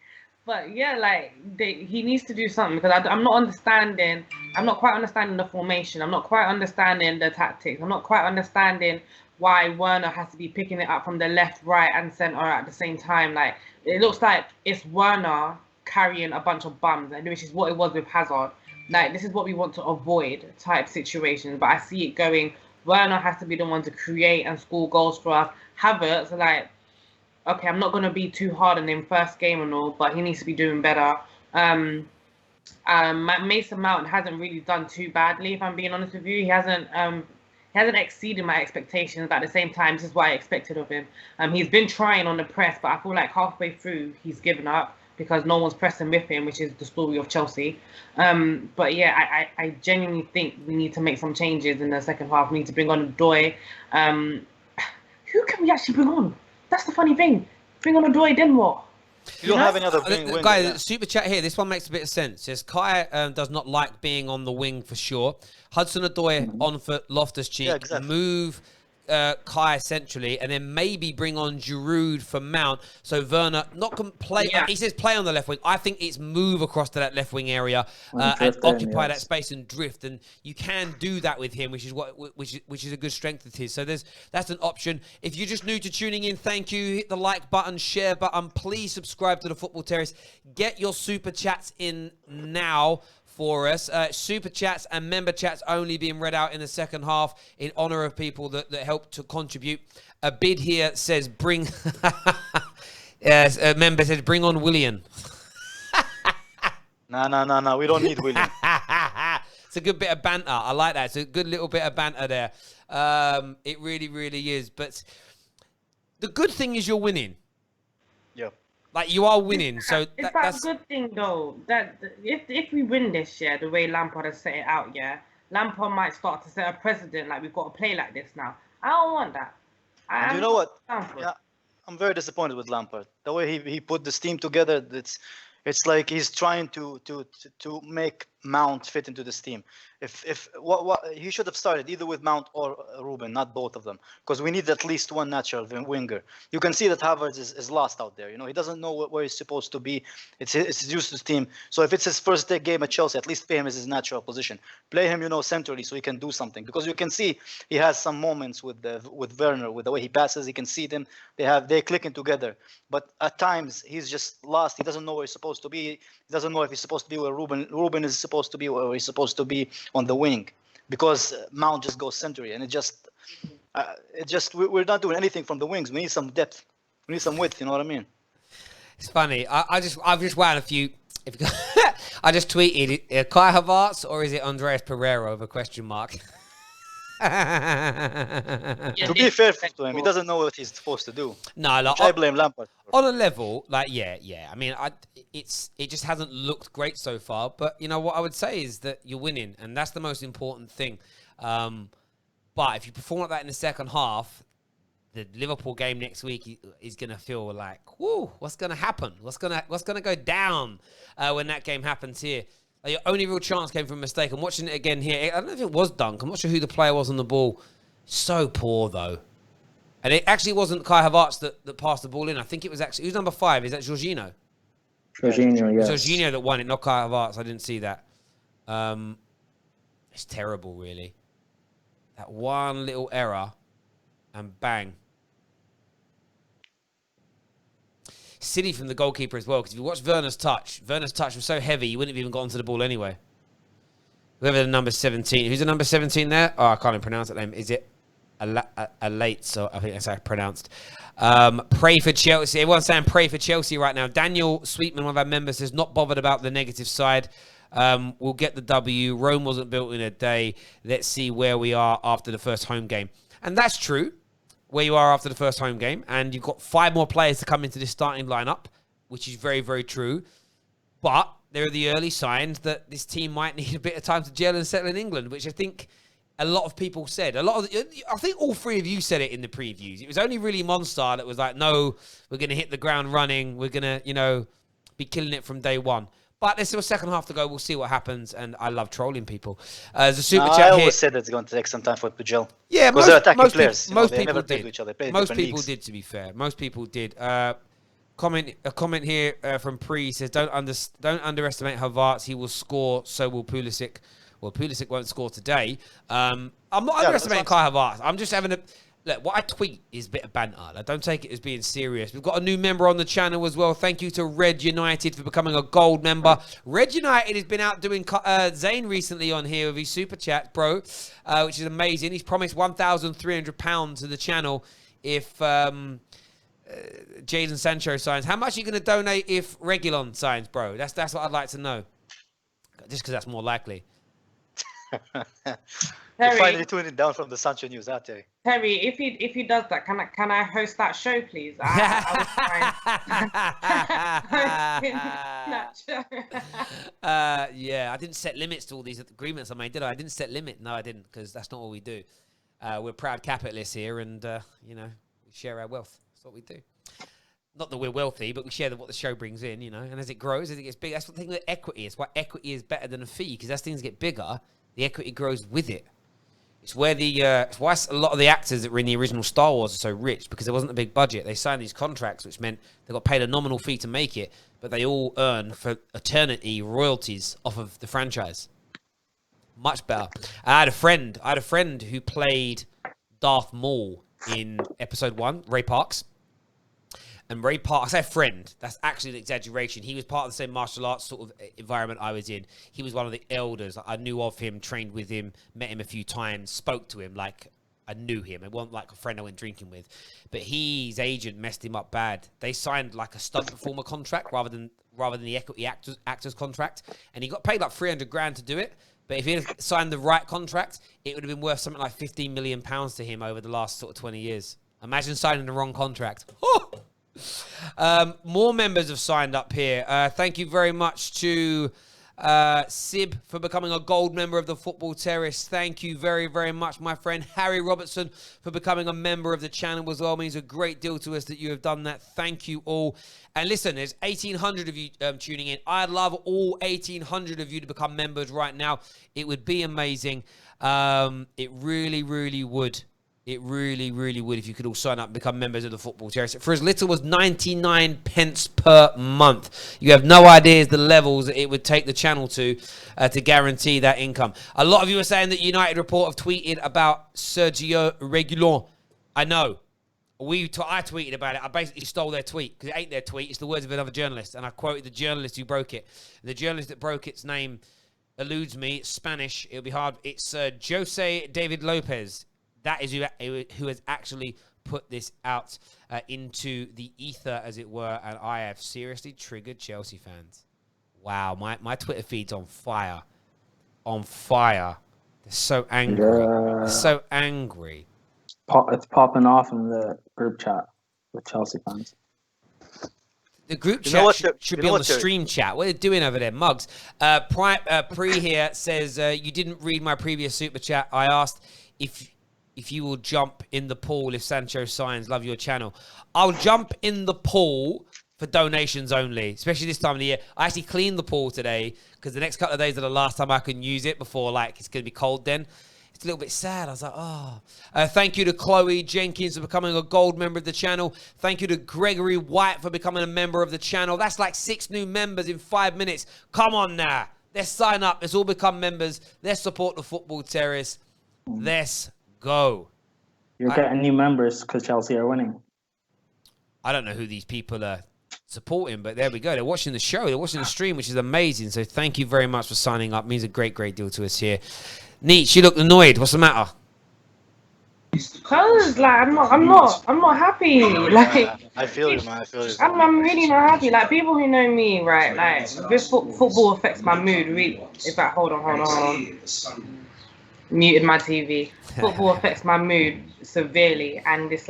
But yeah, like, he needs to do something because I'm not quite understanding the formation. I'm not quite understanding the tactics. I'm not quite understanding why Werner has to be picking it up from the left, right, and centre at the same time. Like, it looks like it's Werner carrying a bunch of bums, which is what it was with Hazard. Like, this is what we want to avoid type situations. But I see it going, Werner has to be the one to create and score goals for us. Havertz, like, okay, I'm not going to be too hard on him first game and all, but he needs to be doing better. Mason Mount hasn't really done too badly, if I'm being honest with you. He hasn't exceeded my expectations, but at the same time, this is what I expected of him. He's been trying on the press, but I feel like halfway through, he's given up because no one's pressing with him, which is the story of Chelsea. But yeah, I genuinely think we need to make some changes in the second half. We need to bring on Doy. Who can we actually bring on? That's the funny thing. Bring on Doy, then what? You don't have any other wing. Guys, super chat here. This one makes a bit of sense. Says Kai does not like being on the wing for sure. Hudson-Odoi on for Loftus-Cheek. Yeah, exactly. Move Kai centrally, and then maybe bring on Giroud for Mount. So Werner not can play. Yeah. He says play on the left wing. I think it's move across to that left wing area and occupy that space and drift. And you can do that with him, which is a good strength of his. So that's an option. If you're just new to tuning in, thank you. Hit the like button, share button. Please subscribe to the Football Terrace. Get your super chats in now for us. Super chats and member chats only being read out in the second half in honor of people that help to contribute. A bid here says bring... yes, a member says bring on Willian. No. We don't need Willian. It's a good bit of banter. I like that. It's a good little bit of banter there. It really, really is. But the good thing is you're winning. Yeah. Like, you are winning, so that's a good thing though. That if we win this year, the way Lampard has set it out, Lampard might start to set a precedent. Like, we've got to play like this now. I don't want that. You know what? Yeah, I'm very disappointed with Lampard. The way he put this team together, it's like he's trying to make Mount fit into this team. What he should have started either with Mount or Ruben, not both of them, because we need at least one natural winger. You can see that Havertz is lost out there. You know, he doesn't know where he's supposed to be. It's his useless team. So if it's his first game at Chelsea, at least play him as his natural position. Play him, centrally, so he can do something. Because you can see he has some moments with Werner, with the way he passes. You can see them. They're clicking together. But at times he's just lost. He doesn't know where he's supposed to be. He doesn't know if he's supposed to be where Ruben is supposed to be, or he's supposed to be on the wing, because Mount just goes centrally, and we're not doing anything from the wings. We need some depth. We need some width. You know what I mean? It's funny. I've just wound a few. I just tweeted Kai Havertz, or is it Andreas Pereira with a question mark? To be fair to him, he doesn't know what he's supposed to do. No, like, I blame Lampard. On a level, like, yeah. I mean, it just hasn't looked great so far. But what I would say is that you're winning, and that's the most important thing. But if you perform like that in the second half, the Liverpool game next week is gonna feel like, whoo, what's gonna happen? What's gonna go down when that game happens here? Your only real chance came from a mistake. I'm watching it again here. I don't know if it was Dunk. I'm not sure who the player was on the ball. So poor, though. And it actually wasn't Kai Havertz that passed the ball in. I think it was actually... Who's number 5? Is that Jorginho? Jorginho, yes. Jorginho that won it, not Kai Havertz. I didn't see that. It's terrible, really. That one little error, and bang. Silly from the goalkeeper as well, because if you watch Werner's touch was so heavy, you wouldn't have even got onto the ball anyway. Whoever the number 17, who's the number 17 there? Oh, I can't even pronounce that name. Is it Alate? So I think that's how it's pronounced. Pray for Chelsea. Everyone's saying pray for Chelsea right now. Daniel Sweetman, one of our members, says not bothered about the negative side. We'll get the W. Rome wasn't built in a day. Let's see where we are after the first home game. And that's true. Where you are after the first home game, and you've got 5 more players to come into this starting lineup, which is very, very true. But there are the early signs that this team might need a bit of time to gel and settle in England, which I think a lot of people said. I think all 3 of you said it in the previews. It was only really Monstar that was like, no, we're going to hit the ground running. We're going to, be killing it from day one. But there's still a second half to go. We'll see what happens. And I love trolling people. There's a super chat here. I always said it's going to take some time for it to gel. Yeah, because they're attacking players. Most they people never did. played with each other. Most people did, to be fair. Most people did. A comment here from Pre says, don't underestimate Havertz. He will score. So will Pulisic. Well, Pulisic won't score today. I'm not underestimating Kai Havertz. I'm just having look, what I tweet is a bit of banter. Like, don't take it as being serious. We've got a new member on the channel as well. Thank you to Red United for becoming a gold member. Red United has been out doing Zane recently on here with his super chat, bro, which is amazing. He's promised £1,300 to the channel if Jadon Sancho signs. How much are you going to donate if Reguilon signs, bro? That's what I'd like to know. Just because that's more likely. You're finally tuning down from the Sancho news, aren't you? Terry, if he does that, can I host that show, please? I was yeah, I didn't set limits to all these agreements I made, did I? I didn't set limit. No, I didn't, because that's not what we do. We're proud capitalists here, and we share our wealth. That's what we do. Not that we're wealthy, but we share what the show brings in, And as it grows, as it gets bigger, that's the thing with equity. It's why equity is better than a fee, because as things get bigger, the equity grows with it. It's where it's why a lot of the actors that were in the original Star Wars are so rich, because there wasn't a big budget. They signed these contracts, which meant they got paid a nominal fee to make it, but they all earn for eternity royalties off of the franchise. Much better. I had a friend who played Darth Maul in Episode 1, Ray Parks. And Ray Parks, I say friend, that's actually an exaggeration. He was part of the same martial arts sort of environment I was in. He was one of the elders. I knew of him, trained with him, met him a few times, spoke to him like I knew him. It wasn't like a friend I went drinking with. But his agent messed him up bad. They signed like a stunt performer contract rather than the equity actors contract. And he got paid like $300,000 to do it. But if he had signed the right contract, it would have been worth something like £15 million to him over the last sort of 20 years. Imagine signing the wrong contract. Oh! More members have signed up here. Thank you very much to Sib for becoming a gold member of the Football Terrace. Thank you very, very much, my friend. Harry Robertson for becoming a member of the channel as well. It means a great deal to us that you have done that. Thank you all. And listen, there's 1,800 of you tuning in. I'd love all 1,800 of you to become members right now. It would be amazing. It really, really would. It really, really would if you could all sign up and become members of the Football Terrace. For as little as 99 pence per month. You have no idea the levels that it would take the channel to guarantee that income. A lot of you are saying that United Report have tweeted about Sergio Reguilon. I know. I tweeted about it. I basically stole their tweet because it ain't their tweet. It's the words of another journalist. And I quoted the journalist who broke it. The journalist that broke its name eludes me. It's Spanish. It'll be hard. It's Jose David Lopez. That is who has actually put this out into the ether, as it were, and I have seriously triggered Chelsea fans. Wow, my Twitter feed's on fire. On fire. They're so angry. They're so angry. It's popping off in the group chat with Chelsea fans. The group chat should be on the stream chat. What are they doing over there, mugs? Pre here says, you didn't read my previous super chat. I asked if you will jump in the pool if Sancho signs. Love your channel. I'll jump in the pool for donations only, especially this time of the year. I actually cleaned the pool today because the next couple of days are the last time I can use it before it's going to be cold then. It's a little bit sad. I was like, oh. Thank you to Chloe Jenkins for becoming a gold member of the channel. Thank you to Gregory White for becoming a member of the channel. That's like 6 new members in 5 minutes. Come on now. Let's sign up. Let's all become members. Let's support the Football Terrace. Let's go. You're getting new members because Chelsea are winning. I don't know who these people are supporting, but there we go. They're watching the show. They're watching the stream, which is amazing. So thank you very much for signing up. It means a great, great deal to us here. Neat, you look annoyed. What's the matter? Cause I'm not happy. I feel you, man. I feel you. I'm really not happy. People who know me, right? This football affects my mood. Really. In fact, hold on. Muted my TV. Football affects my mood severely, and it's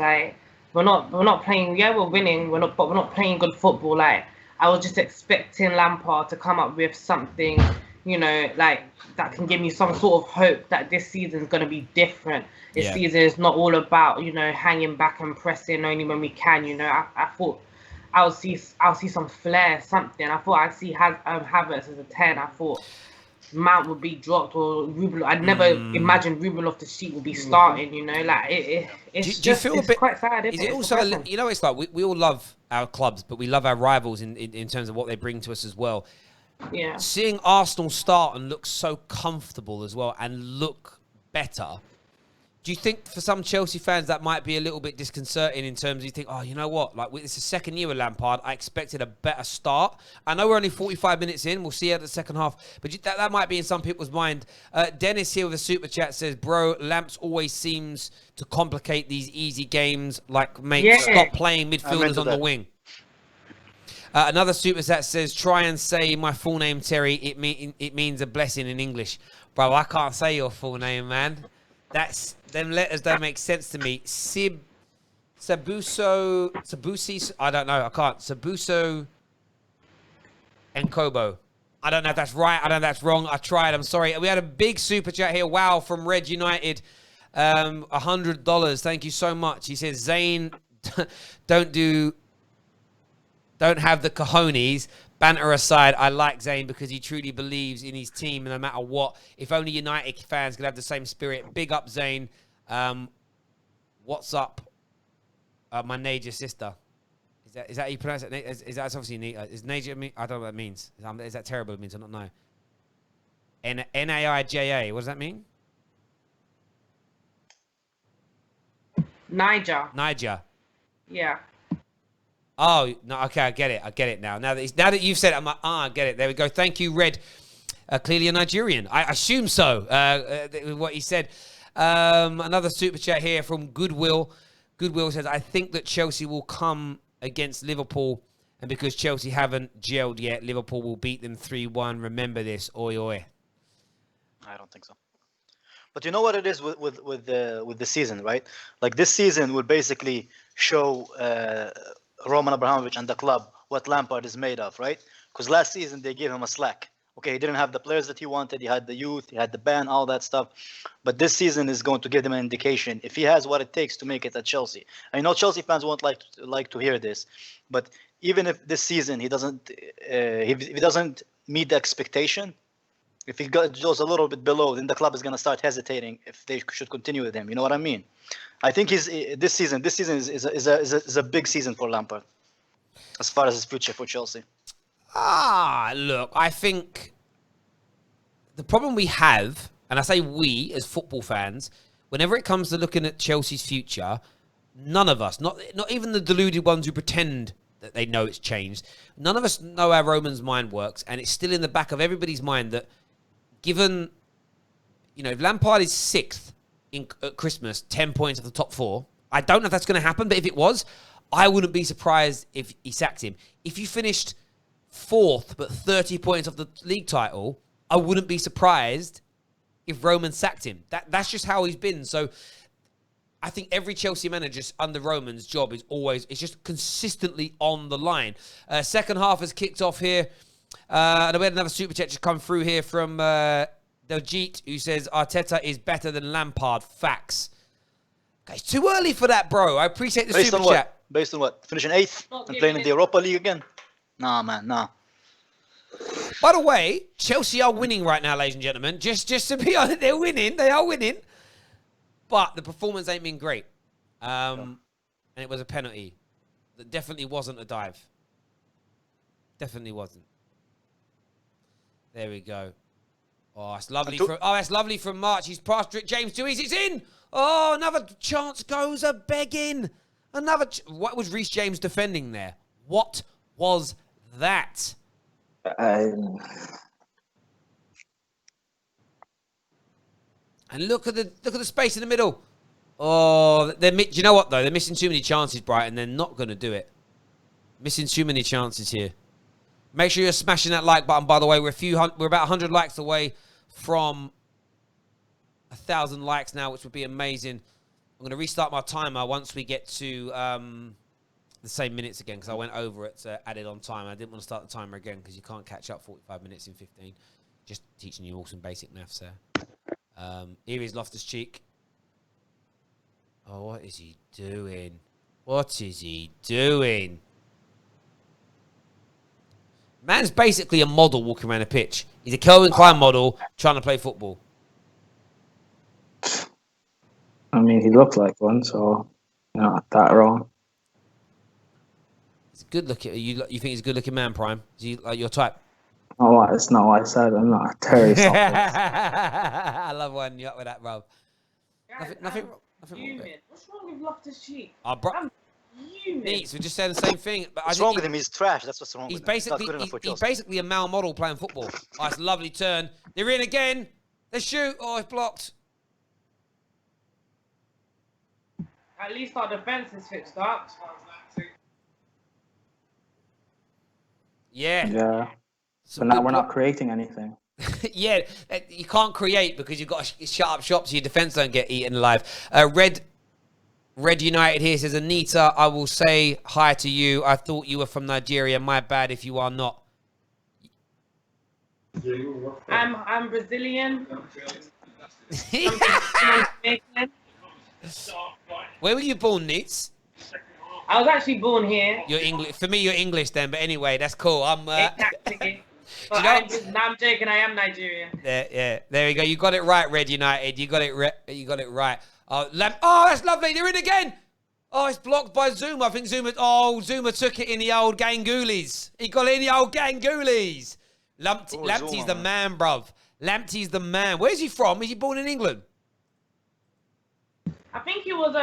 we're not playing. Yeah, we're winning. But we're not playing good football. I was just expecting Lampard to come up with something, that can give me some sort of hope that this season's gonna be different. This season is not all about hanging back and pressing only when we can. I thought I'll see some flair, something. I thought I'd see Havertz as a 10. I thought Mount would be dropped, or Ruben. I'd never imagined Ruben Loftus-Cheek would be starting. It's quite sad. Is it also it's like we all love our clubs, but we love our rivals in terms of what they bring to us as well. Yeah. Seeing Arsenal start and look so comfortable as well and look better Do you think for some Chelsea fans that might be a little bit disconcerting in terms of you think, oh, you know what? Like, it's the second year with Lampard. I expected a better start. I know we're only 45 minutes in. We'll see how the second half. But that might be in some people's mind. Dennis here with a super chat says, bro, Lamps always seems to complicate these easy games. Like, mate, stop playing midfielders on the wing. Another super chat says, try and say my full name, Terry. It means a blessing in English. Bro, I can't say your full name, man. Them letters don't make sense to me. Sabusi, I don't know. I can't. Sabuso and Kobo. I don't know if that's right. I don't know if that's wrong. I tried. I'm sorry. We had a big super chat here. Wow, from Red United. $100. Thank you so much. He says, Zayn, don't have the cojones. Banter aside, I like Zayn because he truly believes in his team no matter what. If only United fans could have the same spirit. Big up, Zayn. What's up, my Naja sister? Is that how you pronounce it? Is that obviously Anita? Is Naja? I don't know what that means. Is that terrible? It means I don't know. Naija. What does that mean? Niger. Yeah. Oh, no, okay, I get it now. Now that you've said it, I'm like, I get it. There we go. Thank you, Red. Clearly a Nigerian. I assume so, what he said. Another super chat here from Goodwill. Goodwill says, I think that Chelsea will come against Liverpool, and because Chelsea haven't gelled yet, Liverpool will beat them 3-1. Remember this, oi, oi. I don't think so. But you know what it is with the season, right? Like, this season will basically show Roman Abramovich and the club what Lampard is made of, right? Because last season they gave him a slack. Okay, he didn't have the players that he wanted. He had the youth, he had the ban, all that stuff. But this season is going to give him an indication if he has what it takes to make it at Chelsea. I know Chelsea fans won't like to hear this, but even if this season he doesn't meet the expectation, if he goes a little bit below, then the club is going to start hesitating if they should continue with him. You know what I mean? I think this season is a big season for Lampard as far as his future for Chelsea. Look, I think the problem we have, and I say we as football fans, whenever it comes to looking at Chelsea's future, none of us, not even the deluded ones who pretend that they know it's changed, none of us know how Roman's mind works, and it's still in the back of everybody's mind that given, if Lampard is 6th at Christmas, 10 points of the top 4, I don't know if that's going to happen, but if it was, I wouldn't be surprised if he sacked him. If you finished 4th, but 30 points off the league title, I wouldn't be surprised if Roman sacked him. That's just how he's been. So I think every Chelsea manager under Roman's job is it's just consistently on the line. Second half has kicked off here. And we had another super chat just come through here from Daljit, who says, Arteta is better than Lampard. Facts. Okay, it's too early for that, bro. I appreciate the super chat. Based on what? Finishing 8th and playing in the Europa League again? Nah, man, nah. By the way, Chelsea are winning right now, ladies and gentlemen. Just to be honest, they're winning. They are winning. But the performance ain't been great. And it was a penalty. That definitely wasn't a dive. Definitely wasn't. There we go. Oh, it's lovely. That's lovely from March. He's past James Dewey's. It's in. Oh, another chance goes a begging. What was Reece James defending there? What was that? And look at the space in the middle. Oh, do you know what though? They're missing too many chances, Brighton. They're not going to do it. Missing too many chances here. Make sure you're smashing that like button. By the way, we're about 100 likes away from 1,000 likes now, which would be amazing. I'm going to restart my timer once we get to the same minutes again because I went over it added on time. I didn't want to start the timer again because you can't catch up 45 minutes in 15. Just teaching you all some basic maths there. Here is Loftus-Cheek. Oh, what is he doing? What is he doing? Man's basically a model walking around a pitch. He's a Calvin Klein model trying to play football. I mean, he looks like one, so you're not that wrong. He's good looking. You think he's a good looking man, Prime? Is he like your type? Oh, it's not what I said. I'm not a terrorist. I love winding you up with that, bro. Guys, Nothing I'm wrong with fuming. it. What's wrong with Loftus Cheek? Oh, bro, I'm fuming. Neats, we're just saying the same thing. But I What's think wrong with him? He's trash. That's what's wrong he's with him. He's not basically good enough for he's Chelsea. basically a male model playing football. Oh, it's a lovely turn. They're in again. They shoot. Oh, it's blocked. At least our defense is fixed up. Yeah. Yeah. Some But now good we're blo- not creating anything. Yeah, you can't create because you've got to shut up shop so your defense don't get eaten alive. Red United here says, Anita, I will say hi to you. I thought you were from Nigeria. My bad if you are not. I'm Brazilian. Where were you born, Neats? I was actually born here. You're English. For me, you're English then. But anyway, that's cool. Exactly. But you know- I'm joking. I am Nigerian. Yeah. There you go. You got it right, Red United. You got it right. Oh, that's lovely. They're in again. Oh, it's blocked by Zuma. I think Zuma took it in the old Gangulis. He got it in the old Gangulis. Lamptey's the man, bruv. Lamptey's the man. Where's he from? Is he born in England? I think he was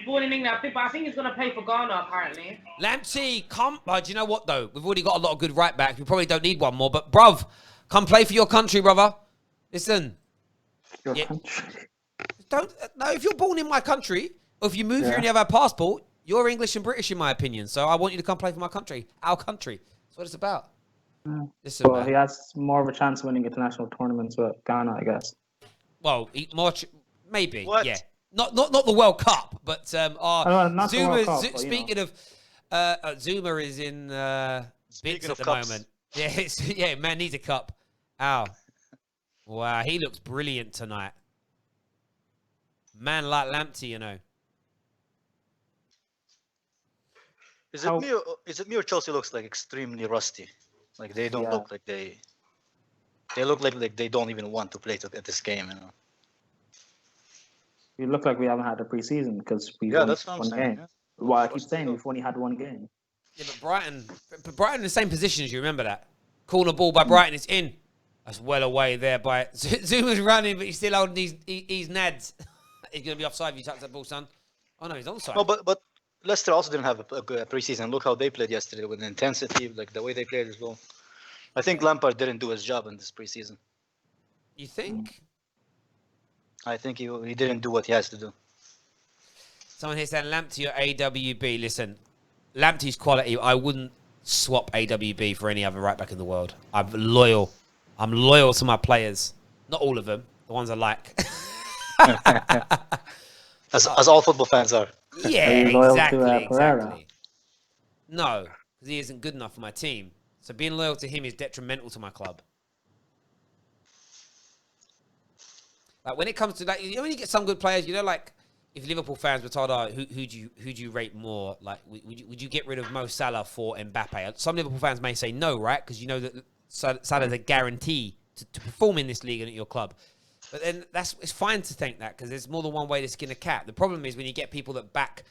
born in England, but I think he's gonna play for Ghana apparently. Lamptey, come. Do you know what though? We've already got a lot of good right backs. We probably don't need one more. But bruv, come play for your country, brother. Listen. Your Yeah. country. No, if you're born in my country, or if you move here and you have a passport, you're English and British in my opinion. So I want you to come play for my country, our country. That's what it's about. Yeah. Listen, Well, man. he has more of a chance of winning international tournaments with Ghana, I guess. Well, maybe, What? yeah. Not the World Cup, but not the World Cup, but, you speaking of, Zuma is in Speaking bits at of the cups. moment. Yeah, man needs a cup. Ow. Wow, he looks brilliant tonight. Man like Lamptey, you know. Is it me or Chelsea looks like extremely rusty? Like they don't Yeah. look like they look like they don't even want to play at this game, you know. We look like we haven't had a preseason because we've Yeah, won that's what I'm one saying. game. Yeah. Well, I keep Rusty saying look. we've only had one game. Yeah, but Brighton in the same position as you, remember that? Corner ball by Brighton, it's in. That's well away there by Zuma's running, but he's still holding these nads. He's going to be offside if you touch that ball, son. Oh no, he's onside. No, but Leicester also didn't have a preseason. Look how they played yesterday with intensity, like the way they played as well. I think Lampard didn't do his job in this preseason. You think? I think he didn't do what he has to do. Someone here saying Lamptey or AWB. Listen, Lamptey's quality, I wouldn't swap AWB for any other right back in the world. I'm loyal to my players. Not all of them, the ones I like. As all football fans are. Yeah, Are you loyal to, exactly. Pereira? No, because he isn't good enough for my team. So being loyal to him is detrimental to my club. Like when it comes to like, you know, when you get some good players, you know, like if Liverpool fans were told, "Oh, who do you rate more?" Like, would you get rid of Mo Salah for Mbappe? Some Liverpool fans may say no, right? Because you know that Salah's a guarantee to perform in this league and at your club. But then it's fine to think that because there's more than one way to skin a cat. The problem is when you get people that back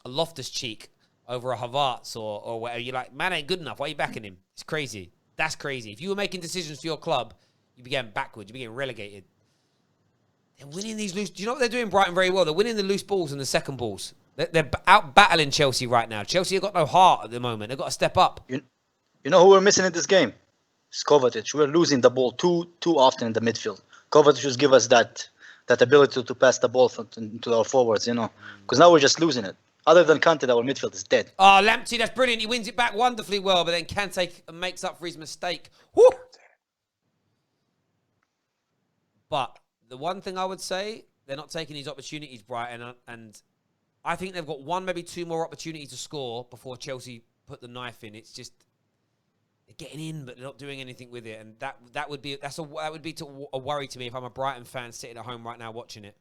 a Loftus-Cheek over a Havertz or whatever, you're like, man, ain't good enough. Why are you backing him? It's crazy. That's crazy. If you were making decisions for your club, you'd be getting backwards. You'd be getting relegated. They're winning these loose. Do you know what they're doing Brighton very well? They're winning the loose balls and the second balls. They're out battling Chelsea right now. Chelsea have got no heart at the moment. They've got to step up. You know who we're missing in this game? It's Kovacic. We're losing the ball too often in the midfield. Kovacic should give us that ability to pass the ball to our forwards, you know. Because now we're just losing it. Other than Kante, our midfield is dead. Oh, Lamptey, that's brilliant. He wins it back wonderfully well, but then Kante makes up for his mistake. Woo! But the one thing I would say, they're not taking these opportunities, Brighton, and I think they've got one, maybe two more opportunities to score before Chelsea put the knife in. It's just they're getting in, but they're not doing anything with it, and that would be a worry to me if I'm a Brighton fan sitting at home right now watching it.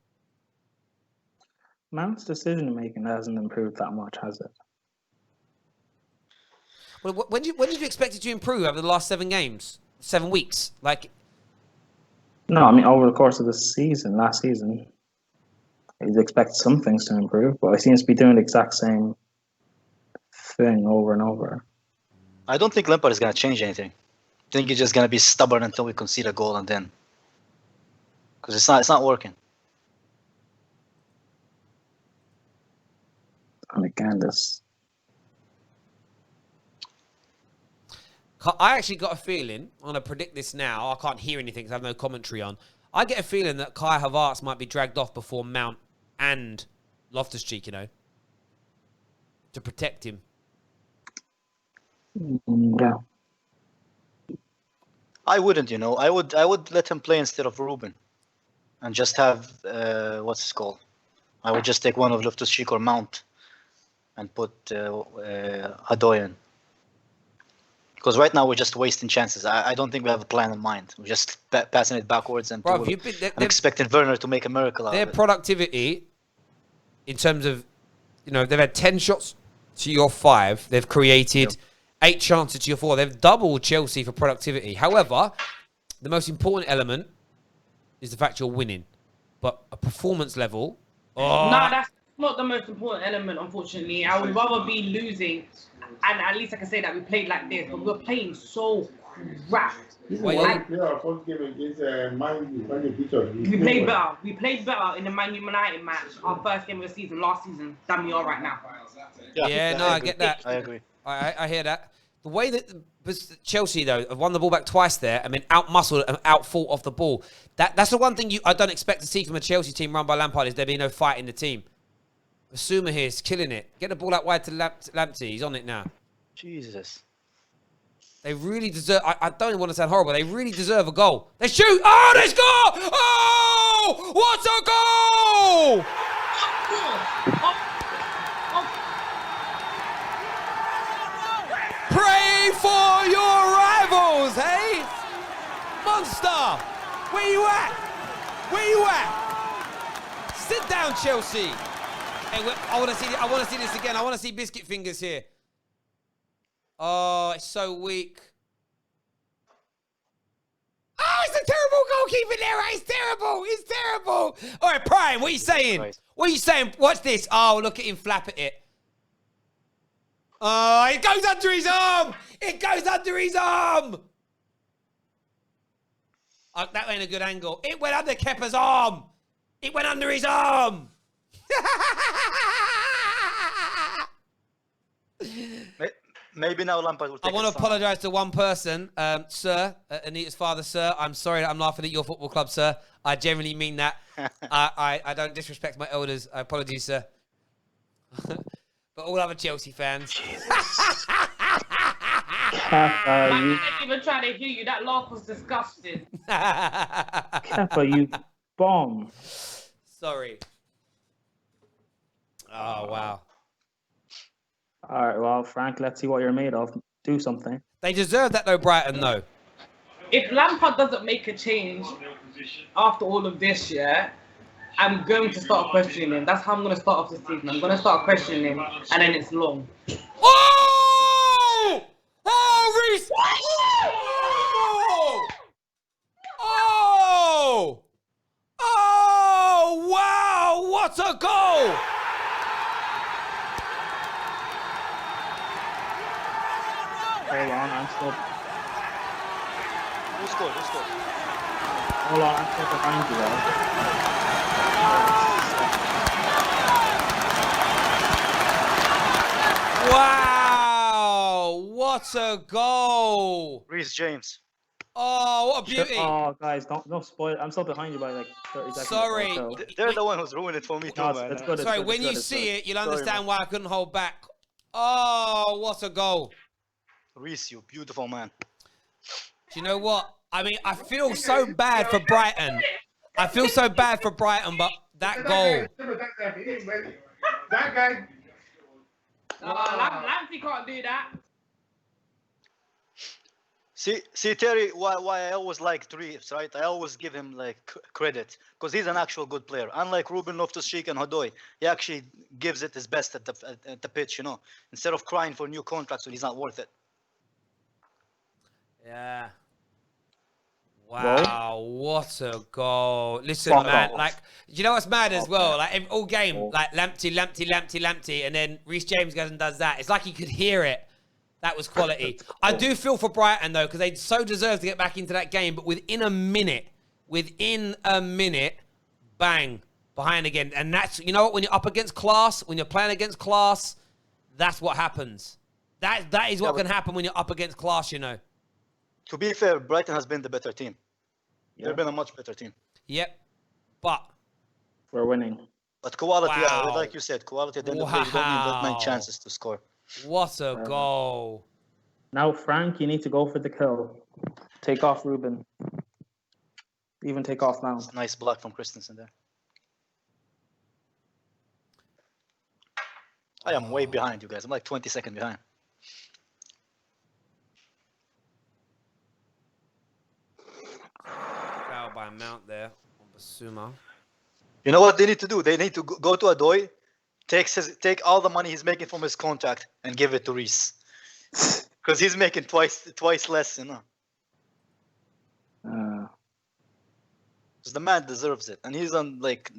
Mount's decision making hasn't improved that much, has it? Well, when did you expect it to improve over the last 7 weeks? Like, No, I mean over the course of the season, last season, you'd expect some things to improve, but he seems to be doing the exact same thing over and over. I don't think Lampard is going to change anything. I think he's just going to be stubborn until we concede a goal and then. Because it's not working. And again, this. I actually got a feeling, I'm going to predict this now, I can't hear anything because I have no commentary on. I get a feeling that Kai Havertz might be dragged off before Mount and Loftus-Cheek, you know, to protect him. Yeah. I wouldn't, you know. I would let him play instead of Ruben, and just have what's it called? I would just take one of Loftus-Cheek or Mount, and put Hadoy in. Because right now we're just wasting chances. I don't think we have a plan in mind. We're just passing it backwards and expecting Werner to make a miracle out of it. Their productivity, in terms of, you know, they've had 10 shots to your 5. They've created 8 chances to your 4. They've doubled Chelsea for productivity. However, the most important element is the fact you're winning. But a performance level... No, that's not the most important element, unfortunately. I would rather be losing, and at least I can say that we played like this, but we're playing so crap. This is one player our first game against Man U. We played better. We played better in the Man United match, our first game of the season, last season, than we are right now. I get that. I agree. I hear that. The way that Chelsea, though, have won the ball back twice there, I mean, out-muscled and out-fought off the ball. That's the one thing I don't expect to see from a Chelsea team run by Lampard, is there be no fight in the team. Basuma here is killing it. Get the ball out wide to Lamptey. He's on it now. Jesus. They really deserve... I don't even want to sound horrible. They really deserve a goal. They shoot! Oh, they score! Oh! What a goal! Pray for your rivals, hey? Monster! Where you at? Where you at? Sit down, Chelsea. Hey, I want to see this again. I want to see biscuit fingers here. Oh, it's so weak. Oh, it's a terrible goalkeeping error. It's terrible. It's terrible. All right, Prime, what are you saying? Right. What are you saying? Watch this. Oh, look at him flap at it. Oh, it goes under his arm. It goes under his arm. Oh, that ain't a good angle. It went under Kepa's arm. It went under his arm. Maybe now Lampard will take I want to apologise to one person, sir, Anita's father, sir. I'm sorry that I'm laughing at your football club, sir. I genuinely mean that. I don't disrespect my elders. I apologize, sir. But all other Chelsea fans. I didn't even try to hear you. That laugh was disgusting. Kepa, you bomb. Sorry. Oh, wow. All right, well, Frank, let's see what you're made of. Do something. They deserve that, though, Brighton, though. If Lampard doesn't make a change after all of this, I'm going to start questioning him. That's how I'm going to start off this season. I'm going to start questioning him, and then it's long. Oh! Oh, Reece! Oh! Oh! Oh, wow! What a goal! Hold on, I'm still. Who scored? Hold on, I'm still behind you, Wow! What a goal! Reece James. Oh, what a beauty! Oh, guys, don't spoil it. I'm still behind you by like 30 seconds. Sorry. So. They're the one who's ruined it for me too, No, man. it's good. Sorry, when you see it, you'll understand why I couldn't hold back. Oh, what a goal! Reece, you beautiful man. Do you know what? I mean, I feel so bad for Brighton. But that goal. That guy. Lamptey can't do that. See, Terry, why I always like Reece, right? I always give him like credit because he's an actual good player. Unlike Ruben Loftus-Cheek and Hadoy, he actually gives it his best at the pitch, you know. Instead of crying for new contracts when he's not worth it. Yeah. Wow, what a goal. Listen, man, like, you know what's mad as well? Like, all game, like, Lamptey, and then Reece James goes and does that. It's like he could hear it. That was quality. I do feel for Brighton, though, because they so deserve to get back into that game, but within a minute, bang, behind again. And that's, you know what, when you're up against class, when you're playing against class, that's what happens. That is what can happen when you're up against class, you know. To be fair, Brighton has been the better team. Yeah. They've been a much better team. Yep. But We're winning. But quality, yeah, Wow. like you said, quality at the end of the day, you don't need that many Wow. chances to score. what a goal. Now, Frank, you need to go for the kill. Take off Ruben. Even take off Mount. It's a nice block from Christensen there. I am way behind you guys. I'm like 20 seconds behind. Foul by Mount there on Basuma. You know what they need to do? They need to go to Adoy, take all the money he's making from his contract and give it to Reese. Because he's making twice less, you know. Because the man deserves it. And he's on like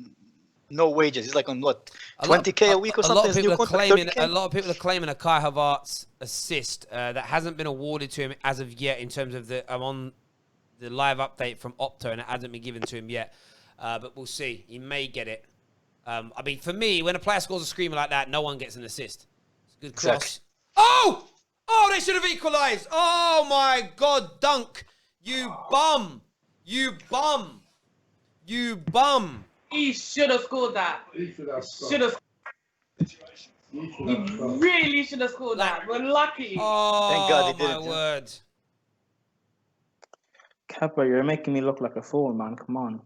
no wages. He's like on what, 20K a week or something? A lot of people are claiming a Kai Havertz assist that hasn't been awarded to him as of yet in terms of I'm on the live update from Opta and it hasn't been given to him yet. But we'll see. He may get it. I mean, for me, when a player scores a screamer like that, no one gets an assist. It's a good cross. Exactly. Oh! Oh, they should have equalised. Oh, my God. Dunk. You bum. You bum. You bum. He should have scored that. He should have Should have. He really should have scored that. We're lucky. Oh, Thank God he my didn't, yeah. word. Kepper, you're making me look like a fool, man. Come on.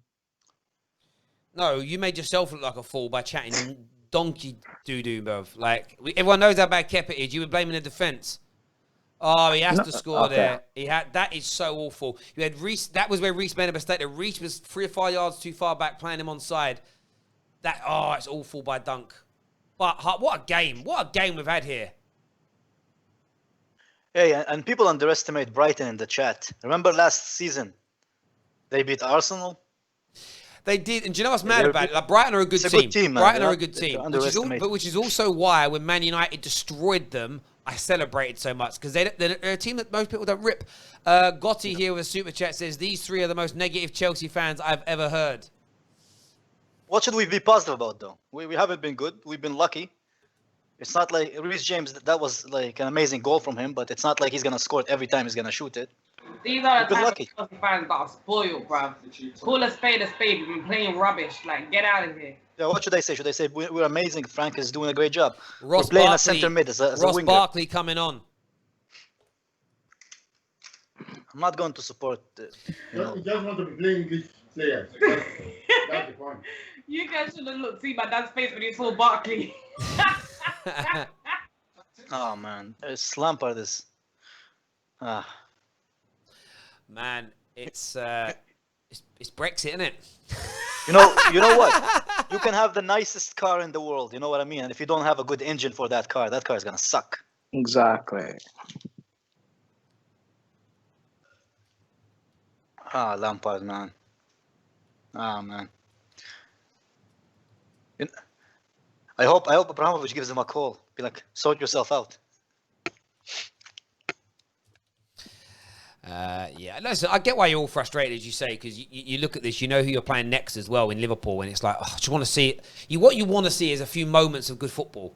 No, you made yourself look like a fool by chatting donkey doo-doo, bruv. Like, everyone knows how bad Kepa is. You were blaming the defence. Oh, he has to score there. That is so awful. You had Reece. That was where Reece made a mistake. Reece was 3 or 4 yards too far back, playing him onside. It's awful by Dunk. But what a game! What a game we've had here. Yeah, and people underestimate Brighton in the chat. Remember last season? They beat Arsenal. They did, and do you know what's mad about it? Like, Brighton are a good team. Man. Brighton are a good team, Underestimated. which is also why when Man United destroyed them, I celebrated so much because they're a team that most people don't rip. Gotti here with a super chat says these three are the most negative Chelsea fans I've ever heard. What should we be positive about though? We haven't been good. We've been lucky. It's not like Reece James. That was like an amazing goal from him, but it's not like he's gonna score it every time he's gonna shoot it. These are the We've been type lucky. of Chelsea fans that are spoiled, bruv. Call a spade a spade. We've been playing rubbish. Like, get out of here. Yeah, what should I say? Should I say we're amazing? Frank is doing a great job. Ross we're playing Barkley, a center mid as a Ross winger. Barkley coming on. I'm not going to support. You just want to be playing English players. That's the point. You guys should have seen my dad's face when he saw Barkley. Oh man, Lampard is. Man, it's Brexit, isn't it? You know what? You can have the nicest car in the world. You know what I mean? And if you don't have a good engine for that car is gonna suck. Exactly. Lampard, man. Man. I hope Abramovich gives him a call. Be like, sort yourself out. Yeah, listen, I get why you're all frustrated, as you say, because you look at this, you know who you're playing next as well in Liverpool, and it's like, I just want to see it. What you want to see is a few moments of good football.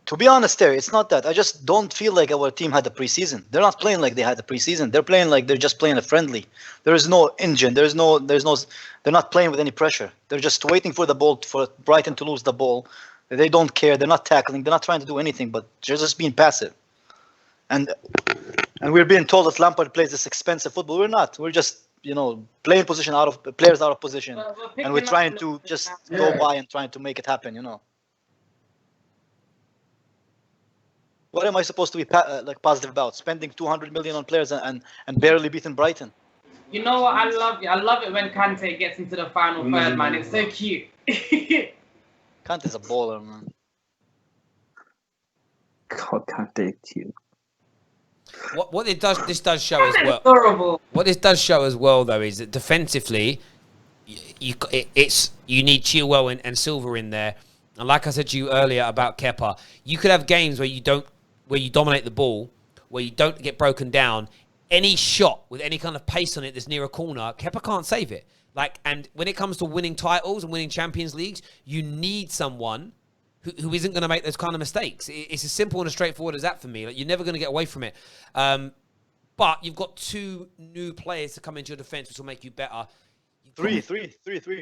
To be honest, Terry, it's not that. I just don't feel like our team had a preseason. They're not playing like they had a preseason. They're playing like they're just playing a friendly. There is no engine. They're not playing with any pressure. They're just waiting for the ball, for Brighton to lose the ball. They don't care. They're not tackling. They're not trying to do anything, but they're just being passive. And we're being told that Lampard plays this expensive football. We're not. We're just, playing players out of position, and we're trying to just go by and trying to make it happen. What am I supposed to be positive about? Spending 200 million on players and barely beating Brighton. You know what? I love it when Kante gets into the final third, man. It's so cute. Kante's a baller, man. God, Kante cute. What this does show as well. Adorable. What this does show as well, though, is that defensively, you need Chilwell and Silva in there. And like I said to you earlier about Kepa, you could have games where you dominate the ball, where you don't get broken down, any shot with any kind of pace on it that's near a corner, Kepa can't save it. Like, and when it comes to winning titles and winning Champions Leagues, you need someone who isn't going to make those kind of mistakes. It's as simple and as straightforward as that for me. Like, you're never going to get away from it. But you've got 2 new players to come into your defense, which will make you better. Three.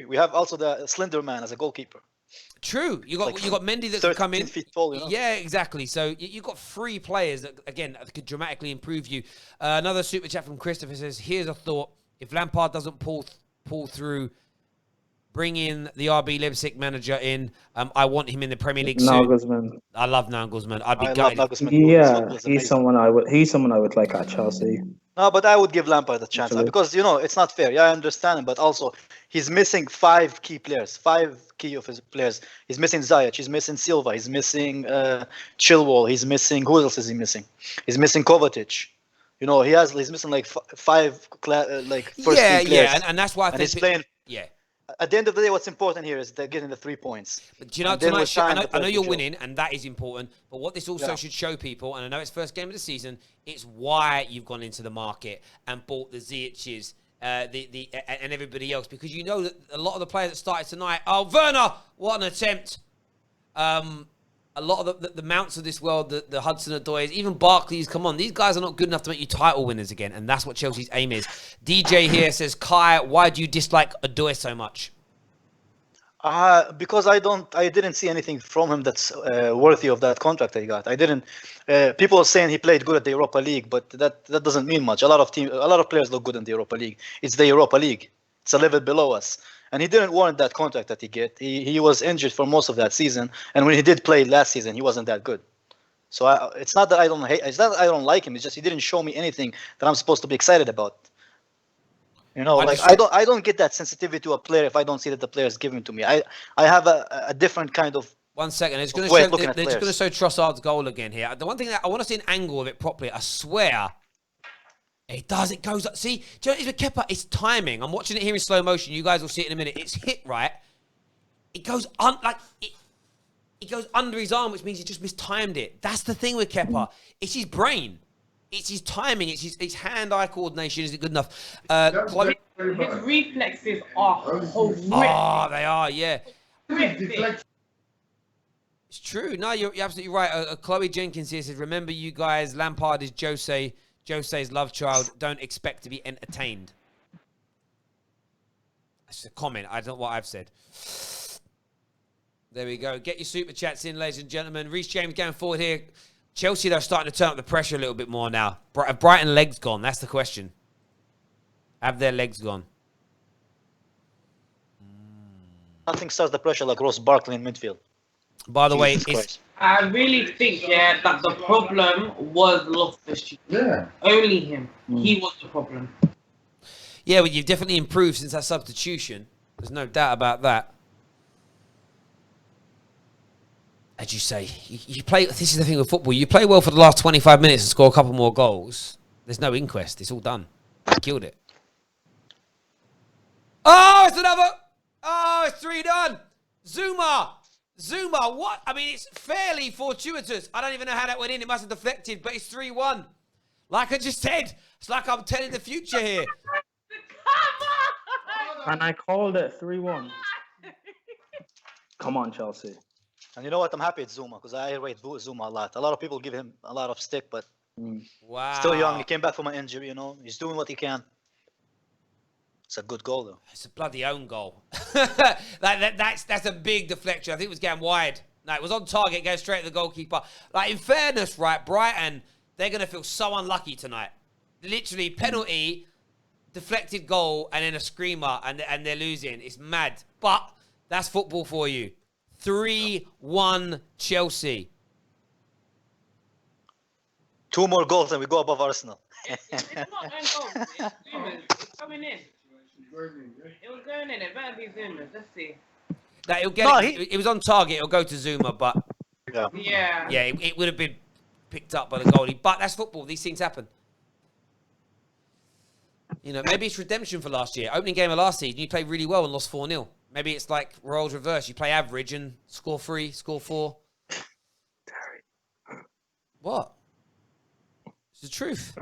We have also the slender man as a goalkeeper. True. You got Mendy that 13 can come in. feet tall, you know? Yeah, exactly. So you've got 3 players that, again, could dramatically improve you. Another super chat from Christopher says, here's a thought. If Lampard doesn't pull through, bring in the RB Leipzig manager in. I want him in the Premier League soon. Nagelsmann. I love Nagelsmann. I'd be I love gutted. Nagelsmann. Yeah, he's someone I would like at Chelsea. No, but I would give Lampard a chance Actually. because it's not fair. Yeah, I understand him, but also he's missing 5 key players. 5 key of his players. He's missing Ziyech. He's missing Silva. He's missing Chilwell. He's missing. Who else is he missing? He's missing Kovacic. He's missing like 5 first team players. Yeah, and that's why I think he's playing. Yeah. At the end of the day, what's important here is they're getting the 3 points. But do you know, And then tonight, with time, I the know players you're will winning, and that is important. But what this also Yeah. should show people, and I know it's first game of the season, it's why you've gone into the market and bought the Ziyeches, and everybody else, because you know that a lot of the players that started tonight. Oh, Werner, what an attempt! A lot of the Mounts of this world, the Hudson-Odois, even Barkley's, come on, these guys are not good enough to make you title winners again, and that's what Chelsea's aim is. DJ here says, Kai, why do you dislike Odoi so much? Because I didn't see anything from him that's worthy of that contract he got. I didn't. People are saying he played good at the Europa League, but that doesn't mean much. A lot of players look good in the Europa League. It's the Europa League. It's a level below us, and he didn't warrant that contract that he get. He was injured for most of that season, and when he did play last season, he wasn't that good. So it's not that I don't hate. It's not that I don't like him. It's just he didn't show me anything that I'm supposed to be excited about. I don't get that sensitivity to a player if I don't see that the player is giving to me. I have a different kind of 1 second. They're just going to show Trossard's goal again here. The one thing that I want to see an angle of it properly. I swear, it does. It goes up. See, do you know what it is with Kepa? It's timing. I'm watching it here in slow motion. You guys will see it in a minute. It's hit right. It goes it goes under his arm, which means he just mistimed it. That's the thing with Kepa. It's his brain. It's his timing. It's his hand-eye coordination. Is it good enough? Chloe? His reflexes are horrific. Oh, they are, yeah. Horrific. It's true. No, you're absolutely right. Chloe Jenkins here says, remember you guys, Lampard is Jose's love child. Don't expect to be entertained. That's a comment. I don't know what I've said. There we go. Get your super chats in, ladies and gentlemen. Reece James going forward here. Chelsea, they're starting to turn up the pressure a little bit more now. Have Brighton legs gone? That's the question. Have their legs gone? nothing starts the pressure like Ross Barkley in midfield. By the way, I really think, that the problem was Loftus-Cheek. Yeah. Only him. He was the problem. Yeah, well, you've definitely improved since that substitution. There's no doubt about that. As you say, you play. This is the thing with football. You play well for the last 25 minutes and score a couple more goals. There's no inquest. It's all done. Killed it. Oh, it's another. Oh, it's 3 done. Zuma, what? I mean, it's fairly fortuitous. I don't even know how that went in. It must have deflected, but it's 3-1. Like I just said, it's like I'm telling the future here. And I called it 3-1. Come on, Chelsea. And you know what? I'm happy it's Zuma because I rate Zuma a lot. A lot of people give him a lot of stick, but Wow. still young. He came back from an injury, you know. He's doing what he can. It's a good goal, though. It's a bloody own goal. That's a big deflection. I think it was going wide. No, it was on target, going straight to the goalkeeper. Like, in fairness, right, Brighton, they're going to feel so unlucky tonight. Literally, penalty, deflected goal, and then a screamer, and they're losing. It's mad. But that's football for you. 3-1 Chelsea. 2 more goals and we go above Arsenal. It's not own goal. It's Zuma's. It's coming in. It was going in. It better be Zuma's. Let's see. No, it'll get it was on target. It'll go to Zuma, but Yeah. it would have been picked up by the goalie. But that's football. These things happen. You know, maybe it's redemption for last year. Opening game of last season, you played really well and lost 4-0. Maybe it's like roles reverse. You play average and score 3, score 4. What? It's the truth.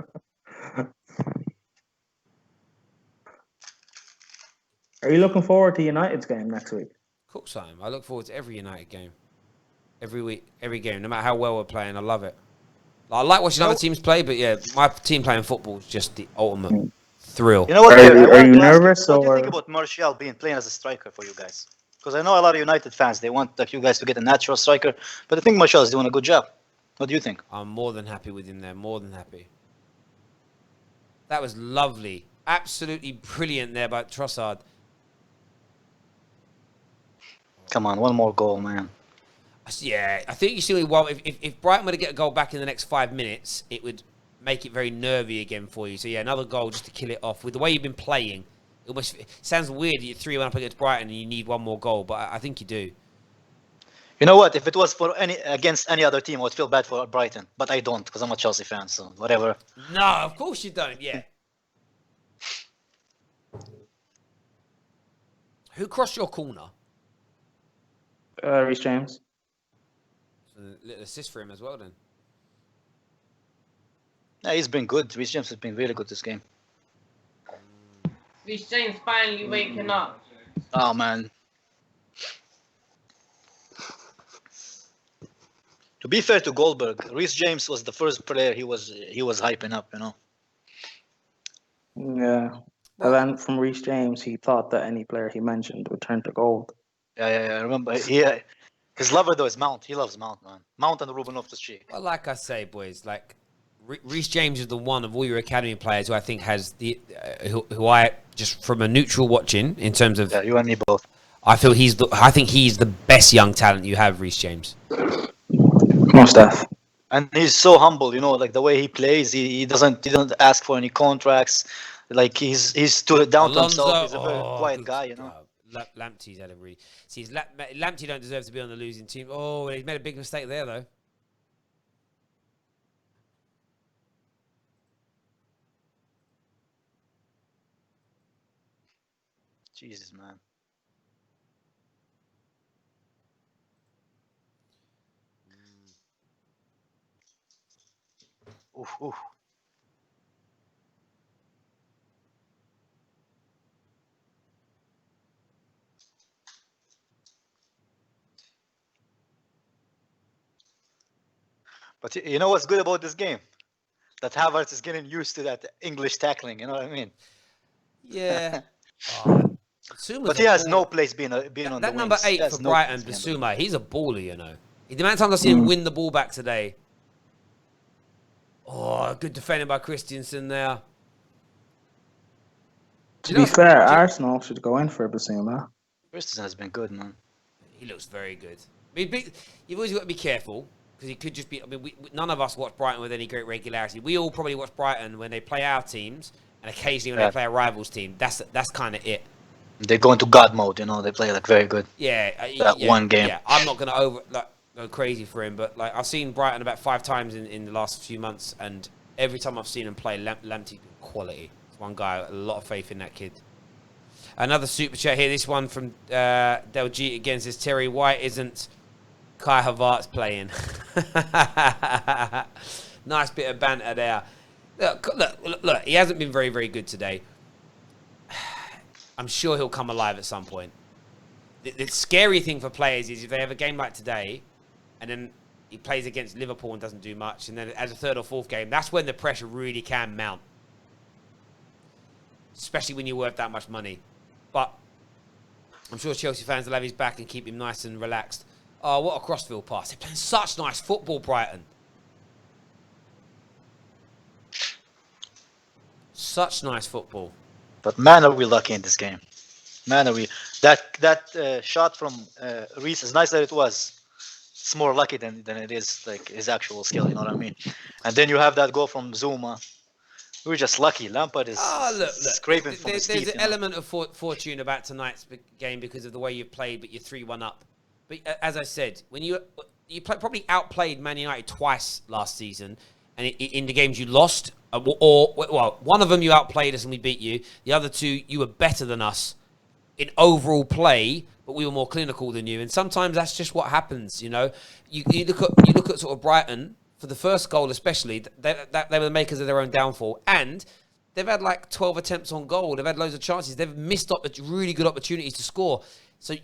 Are you looking forward to United's game next week? Of course I am. I look forward to every United game. Every week, every game, no matter how well we're playing, I love it. I like watching other teams play, but yeah, my team playing football is just the ultimate thrill. You know what? Are I wanted you to ask nervous what do you think or- about Martial playing as a striker for you guys? Because I know a lot of United fans, they want like you guys to get a natural striker, but I think Martial is doing a good job. What do you think? I'm more than happy with him there. More than happy. That was lovely. Absolutely brilliant there by Trossard. Come on, one more goal, man. Yeah, I think you see well. If Brighton were to get a goal back in the next 5 minutes, it would make it very nervy again for you. So yeah, another goal just to kill it off. With the way you've been playing, it sounds weird that you're 3-1 up against Brighton and you need one more goal, but I think you do. You know what? If it was for against any other team, I would feel bad for Brighton, but I don't because I'm a Chelsea fan. So whatever. No, of course you don't. Yeah. Who crossed your corner? Reece James? A little assist for him as well, then. Yeah, he's been good. Reece James has been really good this game. Reece James finally waking up. Oh man. To be fair to Goldberg, Reece James was the first player he was hyping up, you know. Yeah. And then from Reece James, he thought that any player he mentioned would turn to gold. Yeah. I remember. His lover though is Mount. He loves Mount, man. Mount and Ruben Loftus-Cheek. Well, like I say, boys, like Reece James is the one of all your academy players who I think has the who I just from a neutral watching in terms of. Yeah, you and me both. I think he's the best young talent you have, Reece James. Most def. And he's so humble, you know, like the way he plays. He doesn't ask for any contracts. Like he's stood down to himself. He's a very quiet guy, you know. Lamptey's had a Lamptey don't deserve to be on the losing team. Oh, he's made a big mistake there, though. Jesus, man. Oof. But you know what's good about this game? That Havertz is getting used to that English tackling. You know what I mean? Yeah. But he has no place being on the That number wings. 8 for Brighton, Bissouma, he's a baller, you know. The amount of times I've seen him win the ball back today. Oh, good defending by Christensen there. To be fair, Arsenal should go in for Bissouma. Christensen has been good, man. He looks very good. I mean, you've always got to be careful because he could just be. I mean, none of us watch Brighton with any great regularity. We all probably watch Brighton when they play our teams and occasionally when they play a rivals team. That's kind of it. They go into God mode, you know. They play like very good. Yeah, one game. Yeah, I'm not gonna go crazy for him, but like I've seen Brighton about 5 times in the last few months, and every time I've seen him play, Lamptey's been quality. It's one guy, a lot of faith in that kid. Another super chat here. This one from Del G again says Terry, why isn't Kai Havertz playing? Nice bit of banter there. Look. He hasn't been very, very good today. I'm sure he'll come alive at some point. The scary thing for players is if they have a game like today, and then he plays against Liverpool and doesn't do much, and then as a 3rd or 4th game, that's when the pressure really can mount. Especially when you're worth that much money. But I'm sure Chelsea fans will have his back and keep him nice and relaxed. Oh, what a crossfield pass. They're playing such nice football, Brighton. Such nice football. But man, are we lucky in this game. Man, are we... That shot from Reece, as nice as it was, it's more lucky than it is like his actual skill, you know what I mean? And then you have that goal from Zuma. We're just lucky. Lampard is scraping from his teeth. There's an element of fortune about tonight's game because of the way you've played, but you're 3-1 up. But as I said, when you probably outplayed Man United twice last season, and in the games you lost, or one of them you outplayed us and we beat you. The other 2, you were better than us in overall play, but we were more clinical than you. And sometimes that's just what happens, you know. You look at sort of Brighton for the first goal, especially. They were the makers of their own downfall, and they've had like 12 attempts on goal. They've had loads of chances. They've missed really good opportunities to score. So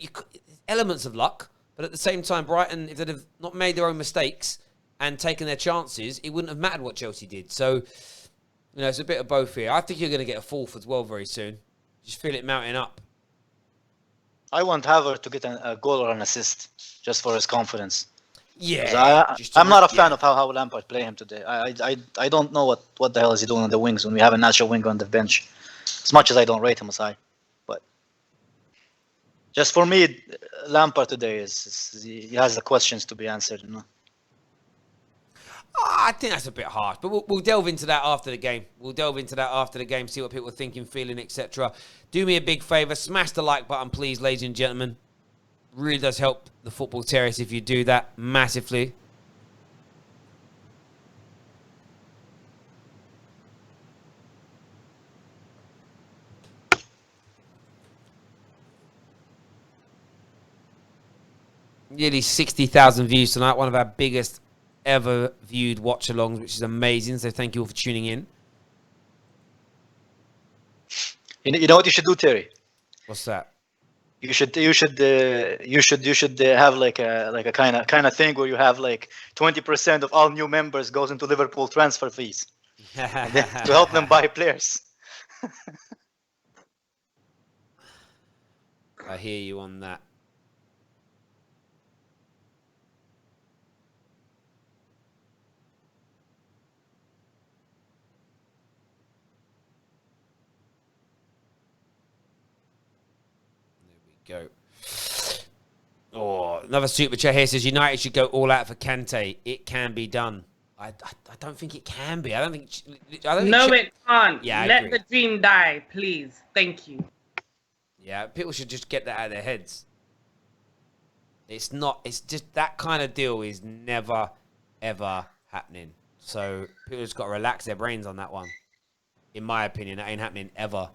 elements of luck, but at the same time, Brighton, if they'd have not made their own mistakes and taken their chances, it wouldn't have mattered what Chelsea did. So, it's a bit of both here. I think you're going to get a fourth as well very soon. Just feel it mounting up. I want Havertz to get a goal or an assist just for his confidence. Yeah. I'm not a fan of how Lampard play him today. I don't know what the hell is he doing on the wings when we have a natural winger on the bench. As much as I don't rate him as high, but just for me, Lampard today he has the questions to be answered. I think that's a bit harsh, but we'll delve into that after the game. See what people are thinking, feeling, etc. Do me a big favour, smash the like button, please, ladies and gentlemen. Really does help the Football Terrace if you do that massively. Nearly 60,000 views tonight, one of our biggest ever viewed watch-alongs, which is amazing. So thank you all for tuning in. You know what you should do, Terry? What's that? You should have like a kind of thing where you have like 20% of all new members goes into Liverpool transfer fees to help them buy players. I hear you on that. Go. Oh, another super chat here says United should go all out for Kante. It can be done. I don't think it can be. I don't think it can't. Yeah, let the dream die, please. Thank you. Yeah, people should just get that out of their heads. It's not. It's just that kind of deal is never, ever happening. So people just got to relax their brains on that one. In my opinion, that ain't happening ever.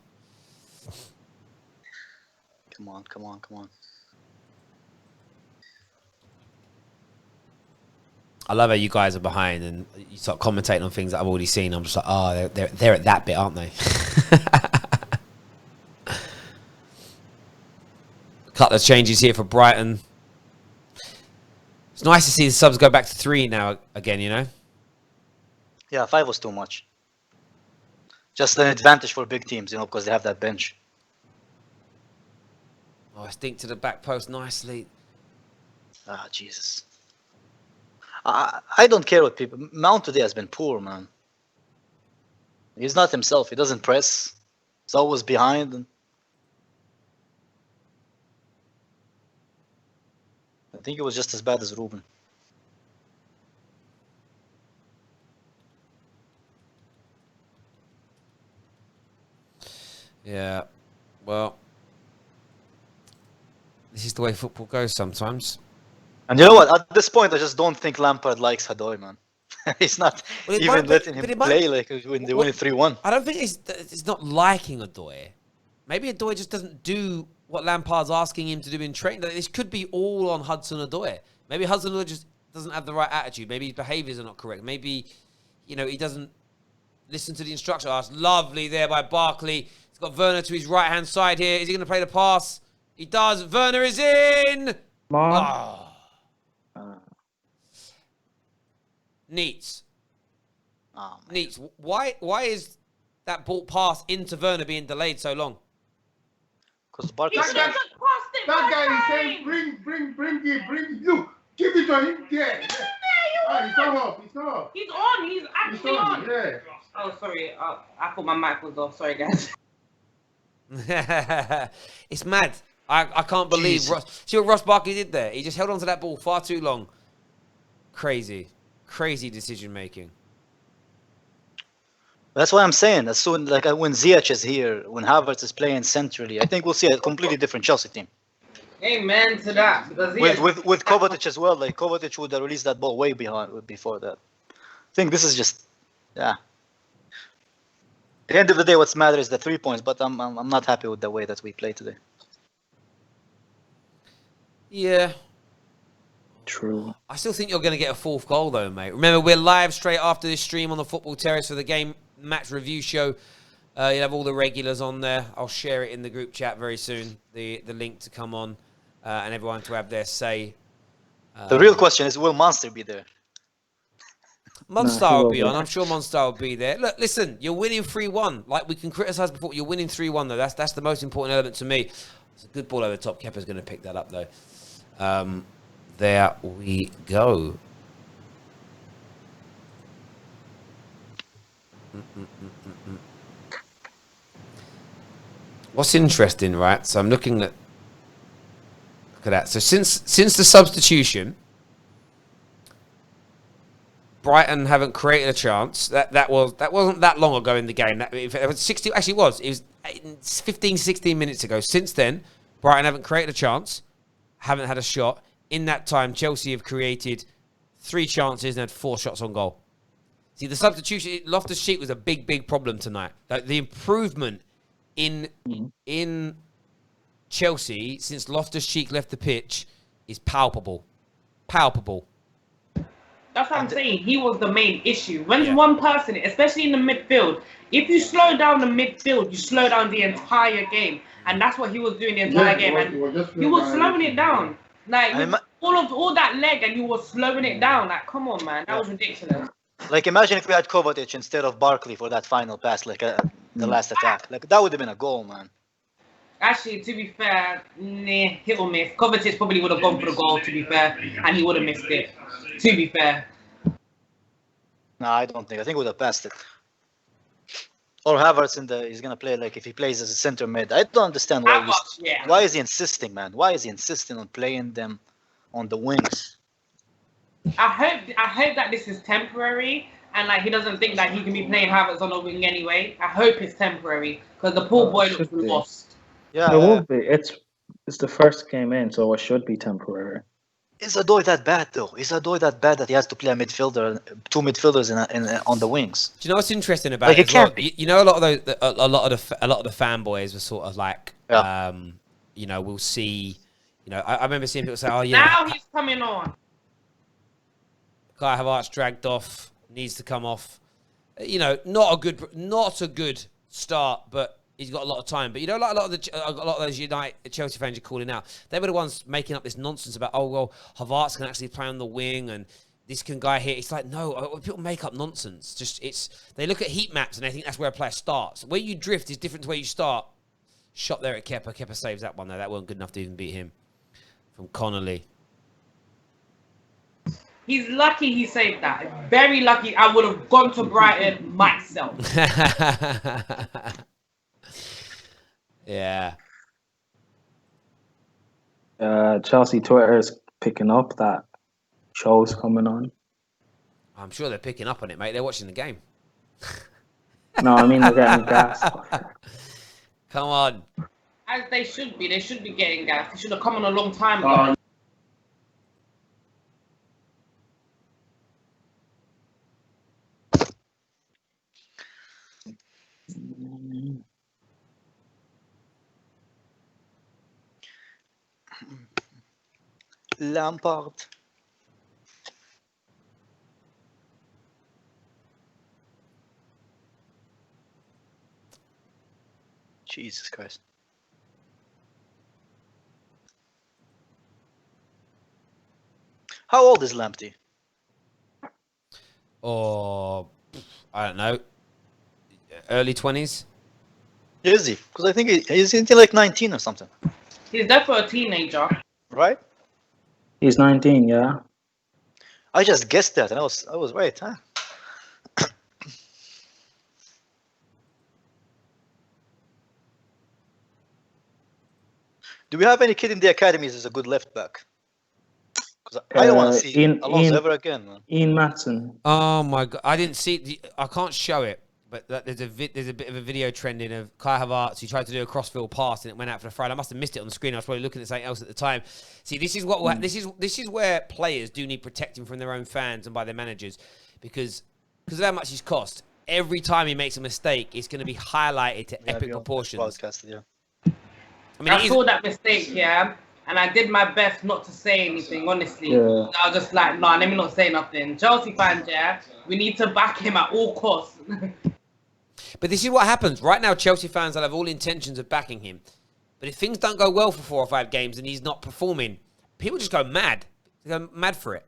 Come on. I love how you guys are behind and you start commentating on things that I've already seen. I'm just like, oh, they're at that bit, aren't they? A couple of changes here for Brighton. It's nice to see the subs go back to 3 now again, Yeah, 5 was too much. Just an advantage for big teams, because they have that bench. Oh, I stink to the back post nicely. Ah, Jesus. I don't care what people... Mount today has been poor, man. He's not himself. He doesn't press. He's always behind. I think it was just as bad as Ruben. Yeah, well... This is the way football goes sometimes. And you know what? At this point, I just don't think Lampard likes Hadoy, man. He's not letting him play like when they win 3-1. I don't think it's not liking Adoy. Maybe Adoy just doesn't do what Lampard's asking him to do in training. This could be all on Hudson-Odoi. Maybe Hudson-Odoi just doesn't have the right attitude. Maybe his behaviours are not correct. Maybe, he doesn't listen to the instruction. Oh, it's lovely there by Barkley. He's got Werner to his right-hand side here. Is he going to play the pass? He does. Werner is in. Neats. Neats. Why is that ball pass into Werner being delayed so long? Because Barkley. That guy is saying, bring it. Look, give it to him. Yeah. He's not off. He's on. He's actually on. Yeah. Oh, sorry. I thought my mic was off. Sorry, guys. It's mad. I can't believe Ross. See what Ross Barkley did there? He just held on to that ball far too long. Crazy decision making. That's what I'm saying. As soon when Ziyech is here, when Havertz is playing centrally, I think we'll see a completely different Chelsea team. Amen to that. Because with Kovacic as well, like Kovacic would have released that ball way before that. I think this is just, yeah. At the end of the day, what's matter is the 3 points. But I'm not happy with the way that we play today. Yeah. True. I still think you're going to get a 4th goal, though, mate. Remember, we're live straight after this stream on the Football Terrace for the game match review show. You'll have all the regulars on there. I'll share it in the group chat very soon. The link to come on and everyone to have their say. The real question is, will Monster be there? Monster he will won't be be. on. I'm sure Monster will be there. Look, listen, you're winning 3-1. Like, we can criticise before. You're winning 3-1, though. That's the most important element to me. It's a good ball over the top. Kepa's going to pick that up, though. There we go. What's interesting, right? So I'm looking at... Look at that. So since the substitution... Brighton haven't created a chance. That wasn't that long ago in the game. It was 60. Actually, it was 15, 16 minutes ago. Since then, Brighton haven't created a chance, haven't had a shot. In that time, Chelsea have created 3 chances and had 4 shots on goal. See, the substitution, Loftus-Cheek was a big problem tonight. Like, the improvement in Chelsea since Loftus-Cheek left the pitch is palpable. Palpable. That's what I'm saying. He was the main issue. When one person, especially in the midfield, if you slow down the midfield, you slow down the entire game. And that's what he was doing the entire game. And he was slowing it down. Like, all that leg, and he was slowing it down. Like, come on, man. That was ridiculous. Like, imagine if we had Kovacic instead of Barkley for that final pass, like the last attack. Like, that would have been a goal, man. Actually, to be fair, hit or miss. Kovacic probably would have gone for the goal, to be fair, and he would have missed it. To be fair. No, I don't think. I think we would have passed it. Or Havertz he's gonna play like if he plays as a center mid. I don't understand why is he insisting, man? Why is he insisting on playing them on the wings? I hope that this is temporary, and like he doesn't think that he can be playing Havertz on the wing anyway. I hope it's temporary because the poor boy looks lost. Yeah, it will be. It's the first game in, so it should be temporary. Is Odoi that bad though? Is Odoi that bad that he has to play a midfielder, 2 midfilders on the wings? Do you know what's interesting about it? Well? You know, a lot of the fanboys were sort of like, you know, we'll see. You know, I remember seeing people say, "Oh yeah, now he's coming on." Kai Havertz dragged off, needs to come off. You know, not a good start, but he's got a lot of time. But you know, like a lot of those Chelsea fans you're calling out, they were the ones making up this nonsense about, oh well, Havertz can actually play on the wing and this guy here. It's like, no, people make up nonsense. They look at heat maps and they think that's where a player starts. Where you drift is different to where you start. Shot there at Kepa. Kepa saves that one though. That wasn't good enough to even beat him. From Connolly. He's lucky he saved that. Very lucky. I would have gone to Brighton myself. Yeah. Chelsea Twitter is picking up that show's coming on. I'm sure they're picking up on it, mate. They're watching the game. No, I mean they're getting gas. Come on. As they should be. They should be getting gas. They should have come on a long time ago. Lampard. Jesus Christ. How old is Lamptey? Or, I don't know, early 20s? Is he? Because I think he's until like 19 or something. He's definitely a teenager. Right? He's 19, yeah. I just guessed that and I was right, huh? Do we have any kid in the academies who's a good left back? Because I don't want to see Alonso ever again, man. Ian Matson. Oh my god! I didn't see. I can't show it, but there's a bit of a video trending of Kai Havertz. He tried to do a crossfield pass and it went out for the throw. I must have missed it on the screen. I was probably looking at something else at the time. See, this is what this is where players do need protecting from their own fans and by their managers, because of how much he's cost. Every time he makes a mistake, it's going to be highlighted to epic proportions. Podcasted, yeah. I saw that mistake, yeah, and I did my best not to say anything, honestly. Yeah. I was just like, no, let me not say nothing. Chelsea fans, yeah, we need to back him at all costs. But this is what happens. Right now, Chelsea fans will have all intentions of backing him. But if things don't go well for 4 or 5 games and he's not performing, people just go mad. They go mad for it.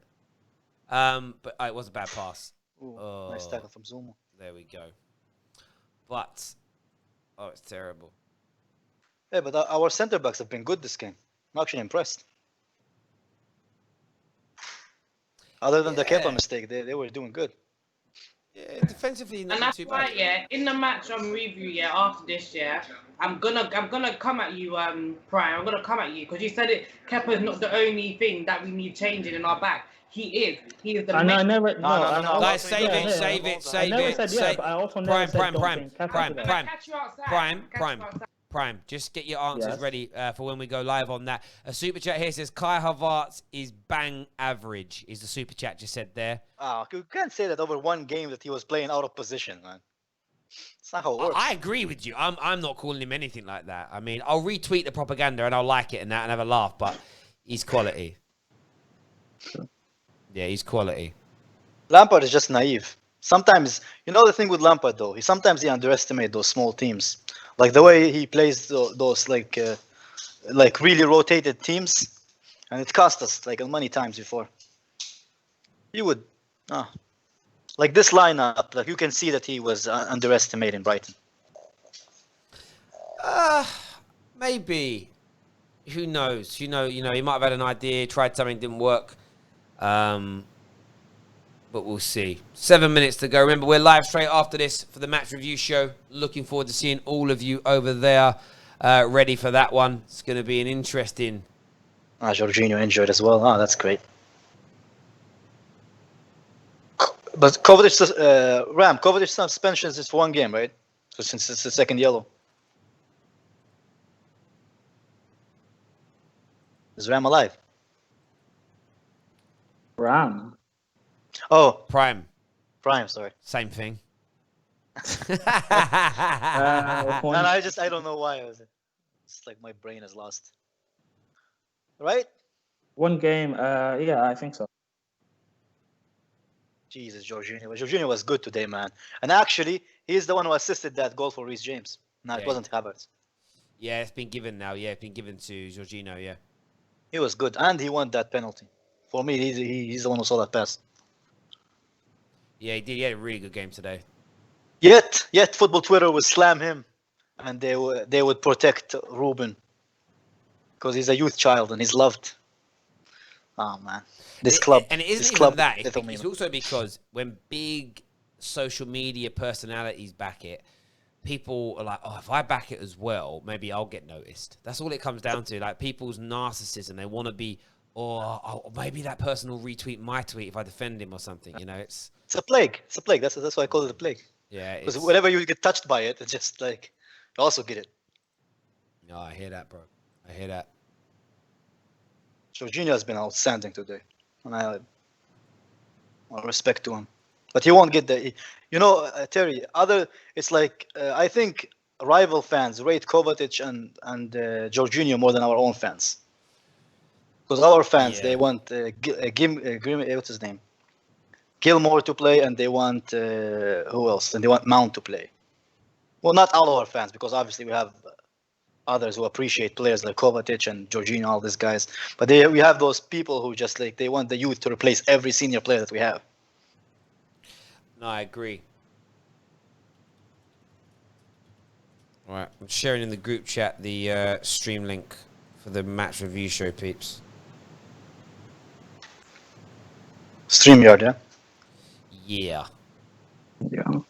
But it was a bad pass. Ooh, nice tackle from Zuma. There we go. But, it's terrible. Yeah, but our centre backs have been good this game. I'm actually impressed. Other than the Kepa mistake, they were doing good. Yeah, defensively, not And that's too why, bad. in the match on review, after this, I'm gonna come at you, Prime. I'm gonna come at you because you said it. Kepa's not the only thing that we need changing in our back. He is. He is the. I never. No. Guys, save it. I never said yeah, but I also never said don't think Kepa today. Catch you outside. Prime, just get your answers Yes. ready for when we go live on that. A super chat here says Kai Havertz is bang average, is the super chat just said there. You can't say that over one game that he was playing out of position, man. It's not how it works. I agree with you. I'm not calling him anything like that. I mean, I'll retweet the propaganda and I'll like it and have a laugh, but he's quality. Yeah, he's quality. Lampard is just naive. Sometimes, the thing with Lampard though, sometimes he underestimates those small teams. Like the way he plays those like really rotated teams, and it cost us like many times before. You would, like this lineup, like you can see that he was underestimating Brighton. Maybe. Who knows? He might have had an idea, tried something, didn't work. But we'll see. 7 minutes to go. Remember, we're live straight after this for the match review show. Looking forward to seeing all of you over there ready for that one. It's going to be an interesting... Jorginho injured as well. That's great. But Kovacic suspension is for 1 game, right? So since it's the second yellow. Is Ram alive? Ram. Oh, Prime. Sorry. Same thing. And I don't know why. It's like my brain is lost. Right? 1 game. Yeah, I think so. Jesus, Jorginho. Jorginho was good today, man. And actually, he's the one who assisted that goal for Reece James. No, it wasn't Havertz. Yeah, it's been given now. Yeah, it's been given to Jorginho, yeah. He was good, and he won that penalty. For me, he's the one who saw that pass. Yeah, he did. He had a really good game today. Yet, football Twitter would slam him, and they would protect Ruben because he's a youth child and he's loved. Oh man, this club. And it isn't even that. It's also because when big social media personalities back it, people are like, "Oh, if I back it as well, maybe I'll get noticed." That's all it comes down to. Like people's narcissism. They want to be. Or maybe that person will retweet my tweet if I defend him or something. It's a plague. It's a plague. That's why I call it a plague. Yeah. Because whenever you get touched by it, it's just like you also get it. No, I hear that, bro. I hear that. Jorginho has been outstanding today, and I respect to him. But he won't get the. Terry. It's like I think rival fans rate Kovacic and Jorginho more than our own fans. Because our fans, they want what's his name? Gilmore to play, and they want who else? And they want Mount to play. Well, not all our fans, because obviously we have others who appreciate players like Kovacic and Jorginho, all these guys. But we have those people who just they want the youth to replace every senior player that we have. No, I agree. All right, I'm sharing in the group chat the stream link for the match review show, peeps. StreamYard, yeah? Yeah. Yeah.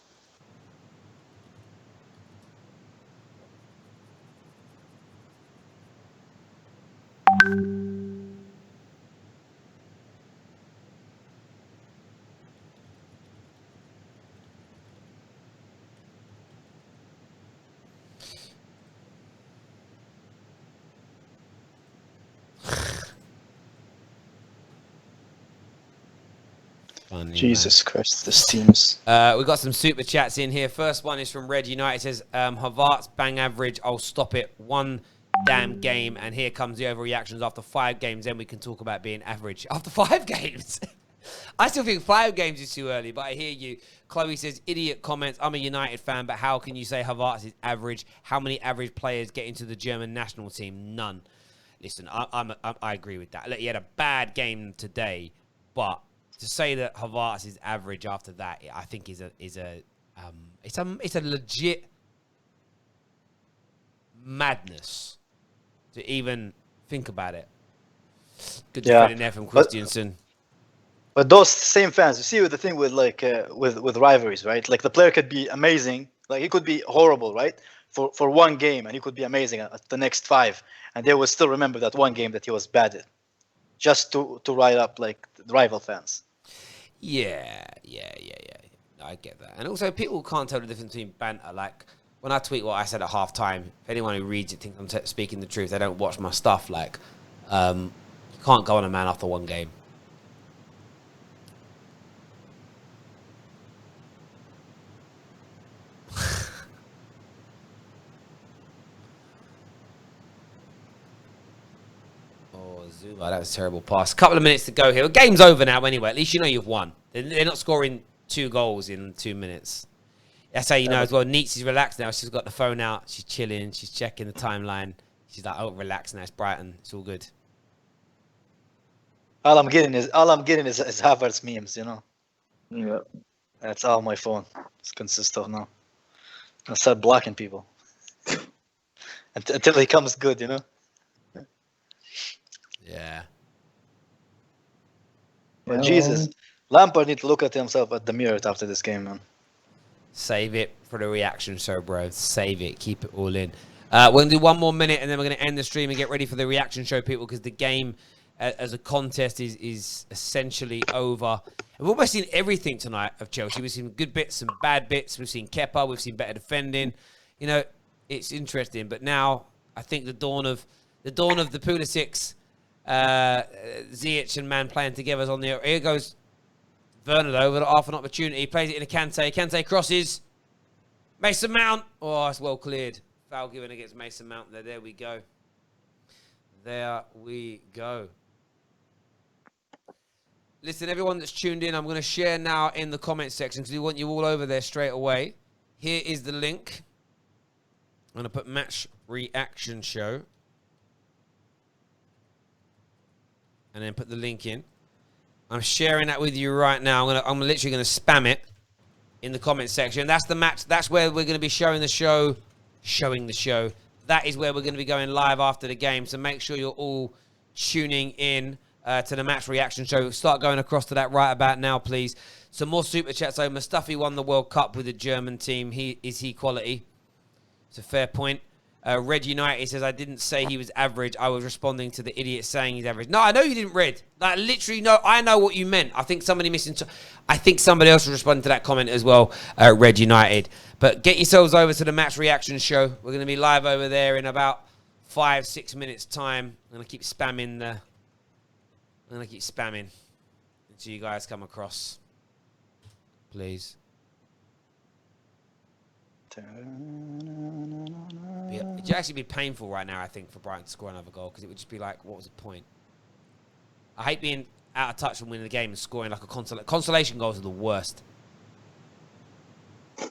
Funny, Jesus Christ, this team's... We've got some super chats in here. First one is from Red United. It says, Havertz, bang average. I'll stop it. 1 damn game. And here comes the overreactions after 5 games. Then we can talk about being average. After 5 games? I still think 5 games is too early, but I hear you. Chloe says, idiot comments. I'm a United fan, but how can you say Havertz is average? How many average players get into the German national team? None. Listen, I agree with that. Look, he had a bad game today, but to say that Havertz is average after that, I think is a legit madness to even think about it. Good defending there from Christiansen. But those same fans, you see, with the thing with like with rivalries, right? Like the player could be amazing, like he could be horrible, right? For one game, and he could be amazing at the next 5, and they will still remember that one game that he was bad at, just to rile up like the rival fans. Yeah. No, I get that. And also, people can't tell the difference between banter. Like, when I tweet what I said at halftime, if anyone who reads it thinks I'm speaking the truth, they don't watch my stuff. Like, you can't go on a man after one game. Zuma, that was a terrible pass. Couple of minutes to go here. The game's over now anyway. At least you know you've won. They're not scoring 2 goals in 2 minutes. That's how you know as well. Neats is relaxed now. She's got the phone out. She's chilling. She's checking the timeline. She's like, oh, relax now. It's Brighton. It's all good. All I'm getting is Havertz memes, you know. Yeah. That's all my phone consists of now. I start blocking people until he comes good, you know. Yeah. But Jesus, Lampard need to look at himself at the mirror after this game, man. Save it for the reaction show, bro. Save it. Keep it all in. We're going to do 1 more minute, and then we're going to end the stream and get ready for the reaction show, people, because the game as a contest is essentially over. We've almost seen everything tonight of Chelsea. We've seen good bits, some bad bits. We've seen Kepa. We've seen better defending. You know, it's interesting. But now I think the dawn of the Pulisic, Ziyech and Man playing together is on the... Here goes Werner, though, with half an opportunity. He plays it in a Kante. Kante crosses. Mason Mount. Oh, it's well cleared. Foul given against Mason Mount there. There we go. There we go. Listen, everyone that's tuned in, I'm going to share now in the comment section because we want you all over there straight away. Here is the link. I'm going to put match reaction show. And then put the link in. I'm sharing that with you right now. I'm literally going to spam it in the comment section. That's the match. That's where we're going to be showing the show. That is where we're going to be going live after the game. So make sure you're all tuning in to the match reaction show. Start going across to that right about now, please. Some more super chats. So Mustafi won the World Cup with the German team. Is he quality? It's a fair point. Red United says, I didn't say he was average. I was responding to the idiot saying he's average. No, I know you didn't, Red. Like, literally, no, I know what you meant. I think somebody I think somebody else was responding to that comment as well, Red United. But get yourselves over to the match reaction show. We're going to be live over there in about 5-6 minutes time. I'm going to keep spamming until you guys come across. Please. It'd actually be painful right now, I think, for Brighton to score another goal because it would just be like, what was the point? I hate being out of touch from winning the game and scoring like a consolation goals are the worst. Do you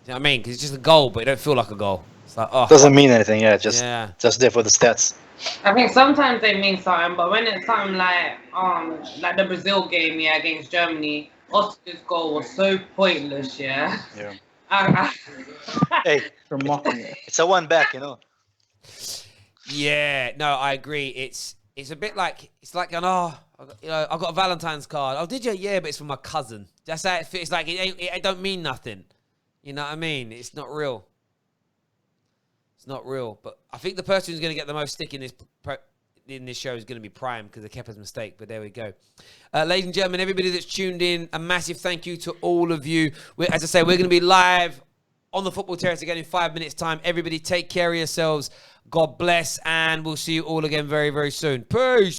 know what I mean? Because it's just a goal, but it don't feel like a goal. It's like, oh, doesn't mean anything. Yeah, just there for the stats. I think sometimes they mean something, but when it's something like the Brazil game, against Germany, Oscar's goal was so pointless. Yeah. Hey, it's a one back, you know. Yeah, no, I agree. It's a bit like I got a Valentine's card. Oh, did you? Yeah, but it's from my cousin. That's how it feels. Like it don't mean nothing. You know what I mean? It's not real. It's not real. But I think the person who's going to get the most stick in this show is going to be Prime because of Kepa's mistake. But there we go. Ladies and gentlemen, everybody that's tuned in, a massive thank you to all of you. As I say, we're going to be live on the Football Terrace again in 5 minutes' time. Everybody take care of yourselves. God bless. And we'll see you all again very, very soon. Peace.